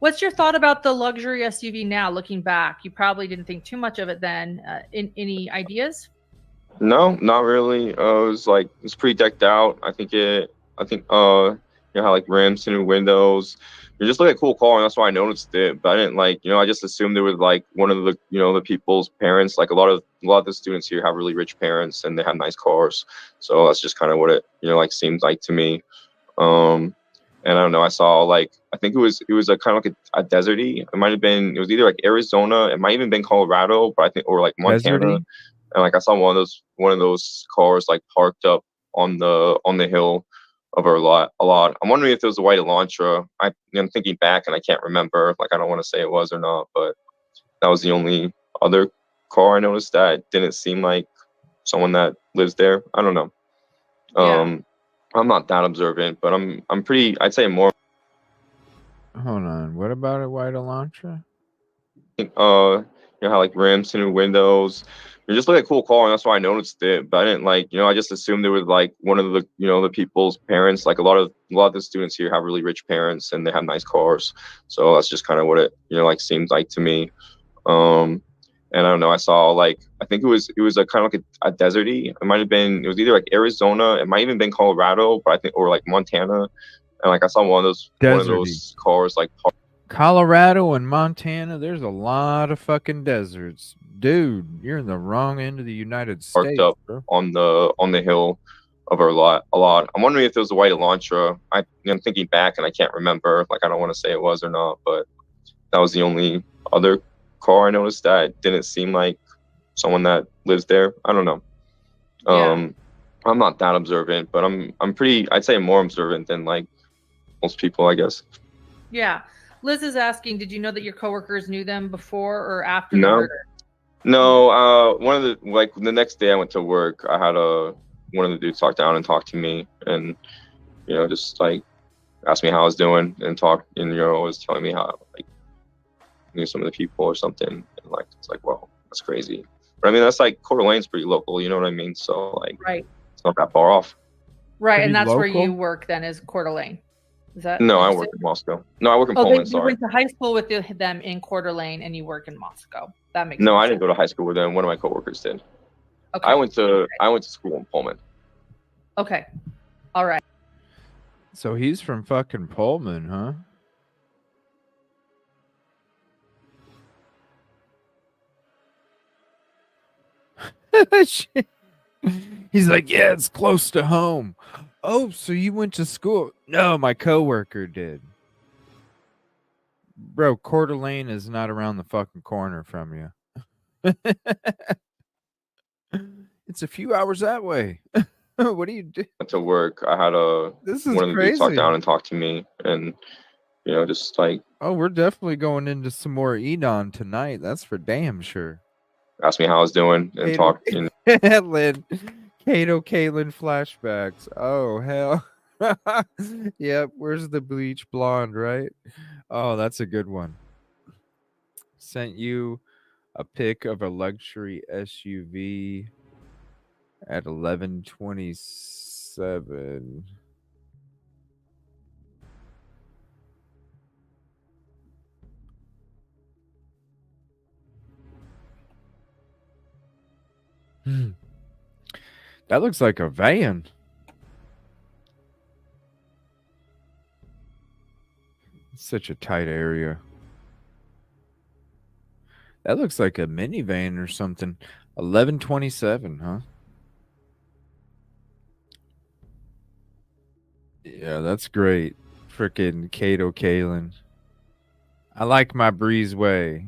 What's your thought about the luxury SUV now, looking back? You probably didn't think too much of it then. Any ideas?
No, not really. It's pretty decked out. I think how like rims to new windows. You just look at cool car, and that's why I noticed it. But I didn't I just assumed it was like one of the the people's parents. Like a lot of the students here have really rich parents, and they have nice cars. So that's just kind of what it seemed like to me. And I don't know, I saw I think it was a kind of like a deserty. It might have been, it was either like Arizona, it might even been Colorado, but I think, or like Montana. Deserty? And I saw one of those cars parked up on the hill of our lot a lot. I'm wondering if it was a white Elantra. I'm thinking back and I can't remember. I don't want to say it was or not, but that was the only other car I noticed that didn't seem like someone that lives there. I don't know. Yeah. I'm not that observant, but I'm pretty, I'd say more.
Hold on. What about a white Elantra?
How like rims to new windows. You just look at cool car, and that's why I noticed it. But I didn't I just assumed it was like one of the the people's parents. Like a lot of the students here have really rich parents, and they have nice cars. So that's just kind of what it seemed like to me. And I don't know, I saw I think it was a kind of like a deserty. It might have been, it was either like Arizona, it might even been Colorado, but I think, or like Montana. And I saw one of those cars parked.
Colorado and Montana, there's a lot of fucking deserts. Dude, you're in the wrong end of the United States.
Parked up, bro. on the hill of our lot a lot. I'm wondering if it was a white Elantra. I'm thinking back and I can't remember. I don't want to say it was or not, but that was the only other car I noticed that didn't seem like someone that lives there. I don't know. I'm not that observant, but I'm pretty, I'd say more observant than most people, I guess.
Yeah. Liz is asking, did you know that your coworkers knew them before or after the
No.
murder?
No, one of the the next day I went to work, I had one of the dudes talk down and talk to me, and just like asked me how I was doing and talk, and was telling me how like knew some of the people or something, and like it's like, well, that's crazy. But I mean, that's like Coeur d'Alene's pretty local, you know what I mean? So like,
right,
it's not that far off.
Right,
Pretty
and that's where
local?
you work then, is Coeur d'Alene. Is that?
No,
did
I
you
work
say?
in Moscow. No, I work in
Oh,
Pullman.
you
Sorry.
went to high school with them in Coeur d'Alene, and you work in Moscow. That makes
No,
more
I
sense.
didn't go to high school with them. One of my coworkers did.
Okay.
I went to school in Pullman.
Okay. All right.
So he's from fucking Pullman, huh? He's like, yeah, it's close to home. Oh, so you went to school? No, my coworker did. Bro, Coeur d'Alene is not around the fucking corner from you. It's a few hours that way. What do you do?
Went to work. I had
This is
one of the dudes talk
crazy.
down and talk to me, and just like
Oh, we're definitely going into some more Inan tonight. That's for damn sure.
asked me how I was doing and talk.
Lynn, Kato Kaylin flashbacks. Oh hell. Yep, where's the bleach blonde, right? Oh, that's a good one. Sent you a pic of a luxury SUV at 11:27. That looks like a van. It's such a tight area. That looks like a minivan or something. 11:27, huh? Yeah, that's great. Frickin' Kato Kalin. I like my breezeway.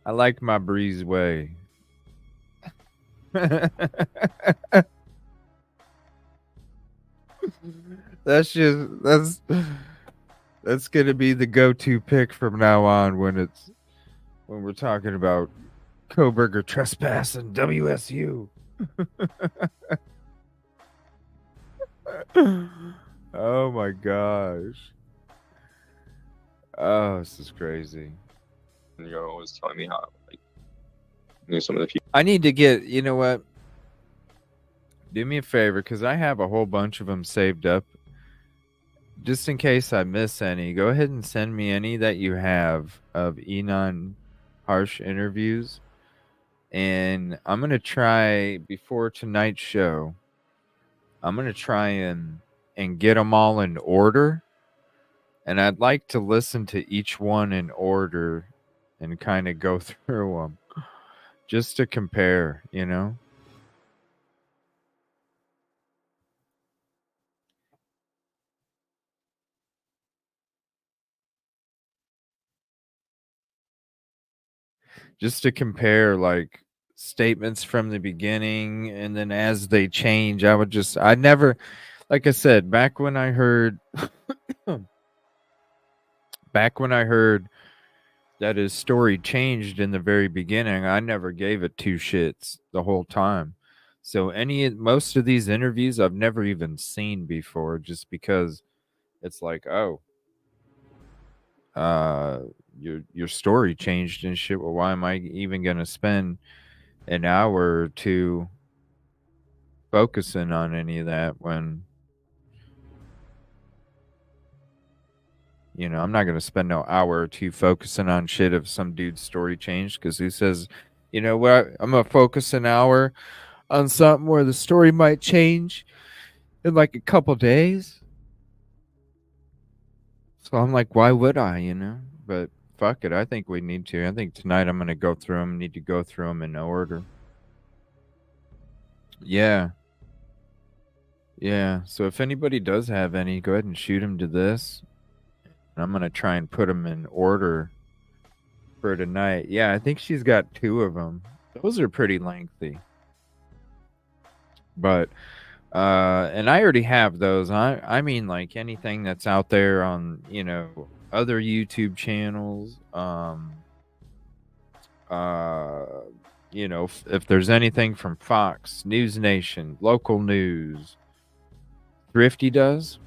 I like my breezeway. That's gonna be the go-to pick from now on when we're talking about Coburger trespass and WSU. Oh my gosh. Oh, this is crazy.
Was telling me how like knew some of the people.
I need to get, you know what? Do me a favor, because I have a whole bunch of them saved up. Just in case I miss any, go ahead and send me any that you have of Inan Harsh interviews. And I'm going to try, before tonight's show, I'm going to try and get them all in order. And I'd like to listen to each one in order and kind of go through them just to compare, you know? Just to compare like statements from the beginning, and then as they change, I never, like I said, back when I heard that his story changed in the very beginning, I never gave it two shits the whole time. So most of these interviews I've never even seen before, just because it's like, oh, your story changed and shit. Well, why am I even gonna spend an hour or two focusing on any of that when, I'm not going to spend no hour or two focusing on shit if some dude's story changed, because who says, you know what, I'm going to focus an hour on something where the story might change in like a couple days. So I'm like, why would I, But fuck it, I think we need to. I think tonight I'm going to go through them, need to go through them in order. Yeah. Yeah, so if anybody does have any, go ahead and shoot them to this. I'm going to try and put them in order for tonight. Yeah, I think she's got 2 of them. Those are pretty lengthy. But And I already have those. I mean, like anything that's out there on, you know, other YouTube channels. You know, if there's anything from Fox, News Nation, local news, Thrifty does.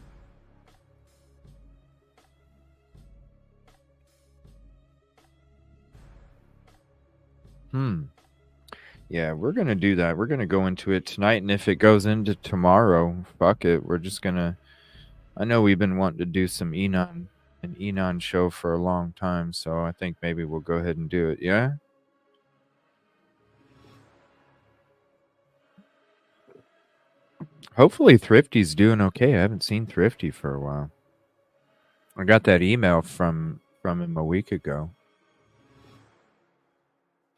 Yeah, we're going to do that. We're going to go into it tonight. And if it goes into tomorrow, fuck it. We're just going to. I know we've been wanting to do some an Inan show for a long time. So I think maybe we'll go ahead and do it. Yeah. Hopefully Thrifty's doing okay. I haven't seen Thrifty for a while. I got that email from him a week ago.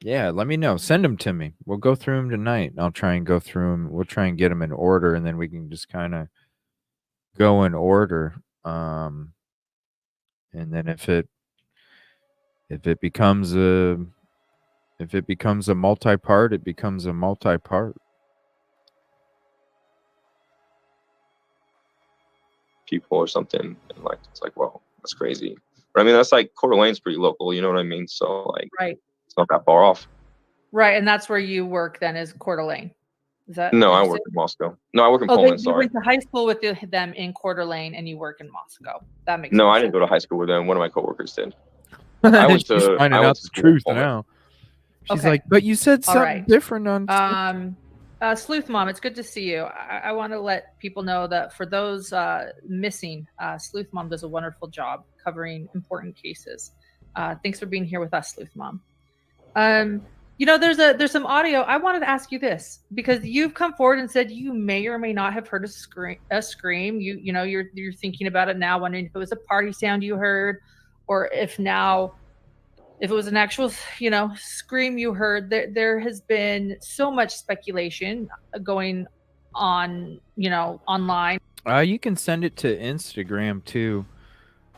Yeah, let me know. Send them to me. We'll go through them tonight. I'll try and go through them. We'll try and get them in order, and then we can just kind of go in order. And then if it becomes a multi-part, it becomes a multi-part.
People or something, and like it's like, well, that's crazy. But I mean, that's like Coeur d'Alene's pretty local, you know what I mean? So like,
right,
it's not that far off.
Right, and that's where you work then, is Coeur d'Alene. Is that?
No, I work in Moscow. No, I work in Poland.
You went to high school with them in Coeur d'Alene, and you work in Moscow. That makes
no,
sense.
I didn't go to high school with them. One of my coworkers did. I went to.
She's finding out the truth now. She's like, but you said something different on.
Sleuth Mom, it's good to see you. I want to let people know that for those missing, Sleuth Mom does a wonderful job covering important cases. Thanks for being here with us, Sleuth Mom. You know, there's some audio. I wanted to ask you this because you've come forward and said you may or may not have heard a scream. You know, you're thinking about it now, wondering if it was a party sound you heard, or if it was an actual, you know, scream you heard. There has been so much speculation going on, you know, online.
You can send it to Instagram too.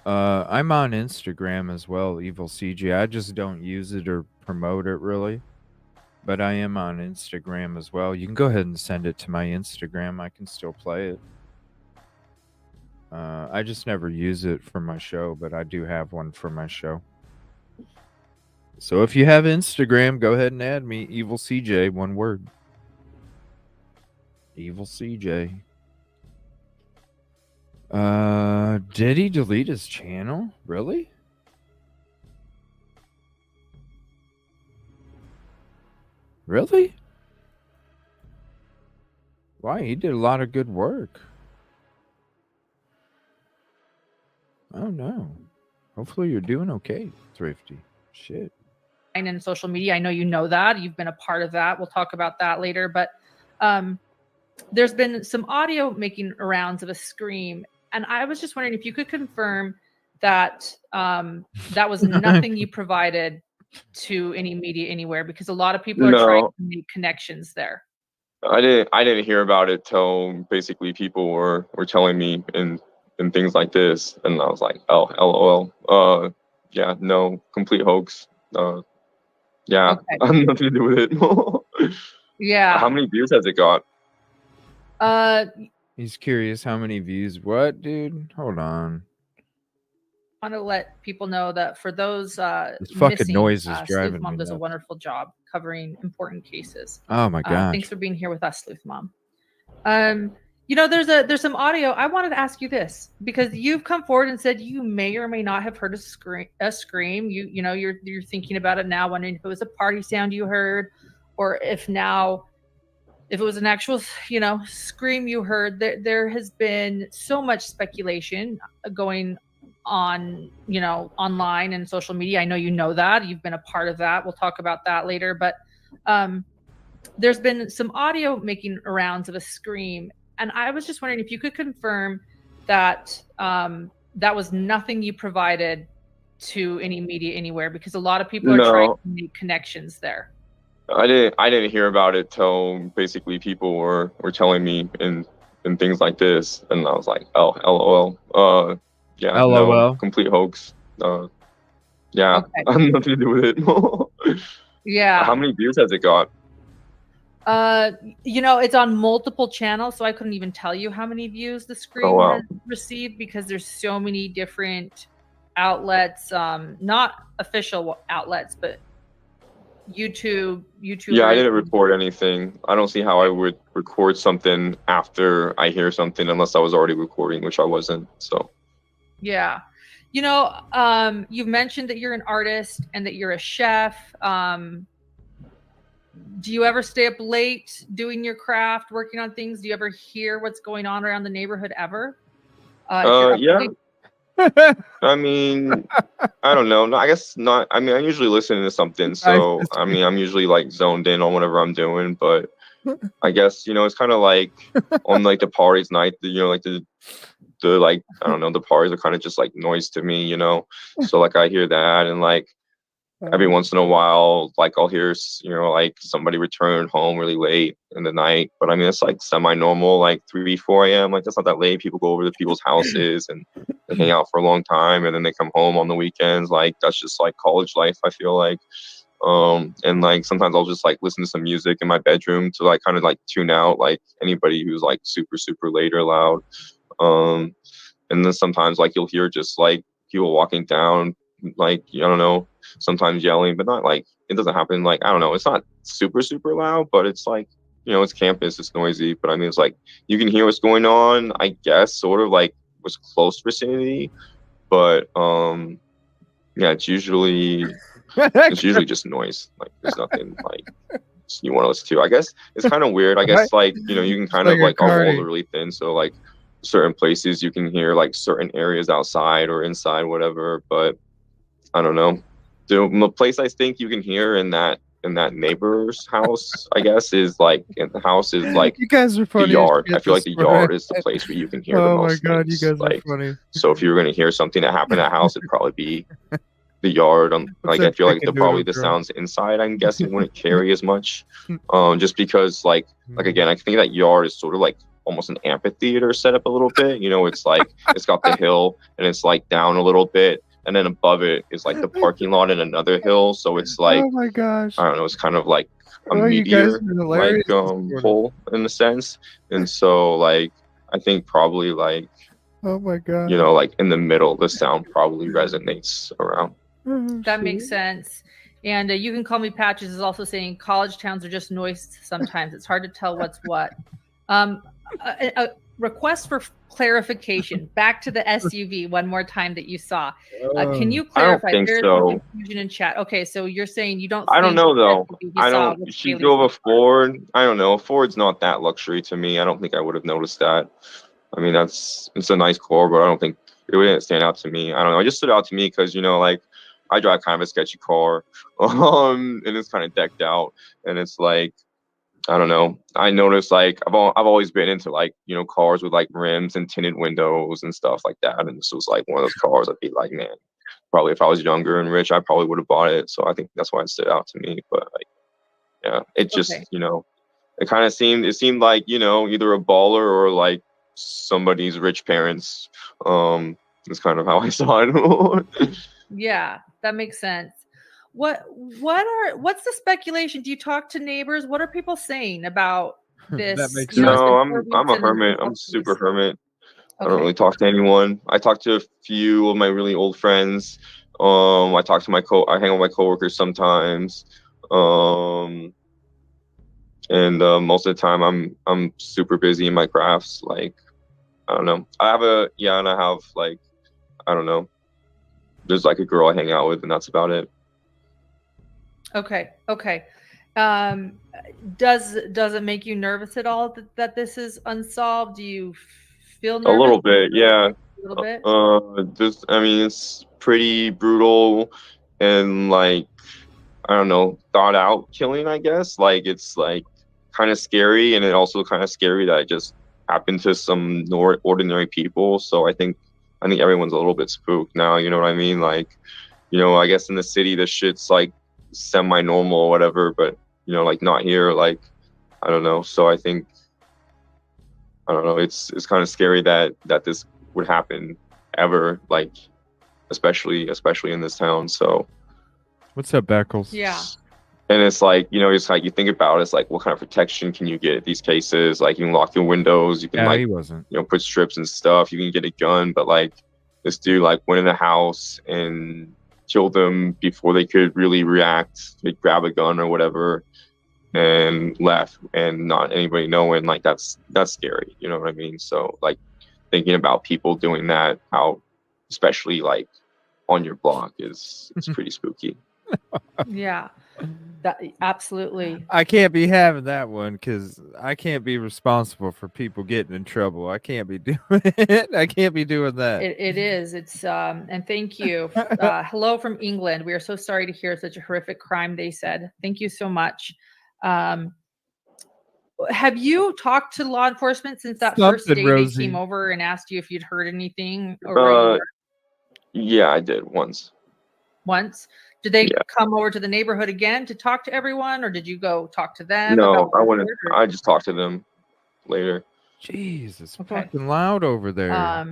I'm on Instagram as well, Evil CJ. I just don't use it or promote it really, but I am on Instagram as well. You can go ahead and send it to my Instagram. I can still play it. I just never use it for my show, but I do have one for my show. So if you have Instagram, go ahead and add me, Evil CJ, one word. Evil CJ. Did he delete his channel? Really? Really? Why? He did a lot of good work. Oh no. Hopefully you're doing okay, Thrifty. Shit.
And in social media, I know you know that. You've been a part of that. We'll talk about that later. But there's been some audio making rounds of a scream. And I was just wondering if you could confirm that that was nothing you provided to any media anywhere, because a lot of people are trying to make connections there.
I didn't hear about it till basically people were telling me and things like this, and I was like, oh, LOL. Yeah, no, complete hoax. Yeah, okay. I have nothing to do with it.
Yeah.
How many views has it got?
He's curious how many views. What, dude? Hold on.
I want to let people know that for those
this fucking
missing,
noise is driving
Sleuth Mom
me
does a
nuts.
wonderful job covering important cases.
Oh my gosh.
Thanks for being here with us, Sleuth Mom. You know, there's some audio. I wanted to ask you this because you've come forward and said you may or may not have heard a scream. You know, you're thinking about it now, wondering if it was a party sound you heard, or if it was an actual, you know, scream you heard. There has been so much speculation going on, you know, online and social media. I know you know that. You've been a part of that. We'll talk about that later. But there's been some audio making rounds of a scream. And I was just wondering if you could confirm that that was nothing you provided to any media anywhere, because a lot of people are trying to make connections there.
I didn't hear about it till basically people were telling me and things like this, and I was like, oh, LOL. Yeah,
LOL.
No, complete hoax. Yeah, okay. I have nothing to do with it.
Yeah.
How many views has it got?
It's on multiple channels, so I couldn't even tell you how many views the screen has received because there's so many different outlets, not official outlets, but YouTube.
Yeah, I didn't record anything. I don't see how I would record something after I hear something unless I was already recording, which I wasn't. So.
Yeah. You've mentioned that you're an artist and that you're a chef. Do you ever stay up late doing your craft, working on things? Do you ever hear what's going on around the neighborhood ever?
Yeah. I mean, I don't know. No, I guess not. I mean, I usually listen to something. So, I mean, I'm usually like zoned in on whatever I'm doing. But I guess, it's kind of like on like the parties night, like the like, I don't know, the parties are kind of just like noise to me, So like I hear that and like every once in a while, like I'll hear, like somebody return home really late in the night. But I mean, it's like semi-normal, like 3, 4 a.m. Like that's not that late. People go over to people's houses and they hang out for a long time and then they come home on the weekends. Like that's just like college life, I feel like. And like sometimes I'll just like listen to some music in my bedroom to like kind of like tune out like anybody who's like super, super late or loud. And then sometimes like you'll hear just like people walking down, like, I don't know, sometimes yelling, but not like, it doesn't happen like, I don't know, it's not super, super loud, but it's like, it's campus, it's noisy, but I mean, it's like, you can hear what's going on, I guess, sort of like was close vicinity, but yeah, it's usually just noise. Like there's nothing like you want to listen to. I guess it's kind of weird. I guess like, you can kind of like, our walls are really thin, so like certain places you can hear like certain areas outside or inside, whatever, but I don't know. The place I think you can hear in that neighbor's house, I guess, is like the house is like
you guys are funny
the yard. I feel like the yard is the place where you can hear the most.
Oh my god,
things.
you guys
like,
are funny.
So if you were gonna hear something that happened at that house, it'd probably be the yard. Like I feel like the sounds inside, I'm guessing, wouldn't carry as much. Just because like again, I think that yard is sort of like almost an amphitheater set up a little bit. It's like it's got the hill and it's like down a little bit. And then above it is like the parking lot and another hill. So it's like,
oh my gosh,
I don't know, it's kind of like a meteor like hole in a sense. And so like, I think probably like,
oh my god,
like in the middle, the sound probably resonates around.
That makes sense. And you can call me Patches is also saying college towns are just noise sometimes. It's hard to tell what's what. A request for clarification. Back to the SUV one more time that you saw. Can you clarify?
I don't think
There's
so.
Confusion in chat. Okay, so you're saying you don't.
I don't know though. She drove a Ford. I don't know. Ford's not that luxury to me. I don't think I would have noticed that. I mean, it's a nice car, but I don't think it wouldn't stand out to me. I don't know. It just stood out to me because like I drive kind of a sketchy car, and it's kind of decked out, and it's like. I don't know. I noticed like I've always been into like, cars with like rims and tinted windows and stuff like that. And this was like one of those cars I'd be like, man, probably if I was younger and rich, I probably would have bought it. So I think that's why it stood out to me. But like, yeah, it just, it kind of seemed like, either a baller or like somebody's rich parents. That's kind of how I saw it.
Yeah, that makes sense. What's the speculation? Do you talk to neighbors? What are people saying about this?
That makes
sense. No, I'm a hermit. I'm super hermit. Okay. I don't really talk to anyone. I talk to a few of my really old friends. I talk to I hang out with my coworkers sometimes. And most of the time I'm super busy in my crafts. Like, I don't know. I have like, I don't know. There's like a girl I hang out with and that's about it.
Okay. Does it make you nervous at all that this is unsolved? Do you feel nervous?
A little bit, yeah.
A little bit?
I mean, it's pretty brutal and like, I don't know, thought out killing, I guess. Like, it's like kind of scary and it also kind of scary that it just happened to some ordinary people. So I think everyone's a little bit spooked now, you know what I mean? Like, I guess in the city, this shit's like, semi-normal or whatever, but like not here, like I don't know. So I think I don't know, it's kind of scary that this would happen ever, like especially in this town. So
what's up, Beckles?
Yeah.
And it's like, you know, it's like you think about it, it's like, what kind of protection can you get at these cases? Like, you can lock your windows, you can like,
he wasn't.
you know, put strips and stuff. You can get a gun, but like this dude like went in the house and killed them before they could really react. They grab a gun or whatever and left, and not anybody knowing. Like that's scary. You know what I mean? So like thinking about people doing that out, especially like on your block, it's pretty spooky.
Yeah, that absolutely.
I can't be having that one because I can't be responsible for people getting in trouble. I can't be doing it. I can't be doing that.
It is. It's and thank you. Hello from England. We are so sorry to hear such a horrific crime. They said. Thank you so much. Have you talked to law enforcement since that first day
Rosie.
they came over and asked you if you'd heard anything?
Yeah, I did once.
Once? Did they come over to the neighborhood again to talk to everyone, or did you go talk to them?
No, I wouldn't. I just talked to them later.
Jeez, it's fucking loud over there.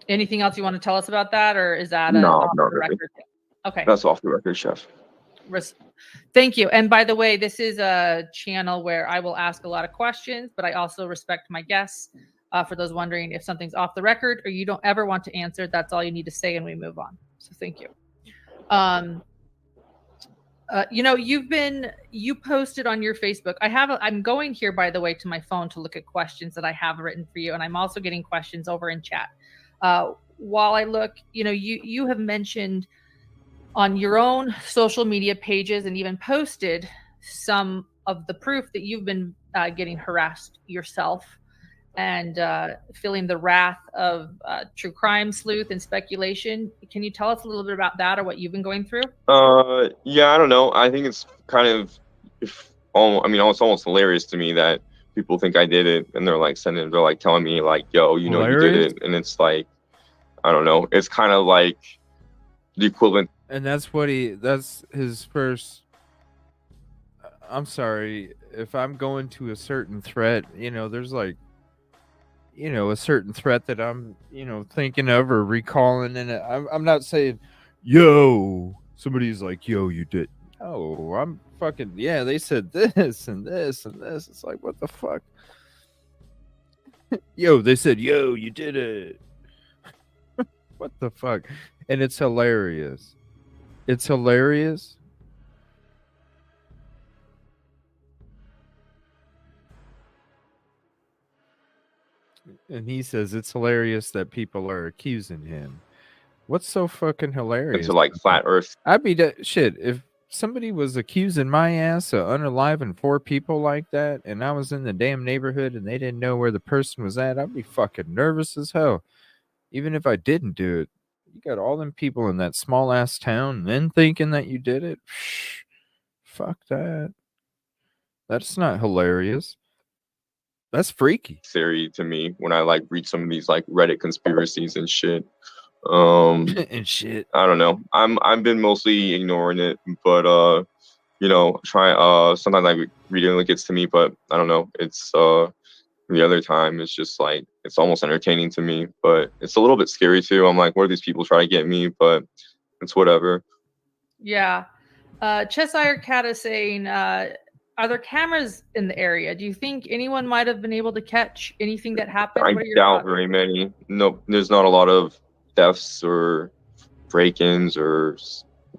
Anything else you want to tell us about that, or is that
off
the
really.
record? Okay,
that's off the record, Chef.
Thank you. And by the way, this is a channel where I will ask a lot of questions, but I also respect my guests. For those wondering if something's off the record or you don't ever want to answer, that's all you need to say, and we move on. So thank you. You know, you posted on your Facebook. I'm going here, by the way, to my phone to look at questions that I have written for you. And I'm also getting questions over in chat. While I look, you know, you have mentioned on your own social media pages and even posted some of the proof that you've been getting harassed yourself and feeling the wrath of true crime sleuth and speculation. Can you tell us a little bit about that or what you've been going through?
Yeah, I don't know. I think it's kind of, it's almost hilarious to me that people think I did it, and they're like telling me like, yo, you know, hilarious? You did it. And it's like, I don't know. It's kind of like the equivalent.
And that's his first, I'm sorry, if I'm going to a certain threat, you know, there's like, you know, a certain threat that I'm, you know, thinking of or recalling, and I'm not saying, yo, somebody's like, yo, you did. Oh, I'm fucking, yeah, they said this and this and this. It's like, what the fuck? Yo, they said, yo, you did it. What the fuck? And it's hilarious. It's hilarious. And he says it's hilarious that people are accusing him. What's so fucking hilarious?
Into like flat Earth.
I'd be shit if somebody was accusing my ass of unaliving 4 people like that, and I was in the damn neighborhood and they didn't know where the person was at. I'd be fucking nervous as hell. Even if I didn't do it, you got all them people in that small ass town, and then thinking that you did it. Fuck that. That's not hilarious. That's freaky.
Theory to me when I like read some of these like Reddit conspiracies and shit. And
shit.
I don't know. I've been mostly ignoring it, but you know, sometimes I read it and it gets to me, but I don't know. It's the other time it's just like it's almost entertaining to me, but it's a little bit scary too. I'm like, what are these people trying to get me? But it's whatever.
Yeah. Cheshire Cat is saying, are there cameras in the area? Do you think anyone might have been able to catch anything that happened?
I doubt very many. No, there's not a lot of thefts or break-ins or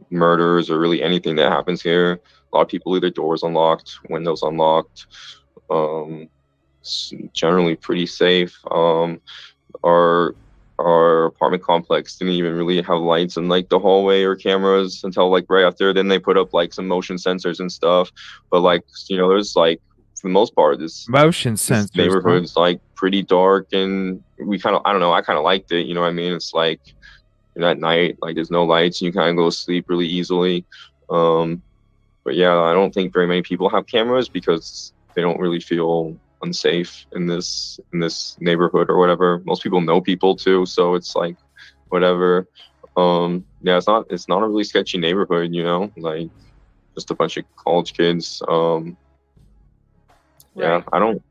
murders or really anything that happens here. A lot of people leave their doors unlocked, windows unlocked. It's generally pretty safe. Our apartment complex didn't even really have lights in like the hallway or cameras until like right after. Then they put up like some motion sensors and stuff. But like, you know, there's like for the most part this neighborhood's like pretty dark, and we kind of, I don't know, I kind of liked it. You know what I mean? It's like at night, like there's no lights, and you kind of go to sleep really easily. But yeah, I don't think very many people have cameras because they don't really feel unsafe in this neighborhood or whatever. Most people know people too, so it's like whatever. Yeah, it's not a really sketchy neighborhood, you know, like just a bunch of college kids. Yeah, I know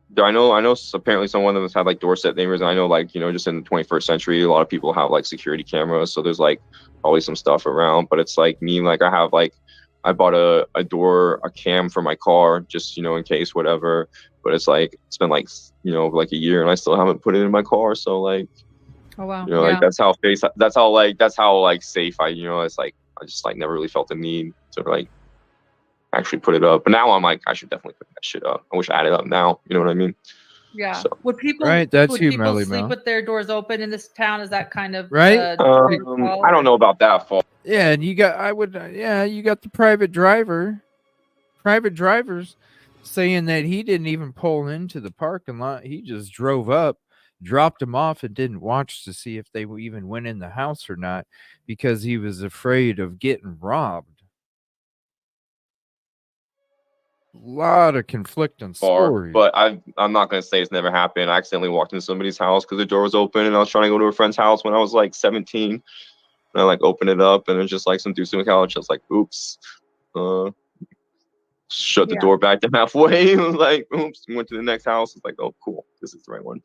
apparently some of them have like doorstep neighbors, and I know, like, you know, just in the 21st century a lot of people have like security cameras, so there's like always some stuff around. But it's like me, like I I bought a cam for my car, just, in case, whatever. But it's like, it's been like, like a year and I still haven't put it in my car. So like,
Oh wow.
like that's how safe it's like, I just like never really felt the need to like actually put it up. But now I'm like, I should definitely put that shit up. I wish I had it up now. You know what I mean?
Yeah.
So,
Would people sleep with their doors open in this town? Is that kind of
right?
I don't know about that fault.
Yeah, and you got you got the private drivers saying that he didn't even pull into the parking lot. He just drove up, dropped them off, and didn't watch to see if they even went in the house or not because he was afraid of getting robbed. A lot of conflicting stories.
But I'm not gonna say it's never happened. I accidentally walked into somebody's house because the door was open, and I was trying to go to a friend's house when I was like 17. And I like opened it up, and it was just like some dude on the couch. I was like, "Oops." Shut the door back to halfway. I was like, "Oops." Went to the next house. It's like, "Oh, cool. This is the right one."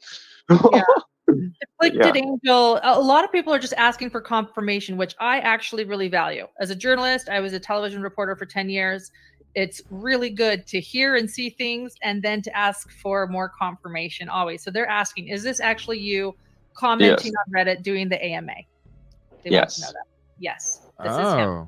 Conflicted Angel. A lot of people are just asking for confirmation, which I actually really value. As a journalist, I was a television reporter for 10 years. It's really good to hear and see things and then to ask for more confirmation always. So they're asking, is this actually you commenting on Reddit doing the AMA? They want to know that. Yes, this is him.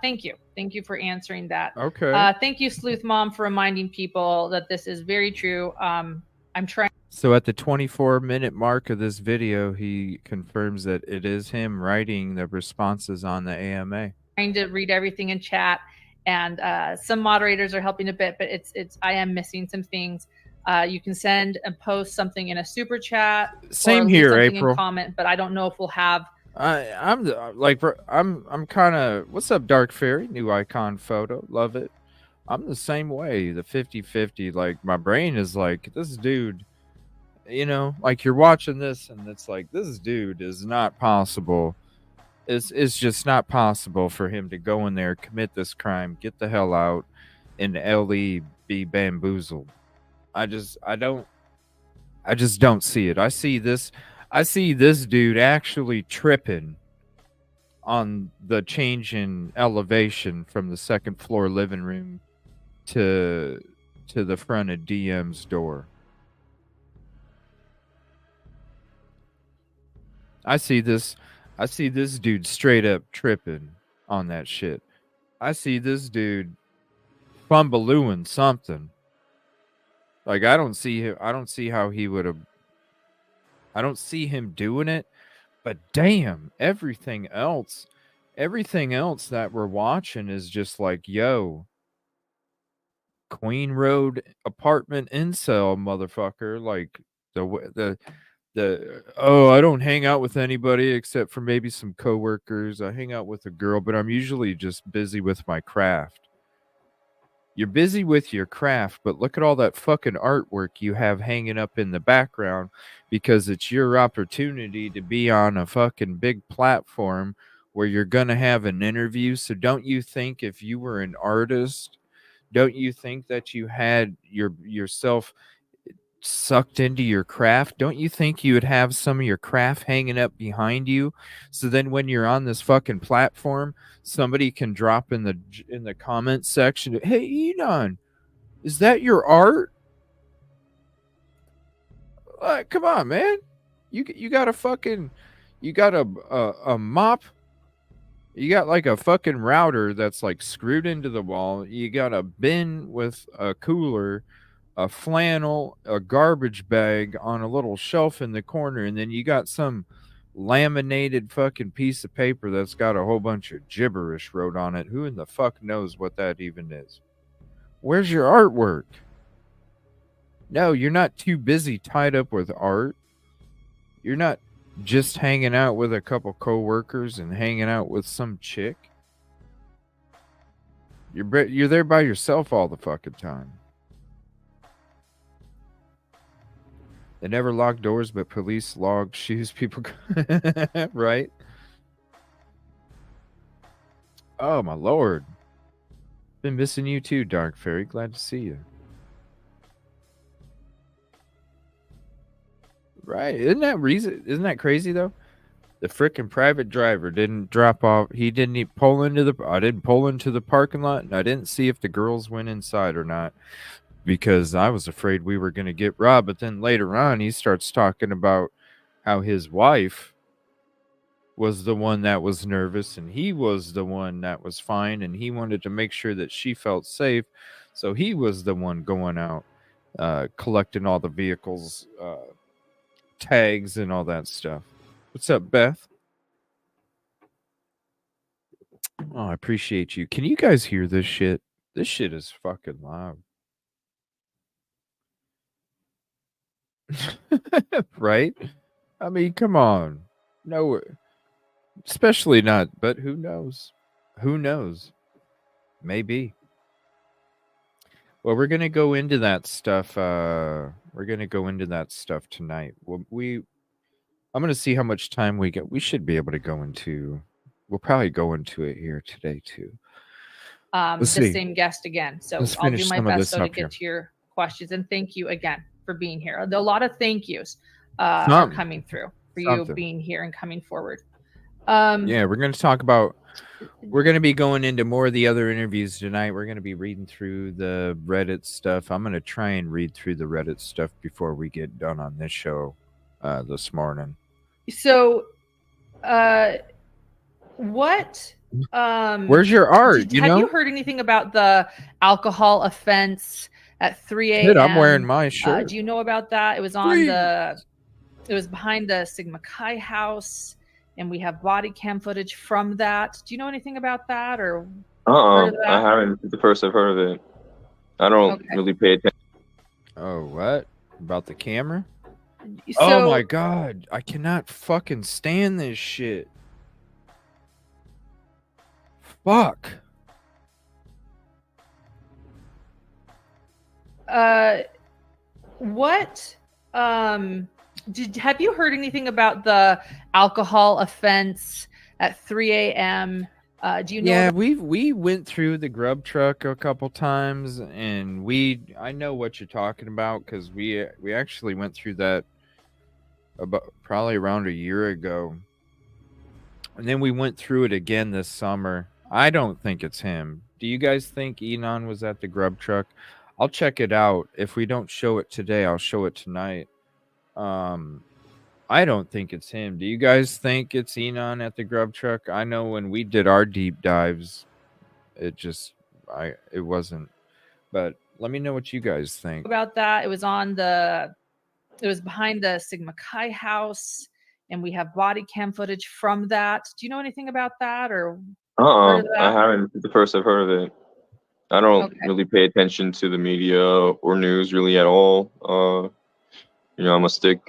Thank you. Thank you for answering that.
Okay.
Thank you, Sleuth Mom, for reminding people that this is very true. I'm trying.
So at the 24-minute mark of this video, he confirms that it is him writing the responses on the AMA.
Trying to read everything in chat, and some moderators are helping a bit, but I am missing some things. You can send and post something in a super chat.
Same here,
April.
in
comment, but I don't know if we'll have.
I'm kind of, what's up, Dark Fairy? New icon photo, love it. I'm the same way, the 50-50. Like my brain is like, this dude, like you're watching this and it's like, this dude is not possible. It's just not possible for him to go in there, commit this crime, get the hell out, and LE be bamboozled. I just don't see it. I see this dude actually tripping on the change in elevation from the second floor living room to the front of DM's door. I see this dude straight up tripping on that shit. I see this dude fumbling something. Like I don't see him doing it, but damn, everything else that we're watching is just like, yo, Queen Road apartment incel motherfucker. Like I don't hang out with anybody except for maybe some coworkers. I hang out with a girl, but I'm usually just busy with my craft. You're busy with your craft, but look at all that fucking artwork you have hanging up in the background because it's your opportunity to be on a fucking big platform where you're going to have an interview. So don't you think if you were an artist, don't you think that you had yourself sucked into your craft? Don't you think you would have some of your craft hanging up behind you, so then when you're on this fucking platform, somebody can drop in the comment section, "Hey Inan, is that your art?" Come on, man. You got a mop. You got like a fucking router that's like screwed into the wall. You got a bin with a cooler, a flannel, a garbage bag on a little shelf in the corner, and then you got some laminated fucking piece of paper that's got a whole bunch of gibberish wrote on it. Who in the fuck knows what that even is? Where's your artwork? No, you're not too busy tied up with art. You're not just hanging out with a couple coworkers and hanging out with some chick. You're there by yourself all the fucking time. They never lock doors, but police log shoes people. Right? Oh, my Lord. Been missing you too, Dark Fairy. Glad to see you. Right. Isn't that crazy, though? The frickin' private driver didn't drop off. He didn't even pull into the. I didn't pull into the parking lot, and I didn't see if the girls went inside or not, because I was afraid we were gonna get robbed. But then later on, he starts talking about how his wife was the one that was nervous, and he was the one that was fine, and he wanted to make sure that she felt safe, so he was the one going out, collecting all the vehicles, tags, and all that stuff. What's up, Beth? Oh, I appreciate you. Can you guys hear this shit? This shit is fucking loud. Right? I mean, come on. No, especially not, but who knows? Who knows? Maybe. Well, we're going to go into that stuff. We're going to go into that stuff tonight. I'm going to see how much time we get. We should be able to go into. We'll probably go into it here today too.
The same guest again. So I'll do my best to get to your questions. And thank you again for being here. A lot of thank yous are coming through for you being here and coming forward.
Yeah, we're going to talk about. We're going to be going into more of the other interviews tonight. We're going to be reading through the Reddit stuff. I'm going to try and read through the Reddit stuff before we get done on this show this morning.
So, what?
Where's your art?
Have you heard anything about the alcohol offense at 3 a.m.?
Kid, I'm wearing my shirt.
Do you know about that? It was on it was behind the Sigma Chi house, and we have body cam footage from that. Do you know anything about that, or?
I haven't. It's the first I've heard of it. I don't really pay attention.
Oh, what about the camera?
So,
oh my god, I cannot fucking stand this shit. Fuck.
What? Have you heard anything about the alcohol offense at 3 a.m.? Do you know?
Yeah, we went through the grub truck a couple times, and I know what you're talking about, because we actually went through that about probably around a year ago, and then we went through it again this summer. I don't think it's him. Do you guys think Inan was at the grub truck? I'll check it out. If we don't show it today, I'll show it tonight. I don't think it's him. Do you guys think it's Inan at the grub truck? I know when we did our deep dives, it wasn't. But let me know what you guys think
about that. It was behind the Sigma Chi house, and we have body cam footage from that. Do you know anything about that, or?
I haven't. It's the first I've heard of it. I don't really pay attention to the media or news really at all. I'm a stick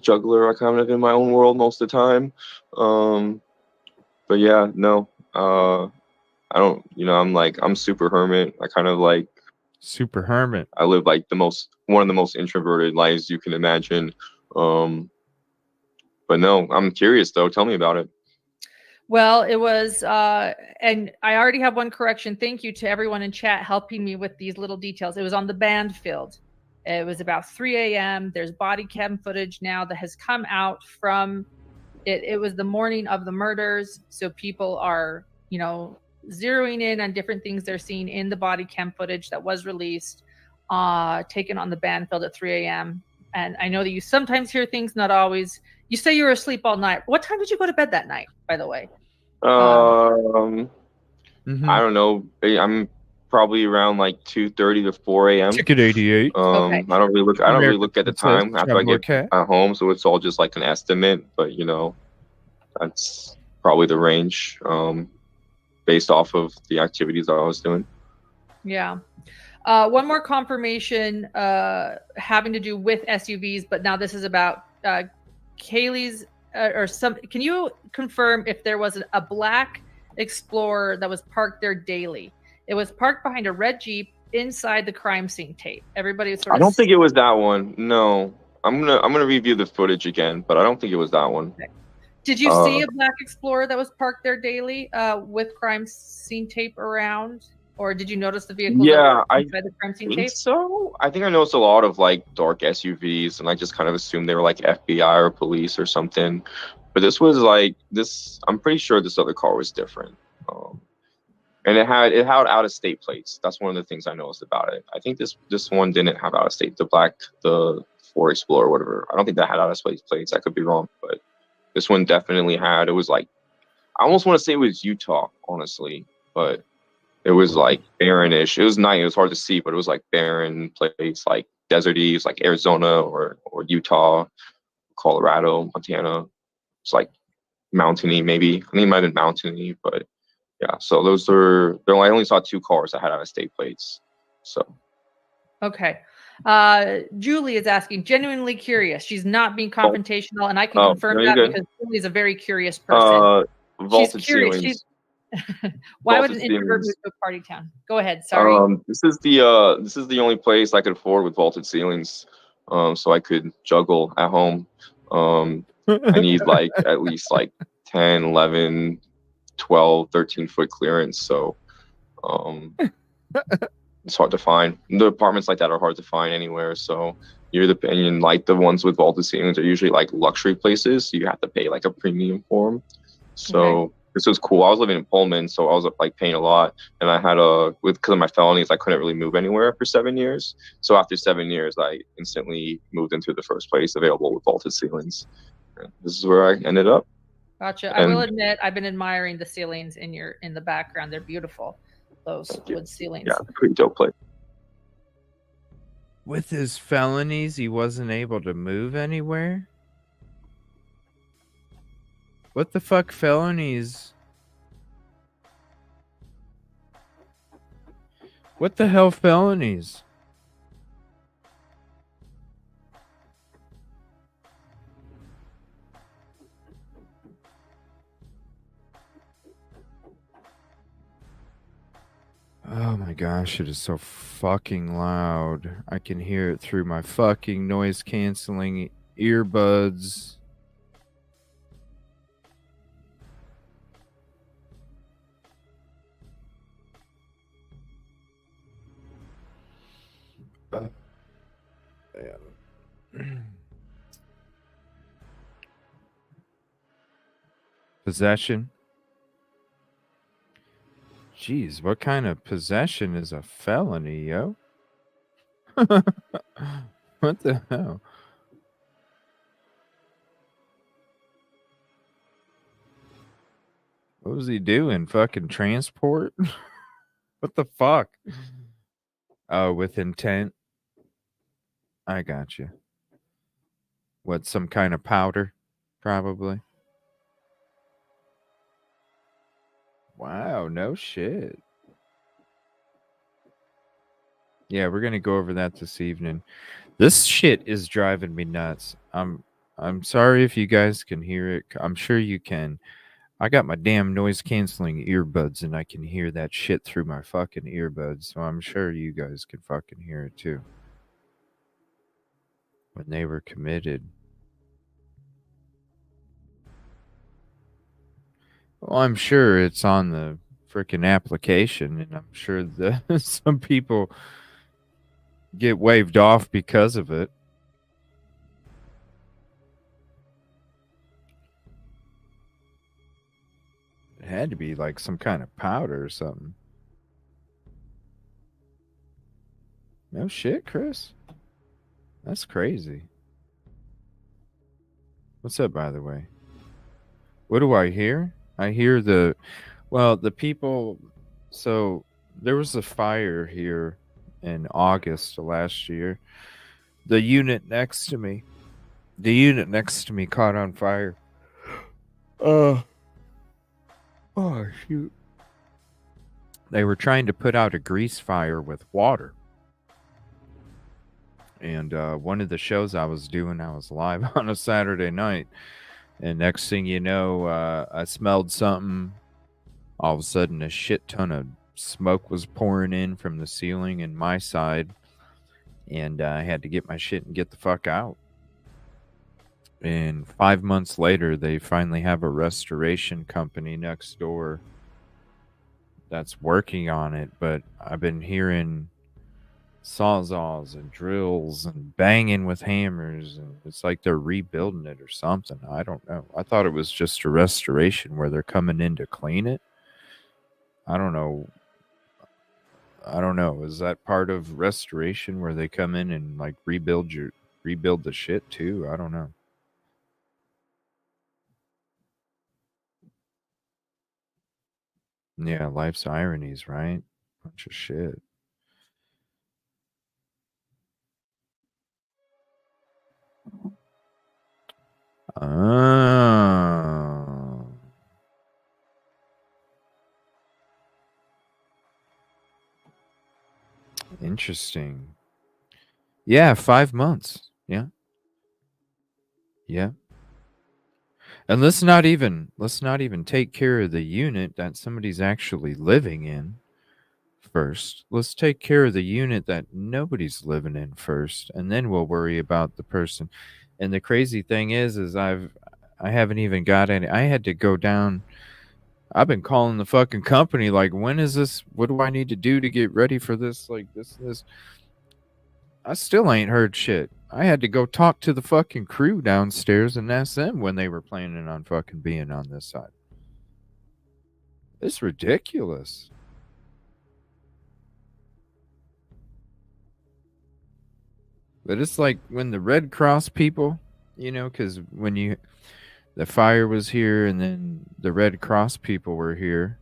juggler. I kind of in my own world most of the time. But yeah, no. I don't. I'm super hermit. I kind of like
super hermit.
I live like one of the most introverted lives you can imagine. But no, I'm curious though. Tell me about it.
Well, it was, and I already have one correction. Thank you to everyone in chat helping me with these little details. It was on the band field. It was about 3 a.m. There's body cam footage now that has come out from it. It was the morning of the murders. So people are, zeroing in on different things they're seeing in the body cam footage that was released, taken on the band field at 3 a.m. And I know that you sometimes hear things, not always. You say you were asleep all night. What time did you go to bed that night, by the way?
I don't know. I'm probably around like 2:30 to 4 a.m.
Ticket 88.
I don't really look at the time after I get at home, so it's all just like an estimate. But that's probably the range based off of the activities that I was doing.
Yeah. One more confirmation having to do with SUVs, but now this is about Kaylee's can you confirm if there was a black Explorer that was parked there daily? It was parked behind a red Jeep inside the crime scene tape. Everybody was
I don't think it was that one. No. I'm gonna review the footage again, but I don't think it was that one.
Okay. Did you see a black Explorer that was parked there daily with crime scene tape around? Or did you notice the vehicle inside the crime scene tape?
So I think I noticed a lot of like dark SUVs, and I just kind of assumed they were like FBI or police or something. But this was like this. I'm pretty sure this other car was different. And it had out of state plates. That's one of the things I noticed about it. I think this one didn't have out of state. The Ford Explorer, whatever. I don't think that had out of state plates. I could be wrong, but this one definitely had. It was like, I almost want to say it was Utah, honestly, but it was like barrenish. It was nice. It was hard to see, but it was like barren plates, like deserty. It's like Arizona or Utah, Colorado, Montana. It's like mountainy, maybe. I think it might have been mountainy, but yeah. So those are. I only saw 2 cars that had out of state plates. So.
Okay. Julie is asking, genuinely curious. She's not being confrontational, and I can confirm that because Julie is a very curious person.
Vaulted
She's curious.
ceilings.
Why would an introvert move to a party town? Go ahead. Sorry.
This is the only place I could afford with vaulted ceilings. So I could juggle at home. I need like at least like 10, 11, 12, 13 foot clearance. So it's hard to find. The apartments like that are hard to find anywhere. So like the ones with vaulted ceilings are usually like luxury places. So you have to pay like a premium for them. So this was cool. I was living in Pullman, so I was like paying a lot. And I had because of my felonies, I couldn't really move anywhere for 7 years. So after 7 years, I instantly moved into the first place available with vaulted ceilings. And this is where I ended up.
Gotcha. I will admit, I've been admiring the ceilings in the background. They're beautiful. Those wood ceilings.
Yeah, pretty dope place.
With his felonies, he wasn't able to move anywhere? What the fuck felonies? What the hell felonies? Oh my gosh, it is so fucking loud. I can hear it through my fucking noise canceling earbuds. Possession. Jeez, what kind of possession is a felony, yo? What the hell? What was he doing? Fucking transport? What the fuck? Oh, with intent? I got you. What, some kind of powder? Probably. Wow, no shit. Yeah, we're gonna go over that this evening. This shit is driving me nuts. I'm sorry if you guys can hear it. I'm sure you can. I got my damn noise canceling earbuds and I can hear that shit through my fucking earbuds. So I'm sure you guys can fucking hear it too. When they were committed. Well, I'm sure it's on the freaking application, and I'm sure that some people get waved off because of it. It had to be like some kind of powder or something. No shit, Chris. That's crazy. What's up, by the way? What do I hear? I hear the people. So there was a fire here in August of last year. The unit next to me caught on fire. Oh shoot. They were trying to put out a grease fire with water. And one of the shows I was doing, I was live on a Saturday night. And next thing you know, I smelled something. All of a sudden, a shit ton of smoke was pouring in from the ceiling in my side. And I had to get my shit and get the fuck out. And 5 months later, they finally have a restoration company next door that's working on it. But I've been hearing sawzalls and drills and banging with hammers, and it's like they're rebuilding it or something. I don't know. I thought it was just a restoration where they're coming in to clean it. I don't know. Is that part of restoration where they come in and like rebuild the shit too? I don't know. Yeah, life's ironies, right? Bunch of shit. Interesting. Yeah, 5 months. Yeah. Yeah. And let's not even take care of the unit that somebody's actually living in first. Let's take care of the unit that nobody's living in first, and then we'll worry about the person. And the crazy thing is I haven't even got any. I had to go down. I've been calling the fucking company like, when is this? What do I need to do to get ready for this? Like this. I still ain't heard shit. I had to go talk to the fucking crew downstairs and ask them when they were planning on fucking being on this side. It's ridiculous. But it's like when the Red Cross people, because when the fire was here and then the Red Cross people were here.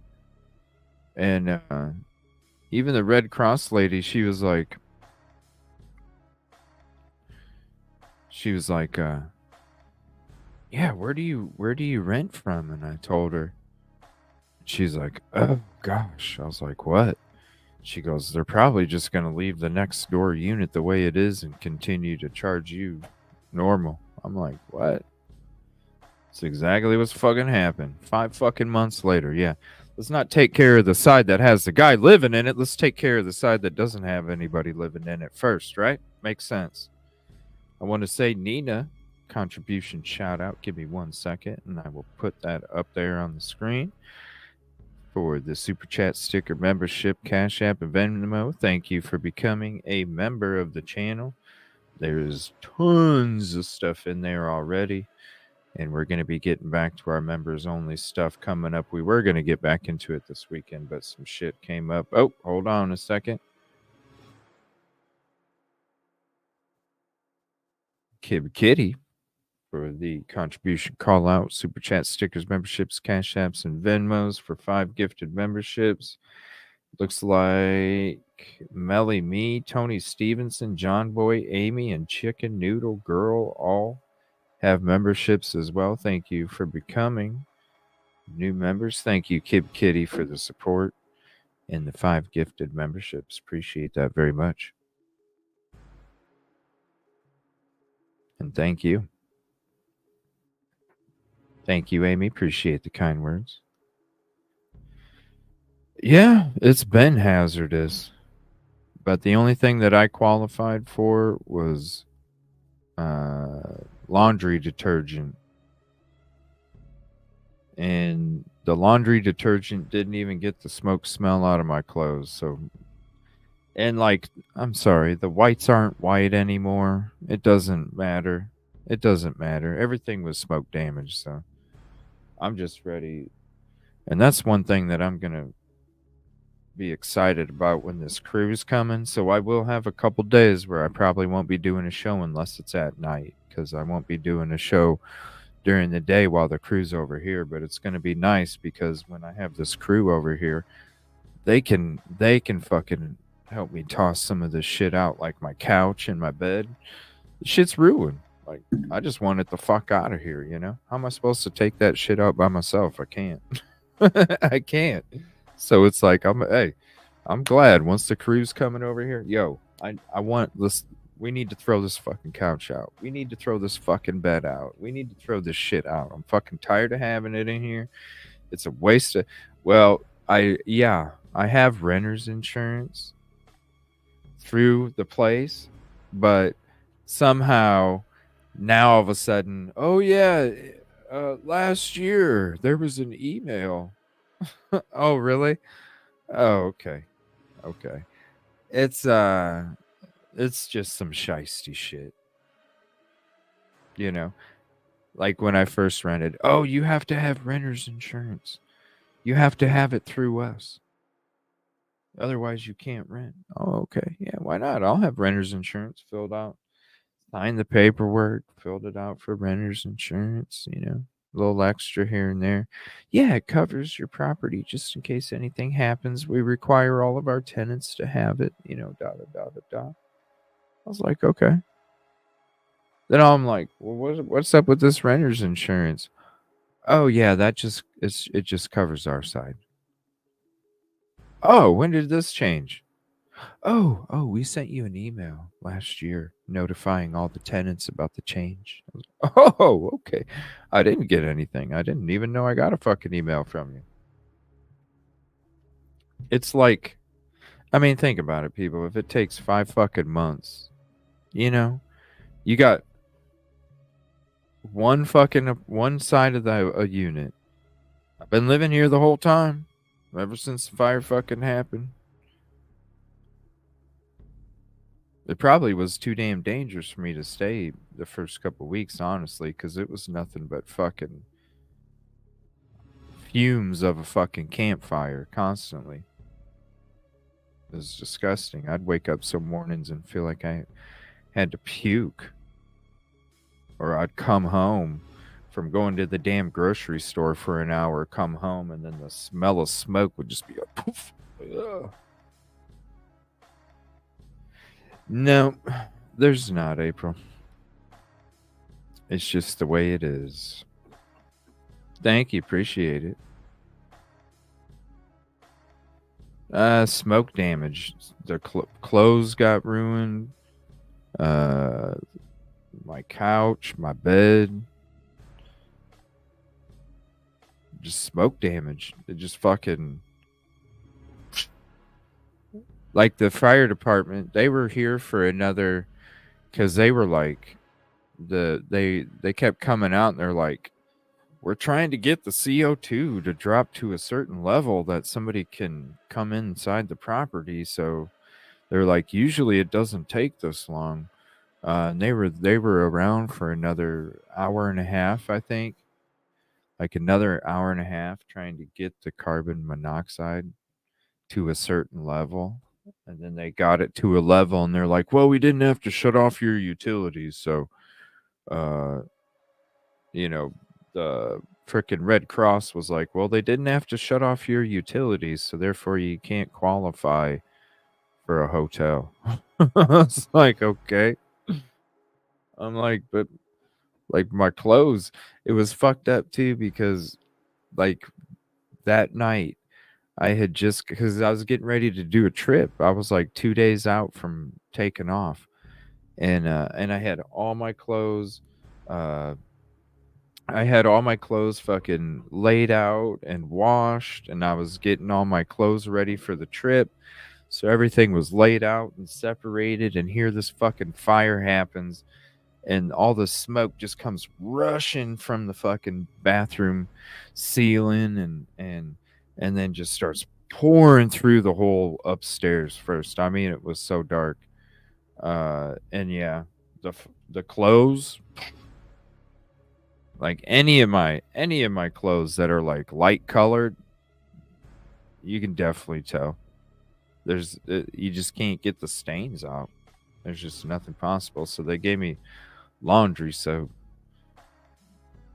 And even the Red Cross lady, she was like, yeah, where do you rent from? And I told her. She's like, oh gosh. I was like, what? She goes, they're probably just going to leave the next door unit the way it is and continue to charge you normal. I'm like, what? That's exactly what's fucking happened. 5 fucking months later. Yeah. Let's not take care of the side that has the guy living in it. Let's take care of the side that doesn't have anybody living in it first, right? Makes sense. I want to say Nina contribution shout out. Give me 1 second and I will put that up there on the screen for the Super Chat sticker membership, Cash App, and Venmo. Thank you for becoming a member of the channel. There's tons of stuff in there already, and we're going to be getting back to our members only stuff coming up. We were going to get back into it this weekend, but some shit came up. Oh, hold on a second. Kib Kitty for the contribution call out, Super Chat stickers, memberships, Cash Apps, and Venmos for 5 gifted memberships. Looks like Melly Me, Tony Stevenson, John Boy, Amy, and Chicken Noodle Girl all have memberships as well. Thank you for becoming new members. Thank you, Kib Kitty, for the support and the 5 gifted memberships. Appreciate that very much. And thank you. Thank you, Amy. Appreciate the kind words. Yeah, it's been hazardous. But the only thing that I qualified for was laundry detergent. And the laundry detergent didn't even get the smoke smell out of my clothes. So, and like, I'm sorry, the whites aren't white anymore. It doesn't matter. It doesn't matter. Everything was smoke damage. So I'm just ready. And that's one thing that I'm going to be excited about when this crew's coming. So I will have a couple days where I probably won't be doing a show unless it's at night, because I won't be doing a show during the day while the crew's over here. But it's going to be nice because when I have this crew over here, they can fucking help me toss some of this shit out, like my couch and my bed. The shit's ruined. Like, I just want it the fuck out of here, you know? How am I supposed to take that shit out by myself? I can't. I can't. So it's like, I'm glad once the crew's coming over here. Yo, I want this. We need to throw this fucking couch out. We need to throw this fucking bed out. We need to throw this shit out. I'm fucking tired of having it in here. It's a waste of, well, I have renter's insurance through the place, but somehow now all of a sudden, oh yeah, last year there was an email. Oh, really? Oh, okay. Okay. It's It's just some shiesty shit. You know, like when I first rented, oh, you have to have renter's insurance. You have to have it through us. Otherwise, you can't rent. Oh, okay. Yeah, why not? I'll have renter's insurance filled out. Signed the paperwork, filled it out for renter's insurance, you know, a little extra here and there. Yeah, it covers your property just in case anything happens. We require all of our tenants to have it, you know, da da da da da. I was like, okay. Then I'm like, well, what's up with this renter's insurance? Oh yeah, it just covers our side. Oh, when did this change? Oh, we sent you an email last year notifying all the tenants about the change. Oh, okay. I didn't get anything. I didn't even know I got a fucking email from you. It's like, I mean, think about it, people. If it takes 5 fucking months, you know, you got one side of a unit. I've been living here the whole time, ever since the fire fucking happened. It probably was too damn dangerous for me to stay the first couple weeks, honestly, because it was nothing but fucking fumes of a fucking campfire constantly. It was disgusting. I'd wake up some mornings and feel like I had to puke. Or I'd come home from going to the damn grocery store for an hour, come home, and then the smell of smoke would just be a poof. Ugh. No, there's not, April. It's just the way it is. Thank you. Appreciate it. Smoke damage. The clothes got ruined. My couch, my bed. Just smoke damage. It just fucking... Like the fire department, they were here for another, because they were like, they kept coming out and they're like, we're trying to get the CO2 to drop to a certain level that somebody can come inside the property. So they're like, usually it doesn't take this long. And they were around for another hour and a half, I think, like another hour and a half trying to get the carbon monoxide to a certain level. And then they got it to a level and they're like, well, we didn't have to shut off your utilities. So, you know, the frickin' Red Cross was like, well, they didn't have to shut off your utilities. So therefore you can't qualify for a hotel. It's like, okay. I'm like, but like my clothes, it was fucked up too, because like that night, I had just, because I was getting ready to do a trip. I was like 2 days out from taking off, and I had all my clothes. I had all my clothes fucking laid out and washed, and I was getting all my clothes ready for the trip. So everything was laid out and separated, and here this fucking fire happens, and all the smoke just comes rushing from the fucking bathroom ceiling, and then just starts pouring through the whole upstairs first. I mean, it was so dark. And yeah, the clothes, like any of my clothes that are like light colored, you can definitely tell. You just can't get the stains out. There's just nothing possible. So they gave me laundry soap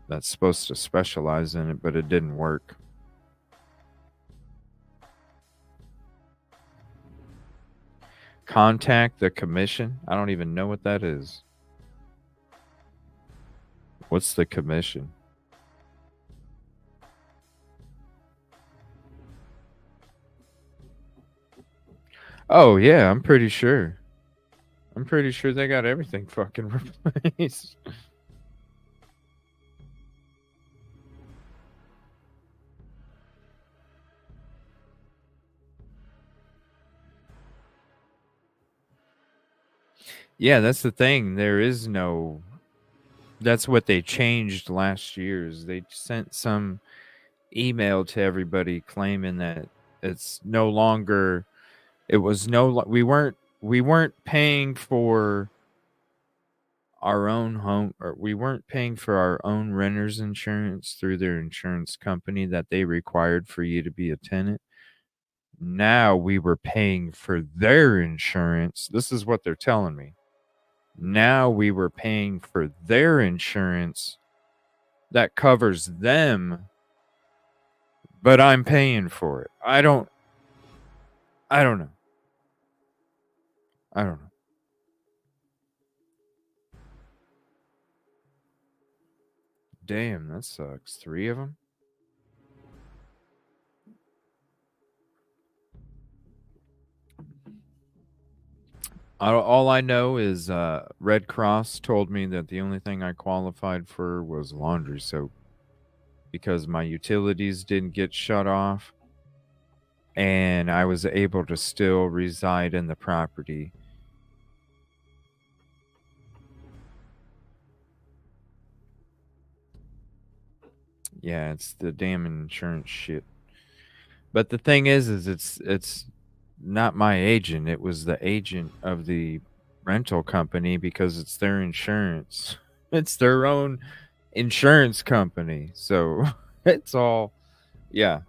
that's supposed to specialize in it, but it didn't work. Contact the commission. I don't even know what that is. What's the commission? Oh yeah, I'm pretty sure they got everything fucking replaced. Yeah, that's the thing. That's what they changed last year. Is they sent some email to everybody claiming that it's no longer, we weren't we weren't paying for our own home, or we weren't paying for our own renter's insurance through their insurance company that they required for you to be a tenant. Now we were paying for their insurance. This is what they're telling me. Now we were paying for their insurance that covers them, but I'm paying for it. I don't know. I don't know. Damn, that sucks. 3 of them? All I know is Red Cross told me that the only thing I qualified for was laundry soap because my utilities didn't get shut off and I was able to still reside in the property. Yeah, it's the damn insurance shit. But the thing is it's not my agent. It was the agent of the rental company because it's their insurance. It's their own insurance company. So it's all, yeah.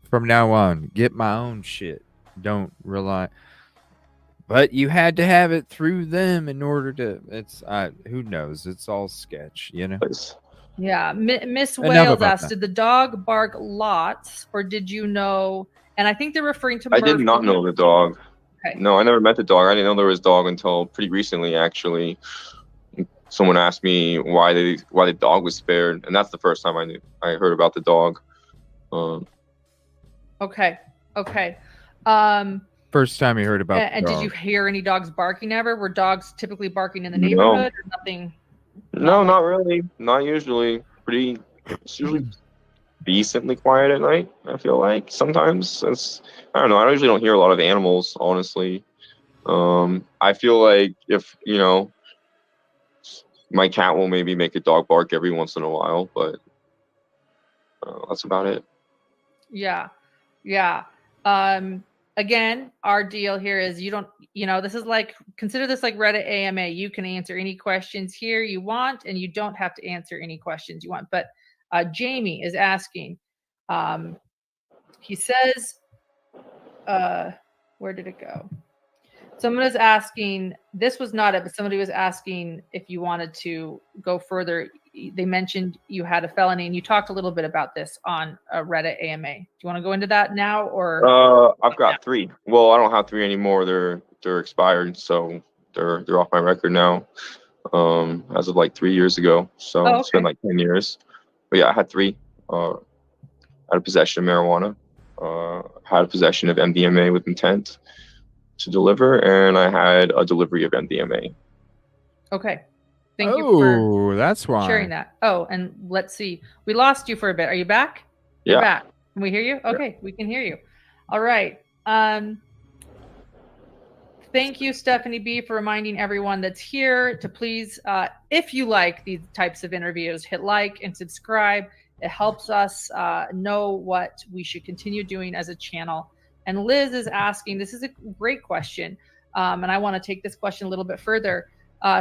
From now on, get my own shit. Don't rely. But you had to have it through them in order to, it's, who knows? It's all sketch, you know?
Yeah, Miss
Enough
Wales
about
asked,
that.
did the dog bark lots, or did you know? And I think they're referring to
I
Murphy.
did not know the dog.
Okay.
No, I never met the dog. I didn't know there was a dog until pretty recently, actually. Someone asked me why the dog was spared, and that's the first time I heard about the dog.
Okay.
First time you heard about
And
the
did
dog.
you hear any dogs barking ever? Were dogs typically barking in the
No.
neighborhood or nothing?
No, not really. Not usually. It's usually decently quiet at night, I feel like. Sometimes I don't know. I usually don't hear a lot of animals, honestly. I feel like if, my cat will maybe make a dog bark every once in a while, but that's about it.
Yeah. Again, our deal here is you don't, this is like, consider this like Reddit AMA. You can answer any questions here you want, and you don't have to answer any questions you want. But Jamie is asking, he says, where did it go? Someone is asking, this was not it, but somebody was asking if you wanted to go further. They mentioned you had a felony, and you talked a little bit about this on Reddit AMA. Do you want to go into that now, or?
I've got 3. Well, I don't have 3 anymore. They're expired, so they're off my record now. As of like 3 years ago, so It's been like 10 years. But yeah, I had 3. I had a possession of marijuana. Had a possession of MDMA with intent to deliver, and I had a delivery of MDMA.
Okay. Thank you for
that's why.
sharing that. Oh, and let's see. We lost you for a bit. Are you back?
Yeah.
You're back. Can we hear you? Okay, we can hear you. All right. Thank you, Stephanie B, for reminding everyone that's here to please, if you like these types of interviews, hit like and subscribe. It helps us know what we should continue doing as a channel. And Liz is asking, this is a great question, and I want to take this question a little bit further.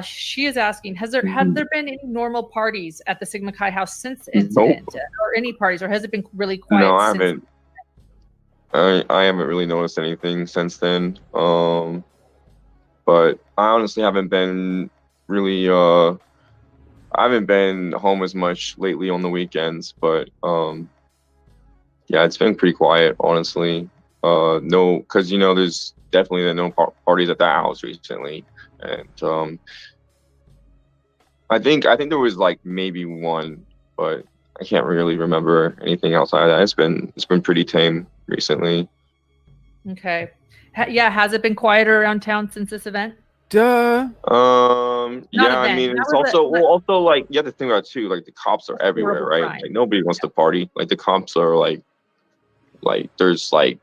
She is asking, have there been any normal parties at the Sigma Chi house since the incident, or any parties, or has it been really quiet?
No, I haven't. I haven't really noticed anything since then. But I honestly haven't been really. I haven't been home as much lately on the weekends, but yeah, it's been pretty quiet, honestly. No, because there's definitely been no parties at that house recently, and I think there was like maybe one, but I can't really remember anything outside of that. It's been pretty tame recently.
Okay, yeah, has it been quieter around town since this event?
Duh.
Yeah, I mean, it's also like you have to think about it too. Like the cops are everywhere, right?
Crime.
Like nobody wants to party. Like the cops are like there's like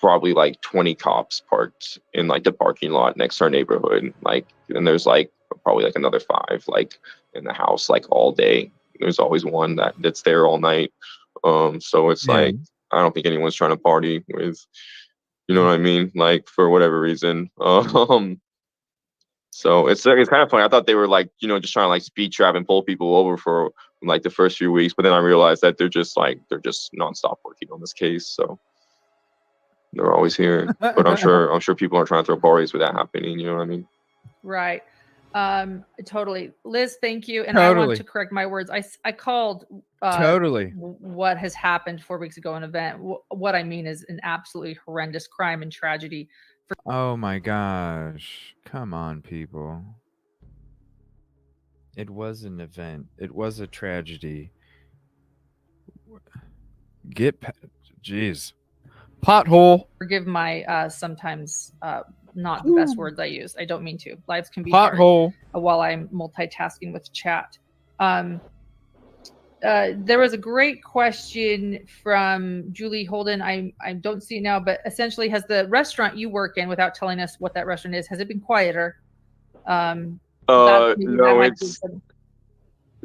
probably like 20 cops parked in like the parking lot next to our neighborhood. Like, and there's like probably like another 5 like in the house like all day. There's always one that's there all night. So it's like I don't think anyone's trying to party with You know what I mean? Like for whatever reason. So it's kind of funny. I thought they were like, just trying to like speed trap and pull people over for like the first few weeks, but then I realized that they're just nonstop working on this case. So they're always here. But I'm sure people are trying to throw parties with that happening. You know what I mean?
Right. Totally. Liz, thank you. And I want to correct my words. I called what has happened 4 weeks ago an event. What I mean is an absolutely horrendous crime and tragedy.
Oh my gosh. Come on, people. It was an event. It was a tragedy. Jeez. Pothole.
Forgive my sometimes not the best words I use. I don't mean to. Lives can be
Pothole.
Hard while I'm multitasking with chat. There was a great question from Julie Holden. I don't see it now, but essentially, has the restaurant you work in, without telling us what that restaurant is, has it been quieter?
No, it's.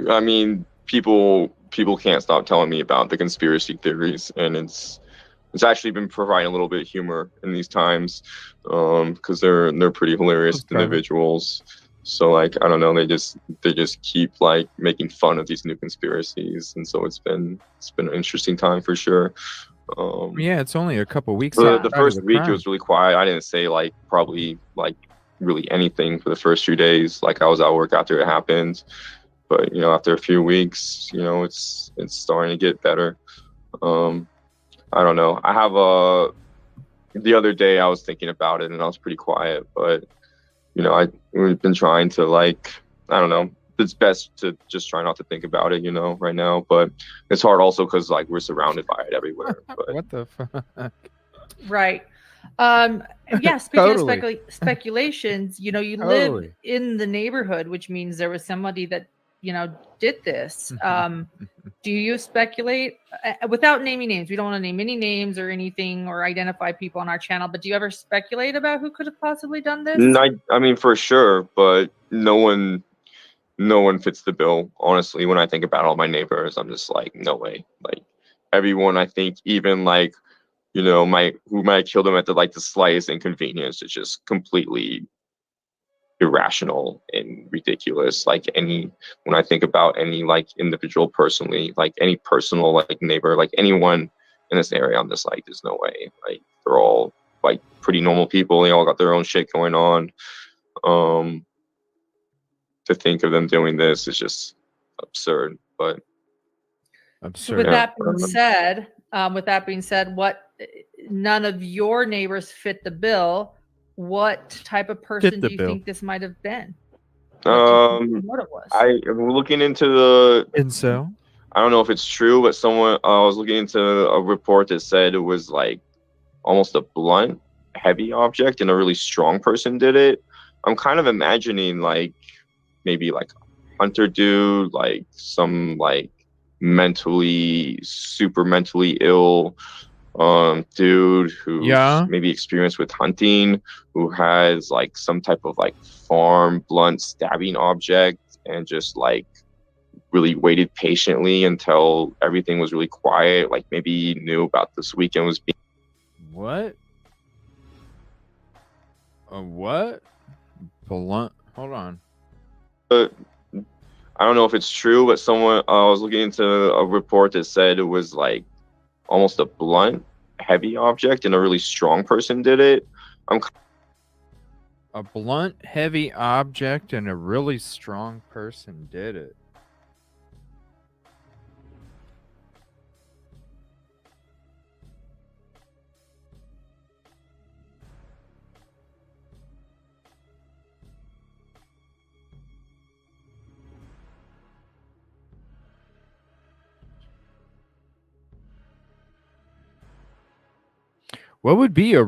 I mean, people can't stop telling me about the conspiracy theories, and it's actually been providing a little bit of humor in these times, because they're pretty hilarious individuals. So like, I don't know, they just keep like making fun of these new conspiracies, and so it's been an interesting time for sure.
Yeah, it's only a couple weeks.
The first week it was really quiet. I didn't say like probably like really anything for the first few days. Like I was at work after it happened, but after a few weeks, it's starting to get better. I don't know. I have the other day I was thinking about it and I was pretty quiet, but we've been trying to like, I don't know, it's best to just try not to think about it, right now, but it's hard also because like we're surrounded by it everywhere. But
what the fuck?
Right. Yeah, speaking of speculations, you live in the neighborhood, which means there was somebody that did this. Do you speculate without naming names? We don't want to name any names or anything or identify people on our channel, but do you ever speculate about who could have possibly done this?
I mean, for sure, but no one fits the bill. Honestly, when I think about all my neighbors, I'm just like, no way. Like everyone, I think, even like, who might kill them at the slightest inconvenience, is just completely irrational and ridiculous. Like when I think about any like individual personally, like any personal like neighbor, like anyone in this area, I'm just like, there's no way. Like they're all like pretty normal people. They all got their own shit going on. To think of them doing this is just absurd. But
absurd. With that being said, what none of your neighbors fit the bill. What type of person do you think this might have been? What it was?
I am looking into the
incel.
I don't know if it's true, but I was looking into a report that said it was like almost a blunt, heavy object, and a really strong person did it. I'm kind of imagining like maybe like a hunter dude, like some like super mentally ill dude who's maybe experienced with hunting, who has like some type of like farm blunt stabbing object, and just like really waited patiently until everything was really quiet. Like maybe he knew about this weekend was being
what blunt. Hold on.
I don't know if it's true, but I was looking into a report that said it was like almost a blunt, heavy object, and a really strong person did it.
A blunt, heavy object and a really strong person did it. What would be a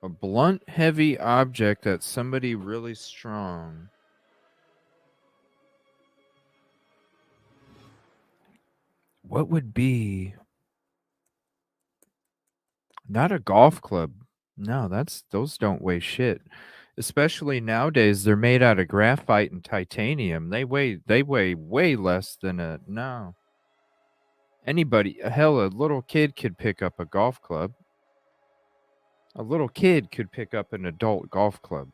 blunt, heavy object that's somebody really strong? What would be? Not a golf club. No, those don't weigh shit. Especially nowadays, they're made out of graphite and titanium. They weigh way less than a no. Anybody, hell, a little kid could pick up a golf club. A little kid could pick up an adult golf club.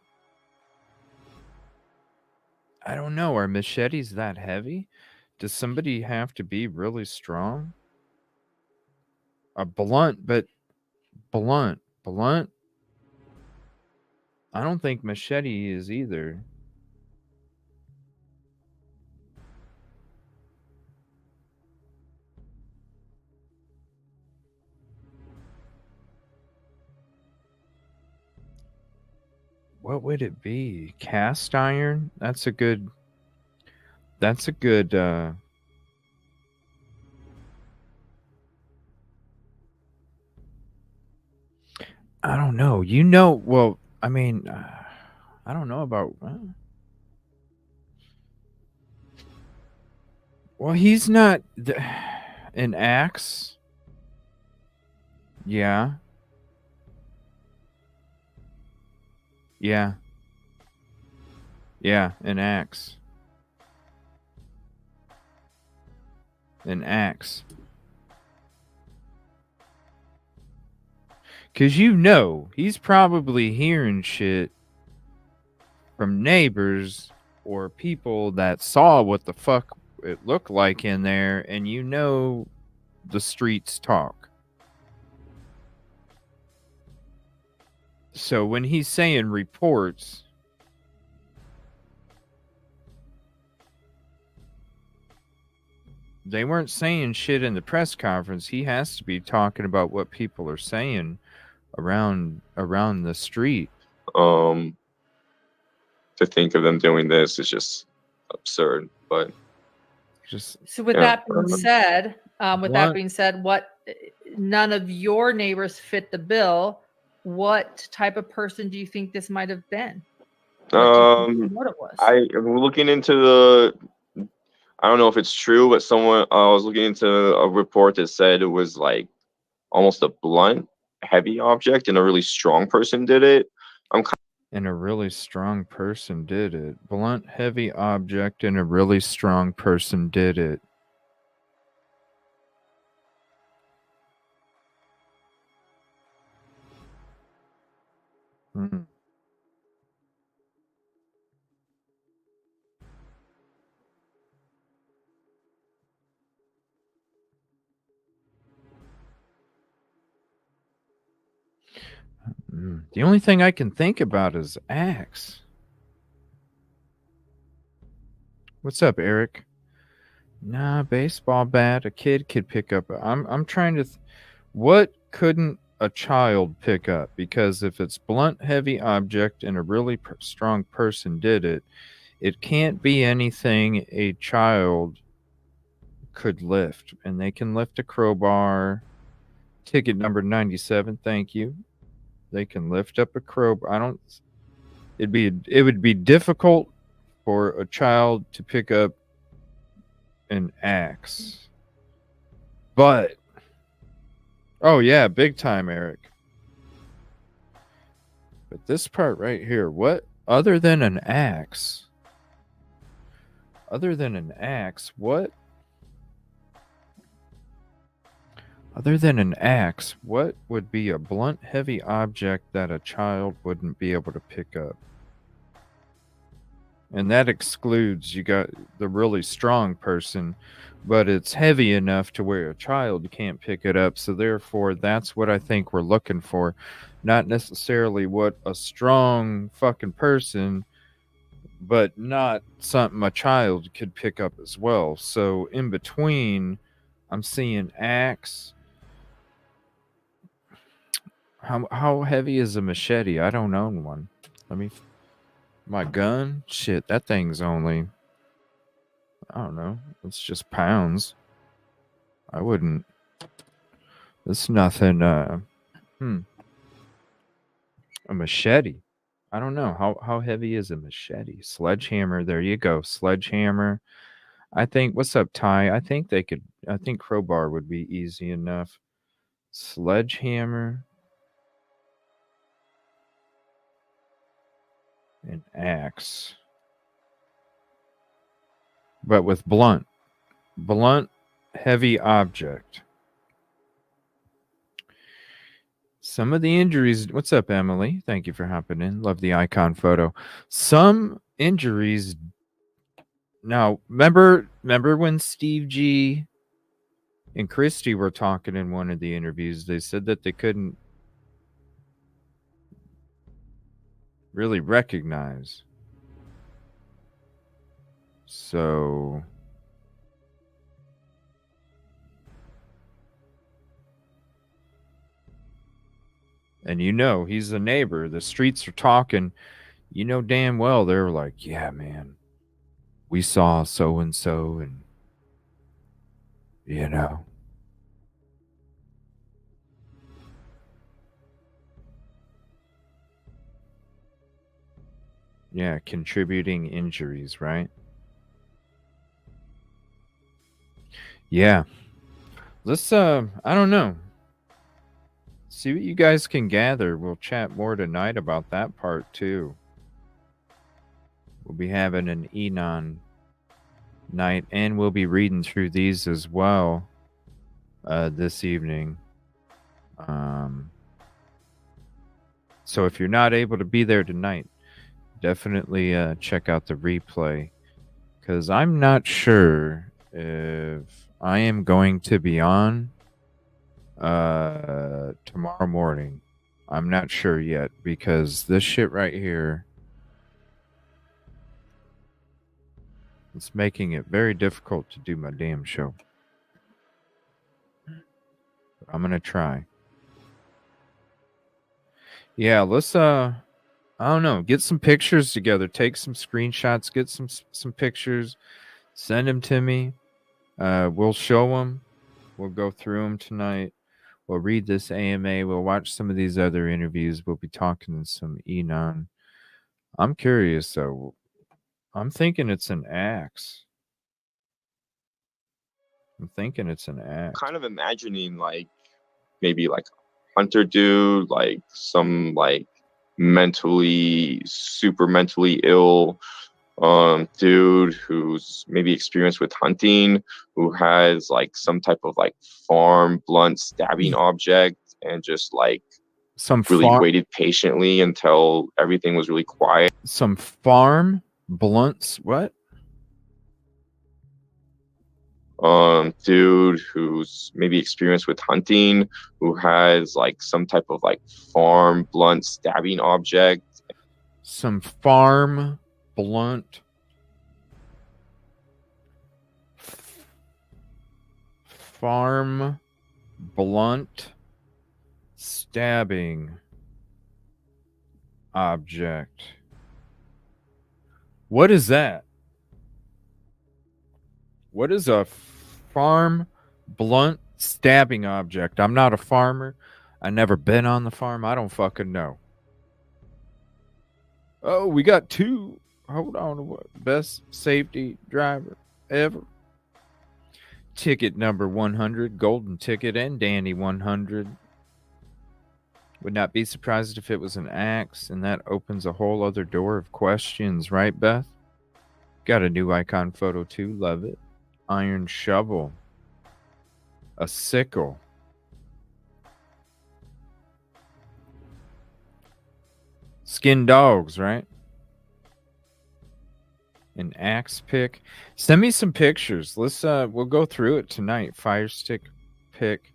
I don't know. Are machetes that heavy? Does somebody have to be really strong? A blunt. I don't think machete is either. What would it be? Cast iron? That's a good I don't know. Well, I mean, I don't know about well, he's not an axe. Yeah. Yeah. Yeah, an axe. An axe. Because he's probably hearing shit from neighbors or people that saw what the fuck it looked like in there, and the streets talk. So when he's saying reports, they weren't saying shit in the press conference. He has to be talking about what people are saying around the street.
To think of them doing this is just absurd. But
so with that being said, what none of your neighbors fit the bill. What type of person do you think this might have been? What it was?
I'm looking into I don't know if it's true, but I was looking into a report that said it was like almost a blunt, heavy object, and a really strong person did it.
And a really strong person did it. Blunt, heavy object, and a really strong person did it. The only thing I can think about is axe. What's up, Eric? Nah, baseball bat. A kid could pick up. I'm trying to. What couldn't a child pick up? Because if it's blunt, heavy object and a really strong person did it, it can't be anything a child could lift. And they can lift a crowbar. Ticket number 97. Thank you. They can lift up a crowbar. It would be difficult for a child to pick up an axe. But oh yeah, big time, Eric. But this part right here, what other than an axe? Other than an axe, what? Other than an axe, what would be a blunt, heavy object that a child wouldn't be able to pick up? And that excludes, you got the really strong person, but it's heavy enough to where a child can't pick it up. So therefore, that's what I think we're looking for. Not necessarily what a strong fucking person, but not something a child could pick up as well. So in between, I'm seeing axe. How heavy is a machete? I don't own one. My gun? Shit, that thing's only, I don't know. It's just pounds. I wouldn't. It's nothing. A machete. I don't know. How heavy is a machete? Sledgehammer. There you go. Sledgehammer. I think. What's up, Ty? I think crowbar would be easy enough. Sledgehammer. An axe. But with blunt. Blunt, heavy object. Some of the injuries. What's up, Emily? Thank you for hopping in. Love the icon photo. Some injuries. Now, remember when Steve G and Christy were talking in one of the interviews? They said that they couldn't really recognize. So and he's a neighbor. The streets are talking. You know damn well they're like, yeah, man, we saw so and so, and yeah, contributing injuries, right? Yeah. Let's I don't know. See what you guys can gather. We'll chat more tonight about that part too. We'll be having an Inan night, and we'll be reading through these as well this evening. So if you're not able to be there tonight, definitely check out the replay, because I'm not sure if I am going to be on tomorrow morning. I'm not sure yet, because this shit right here, it's making it very difficult to do my damn show. I'm gonna try. Yeah, let's I don't know, get some pictures together, take some screenshots, get some pictures, send them to me. We'll show them. We'll go through them tonight. We'll read this AMA. We'll watch some of these other interviews. We'll be talking to some Inan. I'm curious though. I'm thinking it's an axe.
Kind of imagining like maybe like hunter dude, like some like super mentally ill dude who's maybe experienced with hunting, who has like some type of like farm blunt stabbing object, and just like waited patiently until everything was really quiet.
Some farm blunts, what?
Dude who's maybe experienced with hunting, who has like some type of like farm blunt stabbing object.
Some farm blunt stabbing object. What is that? What is a farm blunt stabbing object? I'm not a farmer. I never been on the farm. I don't fucking know. Oh, we got two. Hold on. What? Best safety driver ever. Ticket number 100, golden ticket, and Danny 100. Would not be surprised if it was an axe, and that opens a whole other door of questions, right, Beth? Got a new icon photo too. Love it. Iron shovel. A sickle. Skin dogs, right? An axe pick. Send me some pictures. Let's we'll go through it tonight. Fire stick pick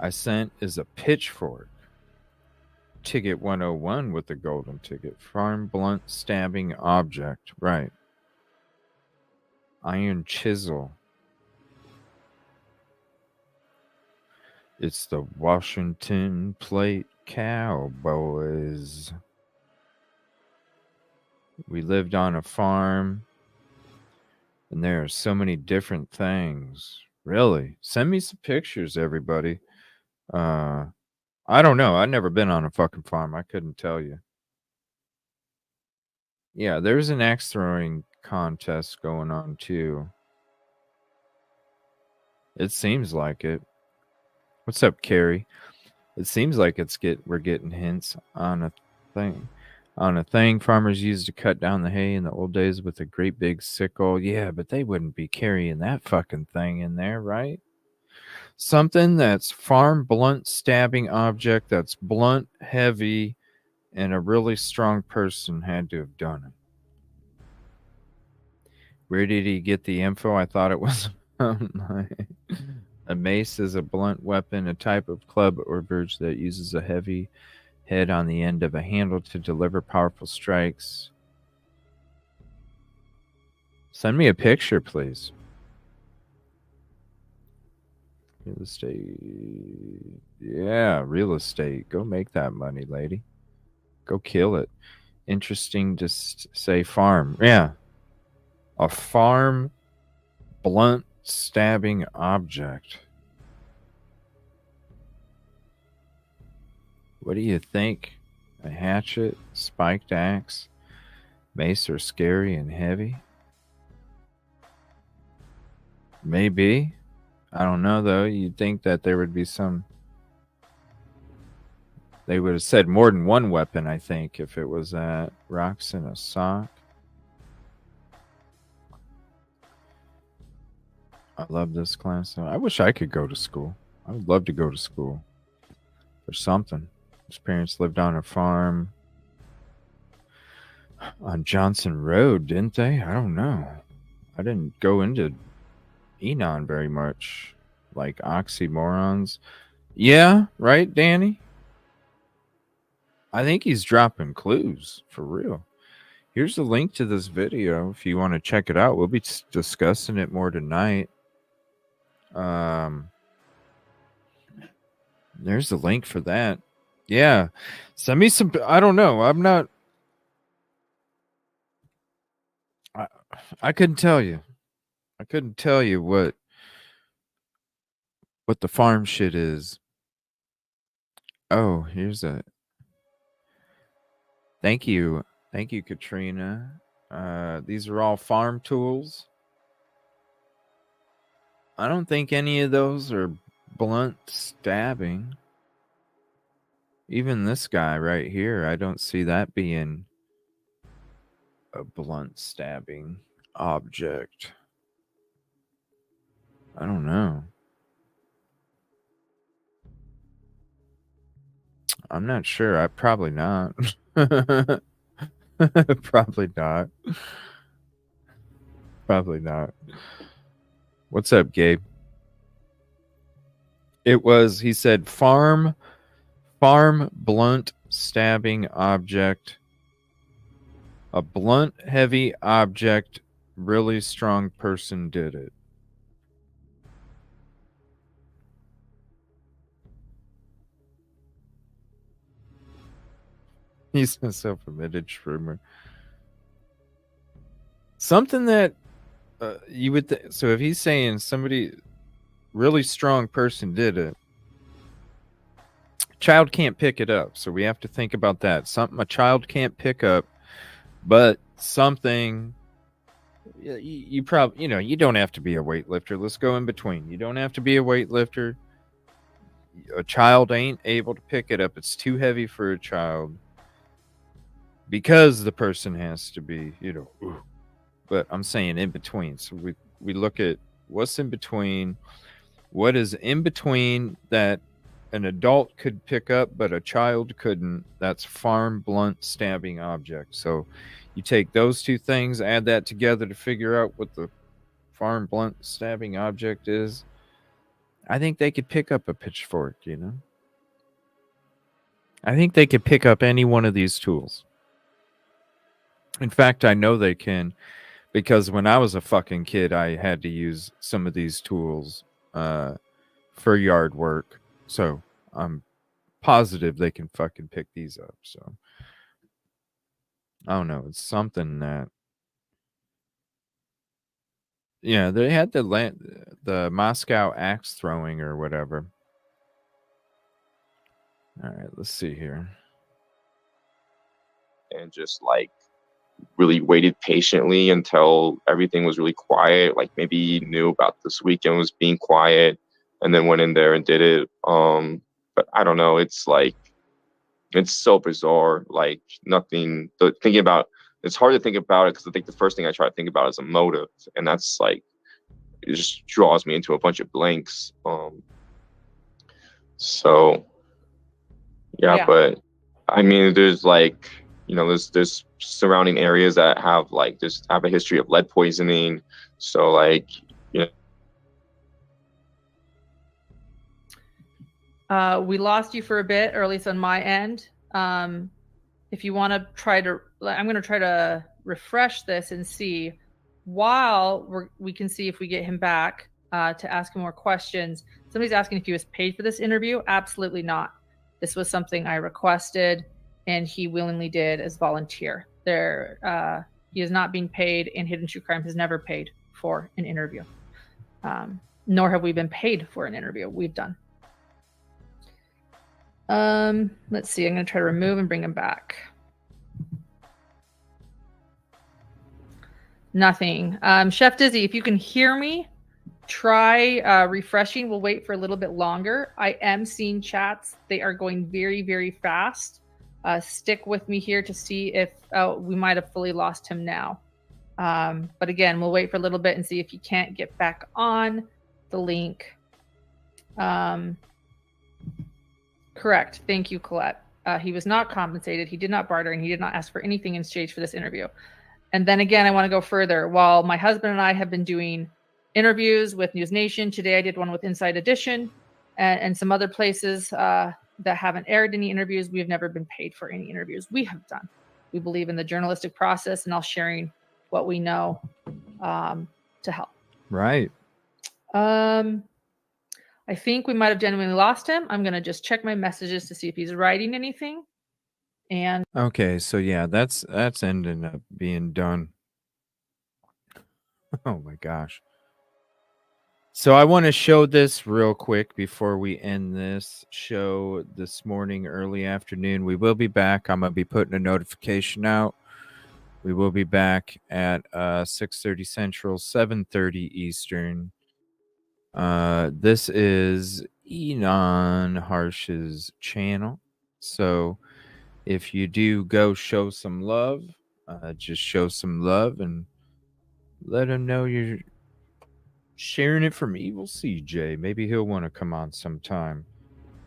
I sent is a pitchfork. Ticket 101 with the golden ticket. Farm blunt stabbing object. Right. Iron chisel. It's the Washington Plate Cowboys. We lived on a farm, and there are so many different things. Really? Send me some pictures, everybody. I don't know. I've never been on a fucking farm. I couldn't tell you. Yeah, there's an axe throwing contest going on too. It seems like it. What's up, Carrie? It seems like we're getting hints on a thing. On a thing farmers used to cut down the hay in the old days with a great big sickle. Yeah, but they wouldn't be carrying that fucking thing in there, right? Something that's farm blunt stabbing object that's blunt, heavy, and a really strong person had to have done it. Where did he get the info? I thought it was online. A mace is a blunt weapon, a type of club or birch that uses a heavy head on the end of a handle to deliver powerful strikes. Send me a picture, please. Real estate. Yeah, real estate. Go make that money, lady. Go kill it. Interesting to say farm. Yeah. A farm blunt stabbing object. What do you think? A hatchet, spiked axe, mace are scary and heavy? Maybe. I don't know, though. You'd think that there would be some... They would have said more than one weapon, I think, if it was that. Rocks in a sock. I love this class. I wish I could go to school. I would love to go to school for something. His parents lived on a farm on Johnson Road, didn't they? I don't know. I didn't go into Inan very much. Like oxymorons. Yeah, right, Danny? I think he's dropping clues, for real. Here's the link to this video if you want to check it out. We'll be discussing it more tonight. There's the link for that. Yeah. Send me some... I don't know. I'm not... I couldn't tell you. I couldn't tell you what the farm shit is. Oh, here's a... Thank you. Thank you, Katrina. These are all farm tools. I don't think any of those are blunt stabbing. Even this guy right here, I don't see that being a blunt stabbing object. I don't know. I'm not sure. Probably not. Probably not. Probably not. What's up, Gabe? It was, he said, farm blunt stabbing object. A blunt, heavy object, really strong person did it. He's a self-admitted shroomer. Something that you would... So if he's saying somebody, really strong person did it, child can't pick it up. So we have to think about that. Something a child can't pick up, but something... You probably, you know, you don't have to be a weightlifter. Let's go in between. You don't have to be a weightlifter. A child ain't able to pick it up. It's too heavy for a child. Because the person has to be, you know, but I'm saying in between. So we look at what's in between. What is in between that an adult could pick up, but a child couldn't? That's farm blunt stabbing object. So you take those two things, add that together to figure out what the farm blunt stabbing object is. I think they could pick up a pitchfork, you know? I think they could pick up any one of these tools. In fact, I know they can, because when I was a fucking kid, I had to use some of these tools for yard work. So I'm positive they can fucking pick these up. So I don't know. It's something that... Yeah, they had the Moscow axe throwing or whatever. All right, let's see here.
And just like really waited patiently until everything was really quiet. Like maybe he knew about this weekend was being quiet and then went in there and did it. But I don't know. It's like It's so bizarre. Like nothing. Thinking about it's hard to think about it because I think the first thing I try to think about is a motive, and that's like it just draws me into a bunch of blanks. So yeah, but I mean, there's like there's surrounding areas that have like have a history of lead poisoning. So like
we lost you for a bit, or at least on my end. If you want to try to, I'm going to try to refresh this and see while we can see if we get him back to ask him more questions. Somebody's asking if he was paid for this interview. Absolutely not. This was something I requested, and he willingly did as volunteer. He is not being paid, and Hidden True Crime has never paid for an interview. Nor have we been paid for an interview we've done. Let's see. I'm going to try to remove and bring him back. Nothing. Chef Dizzy, if you can hear me, try refreshing. We'll wait for a little bit longer. I am seeing chats. They are going very, very fast. Stick with me here to see if we might have fully lost him now. But again, we'll wait for a little bit and see if he can't get back on the link. Correct. Thank you, Colette. He was not compensated. He did not barter, and he did not ask for anything in exchange for this interview. And then again, I want to go further. While my husband and I have been doing interviews with News Nation, today I did one with Inside Edition and some other places that haven't aired any interviews. We have never been paid for any interviews we have done. We believe in the journalistic process and all sharing what we know to help.
Right.
I think we might have genuinely lost him. I'm going to just check my messages to see if he's writing anything. And
okay, so yeah, that's ending up being done. Oh my gosh. So I want to show this real quick before we end this show this morning, early afternoon. We will be back. I'm going to be putting a notification out. We will be back at 6:30 Central, 7:30 Eastern. This is Inan Harsh's channel. So if you do go show some love, just show some love and let him know you're sharing it from Evil CJ. Maybe he'll want to come on sometime.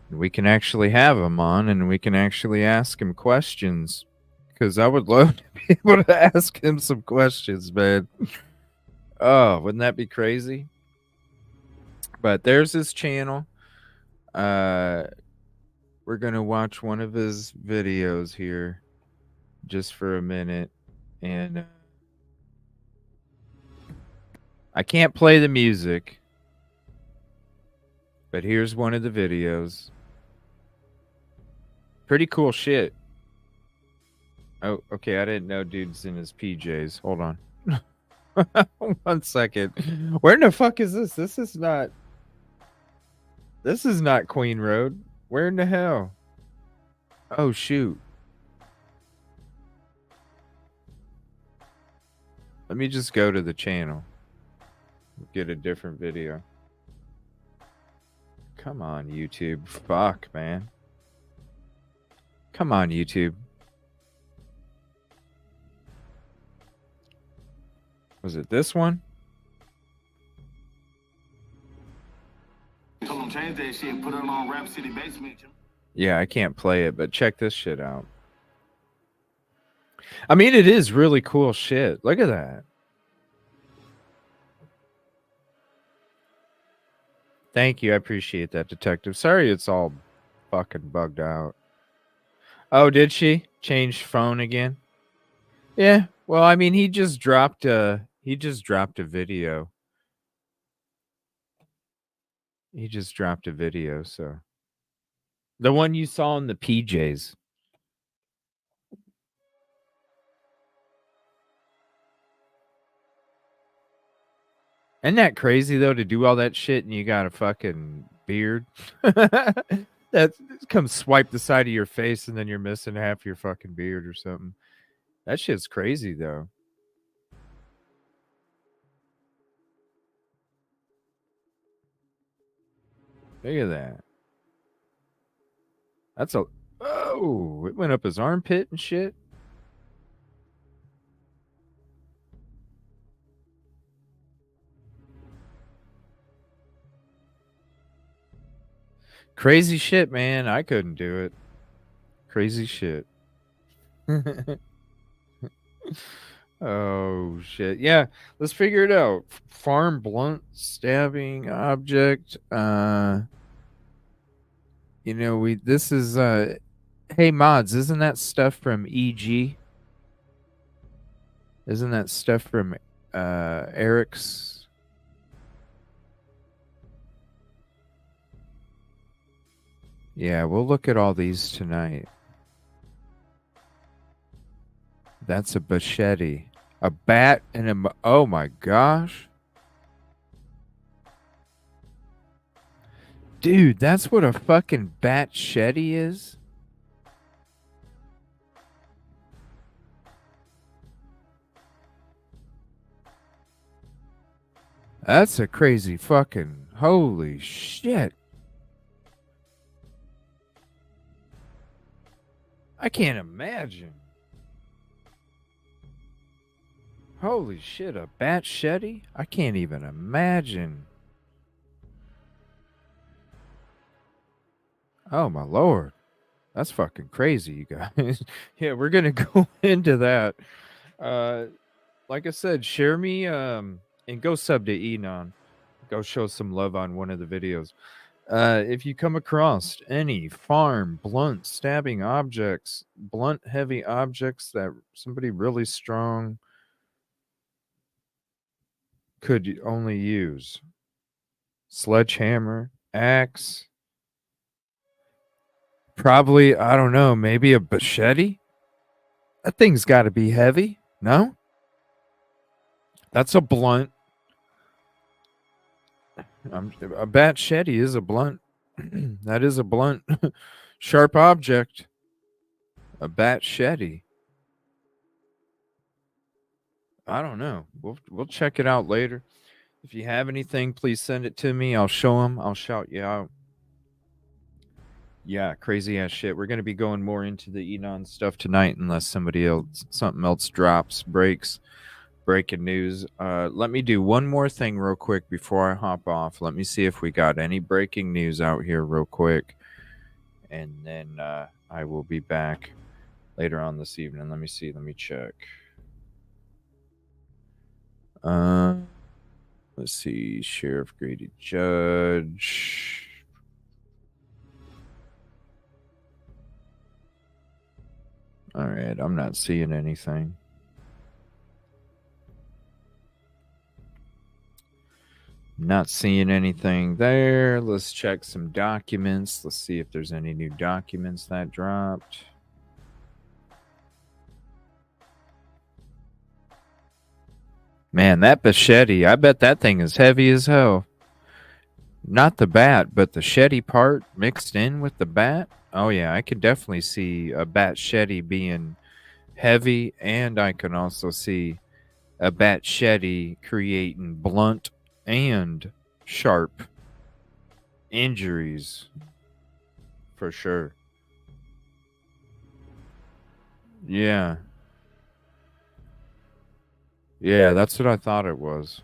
And we can actually have him on and we can actually ask him questions. Because I would love to be able to ask him some questions, man. Oh, wouldn't that be crazy? But there's his channel. We're going to watch one of his videos here just for a minute. And I can't play the music. But here's one of the videos. Pretty cool shit. Oh, okay. I didn't know dude's in his PJs. Hold on. 1 second. Where in the fuck is this? This is not Queen Road. Where in the hell? Oh, shoot. Let me just go to the channel. Get a different video. Come on, YouTube. Fuck, man. Come on, YouTube. Was it this one?
Told them change that shit, put it on Rap City Basement.
Yeah, I can't play it, but check this shit out. I mean, it is really cool shit. Look at that. Thank you. I appreciate that, Detective. Sorry it's all fucking bugged out. Oh, did she change phone again? Yeah. Well, I mean, he just dropped a video. He just dropped a video, so the one you saw in the PJs. Isn't that crazy though to do all that shit and you got a fucking beard? That comes swipe the side of your face and then you're missing half your fucking beard or something. That shit's crazy though. Look at that. That's a Whoa, it went up his armpit and shit. Crazy shit, man. I couldn't do it. Crazy shit. Oh shit. Yeah, let's figure it out. Farm blunt stabbing object. You know, this is hey mods, isn't that stuff from EG? Isn't that stuff from Eric's? Yeah, we'll look at all these tonight. That's a machete. A bat and a... Oh my gosh. Dude, that's what a fucking bat-shetty is? That's a crazy fucking... Holy shit. I can't imagine. Holy shit, a bat-shetty? I can't even imagine. Oh my lord. That's fucking crazy, you guys. Yeah, we're gonna go into that. Like I said, share me and go sub to Inan. Go show some love on one of the videos. If you come across any farm blunt stabbing objects, blunt heavy objects that somebody really strong could only use, sledgehammer, axe, probably, I don't know, maybe a machete. That thing's got to be heavy. No, that's a blunt. A bat-shetty is a blunt. That is a blunt, sharp object. A bat-shetty. I don't know. We'll check it out later. If you have anything, please send it to me. I'll show them. I'll shout you out. Yeah, crazy ass shit. We're gonna be going more into the Inan stuff tonight, unless something else drops, breaking news. Let me do one more thing real quick before I hop off. Let me see if we got any breaking news out here real quick, and then I will be back later on this evening. Let me see. Let me check. Let's see. Sheriff Grady Judge. All right, I'm not seeing anything. Not seeing anything there. Let's check some documents. Let's see if there's any new documents that dropped. Man, that machete, I bet that thing is heavy as hell. Not the bat, but the shetty part mixed in with the bat. Oh yeah, I could definitely see a bat-shetty being heavy, and I can also see a bat-shetty creating blunt and sharp injuries for sure. Yeah. Yeah, that's what I thought it was.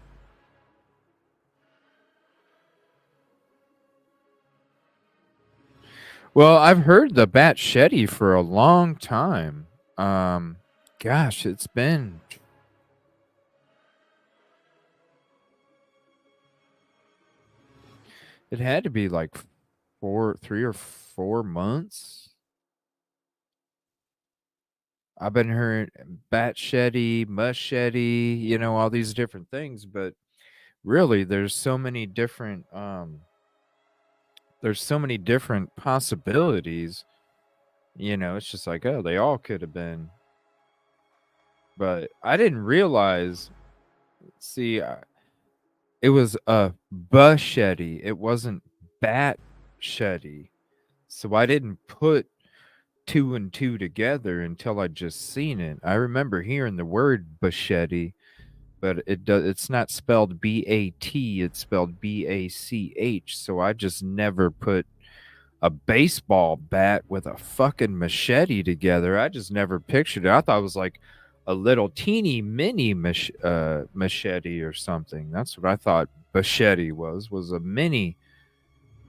Well, I've heard the bat-shetty for a long time. Gosh, it's been... It had to be like 3 or 4 months. I've been hearing bat-shetty, machete, you know, all these different things, but really there's so many different possibilities. You know, it's just like, oh, they all could have been. But I didn't realize, see, it was a machete. It wasn't bat-shetty. So I didn't put 2 and 2 together until I just seen it. I remember hearing the word machete, but it's not spelled B-A-T, it's spelled B-A-C-H. So I just never put a baseball bat with a fucking machete together. I just never pictured it. I thought it was like a little teeny mini machete or something. That's what I thought machete was a mini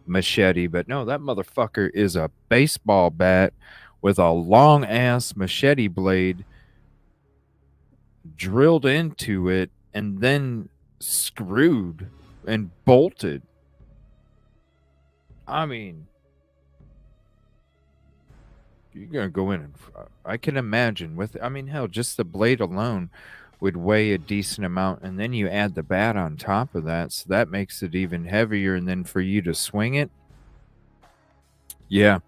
machete. But no, that motherfucker is a baseball bat with a long ass machete blade drilled into it and then screwed and bolted. I mean, you're gonna go in and I can imagine with, I mean, hell, just the blade alone would weigh a decent amount, and then you add the bat on top of that, so that makes it even heavier. And then for you to swing it, yeah,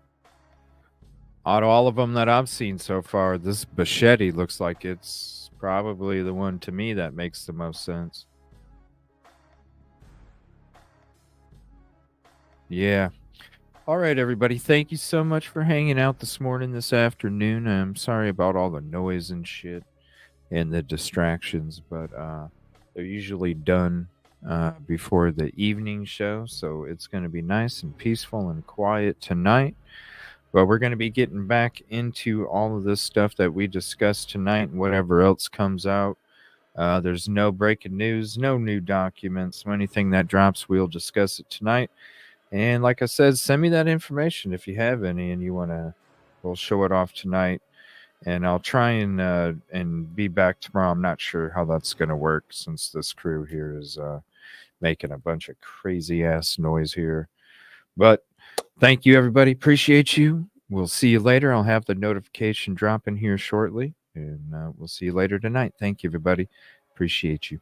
out of all of them that I've seen so far, this machete looks like it's probably the one to me that makes the most sense. Yeah. All right, everybody. Thank you so much for hanging out this morning, this afternoon. I'm sorry about all the noise and shit and the distractions, but they're usually done before the evening show, so it's going to be nice and peaceful and quiet tonight. But we're going to be getting back into all of this stuff that we discussed tonight and whatever else comes out. There's no breaking news, no new documents, anything that drops, we'll discuss it tonight. And like I said, send me that information if you have any and you want to, we'll show it off tonight. And I'll try and be back tomorrow. I'm not sure how that's going to work since this crew here is making a bunch of crazy ass noise here. But thank you, everybody. Appreciate you. We'll see you later. I'll have the notification drop in here shortly. And we'll see you later tonight. Thank you, everybody. Appreciate you.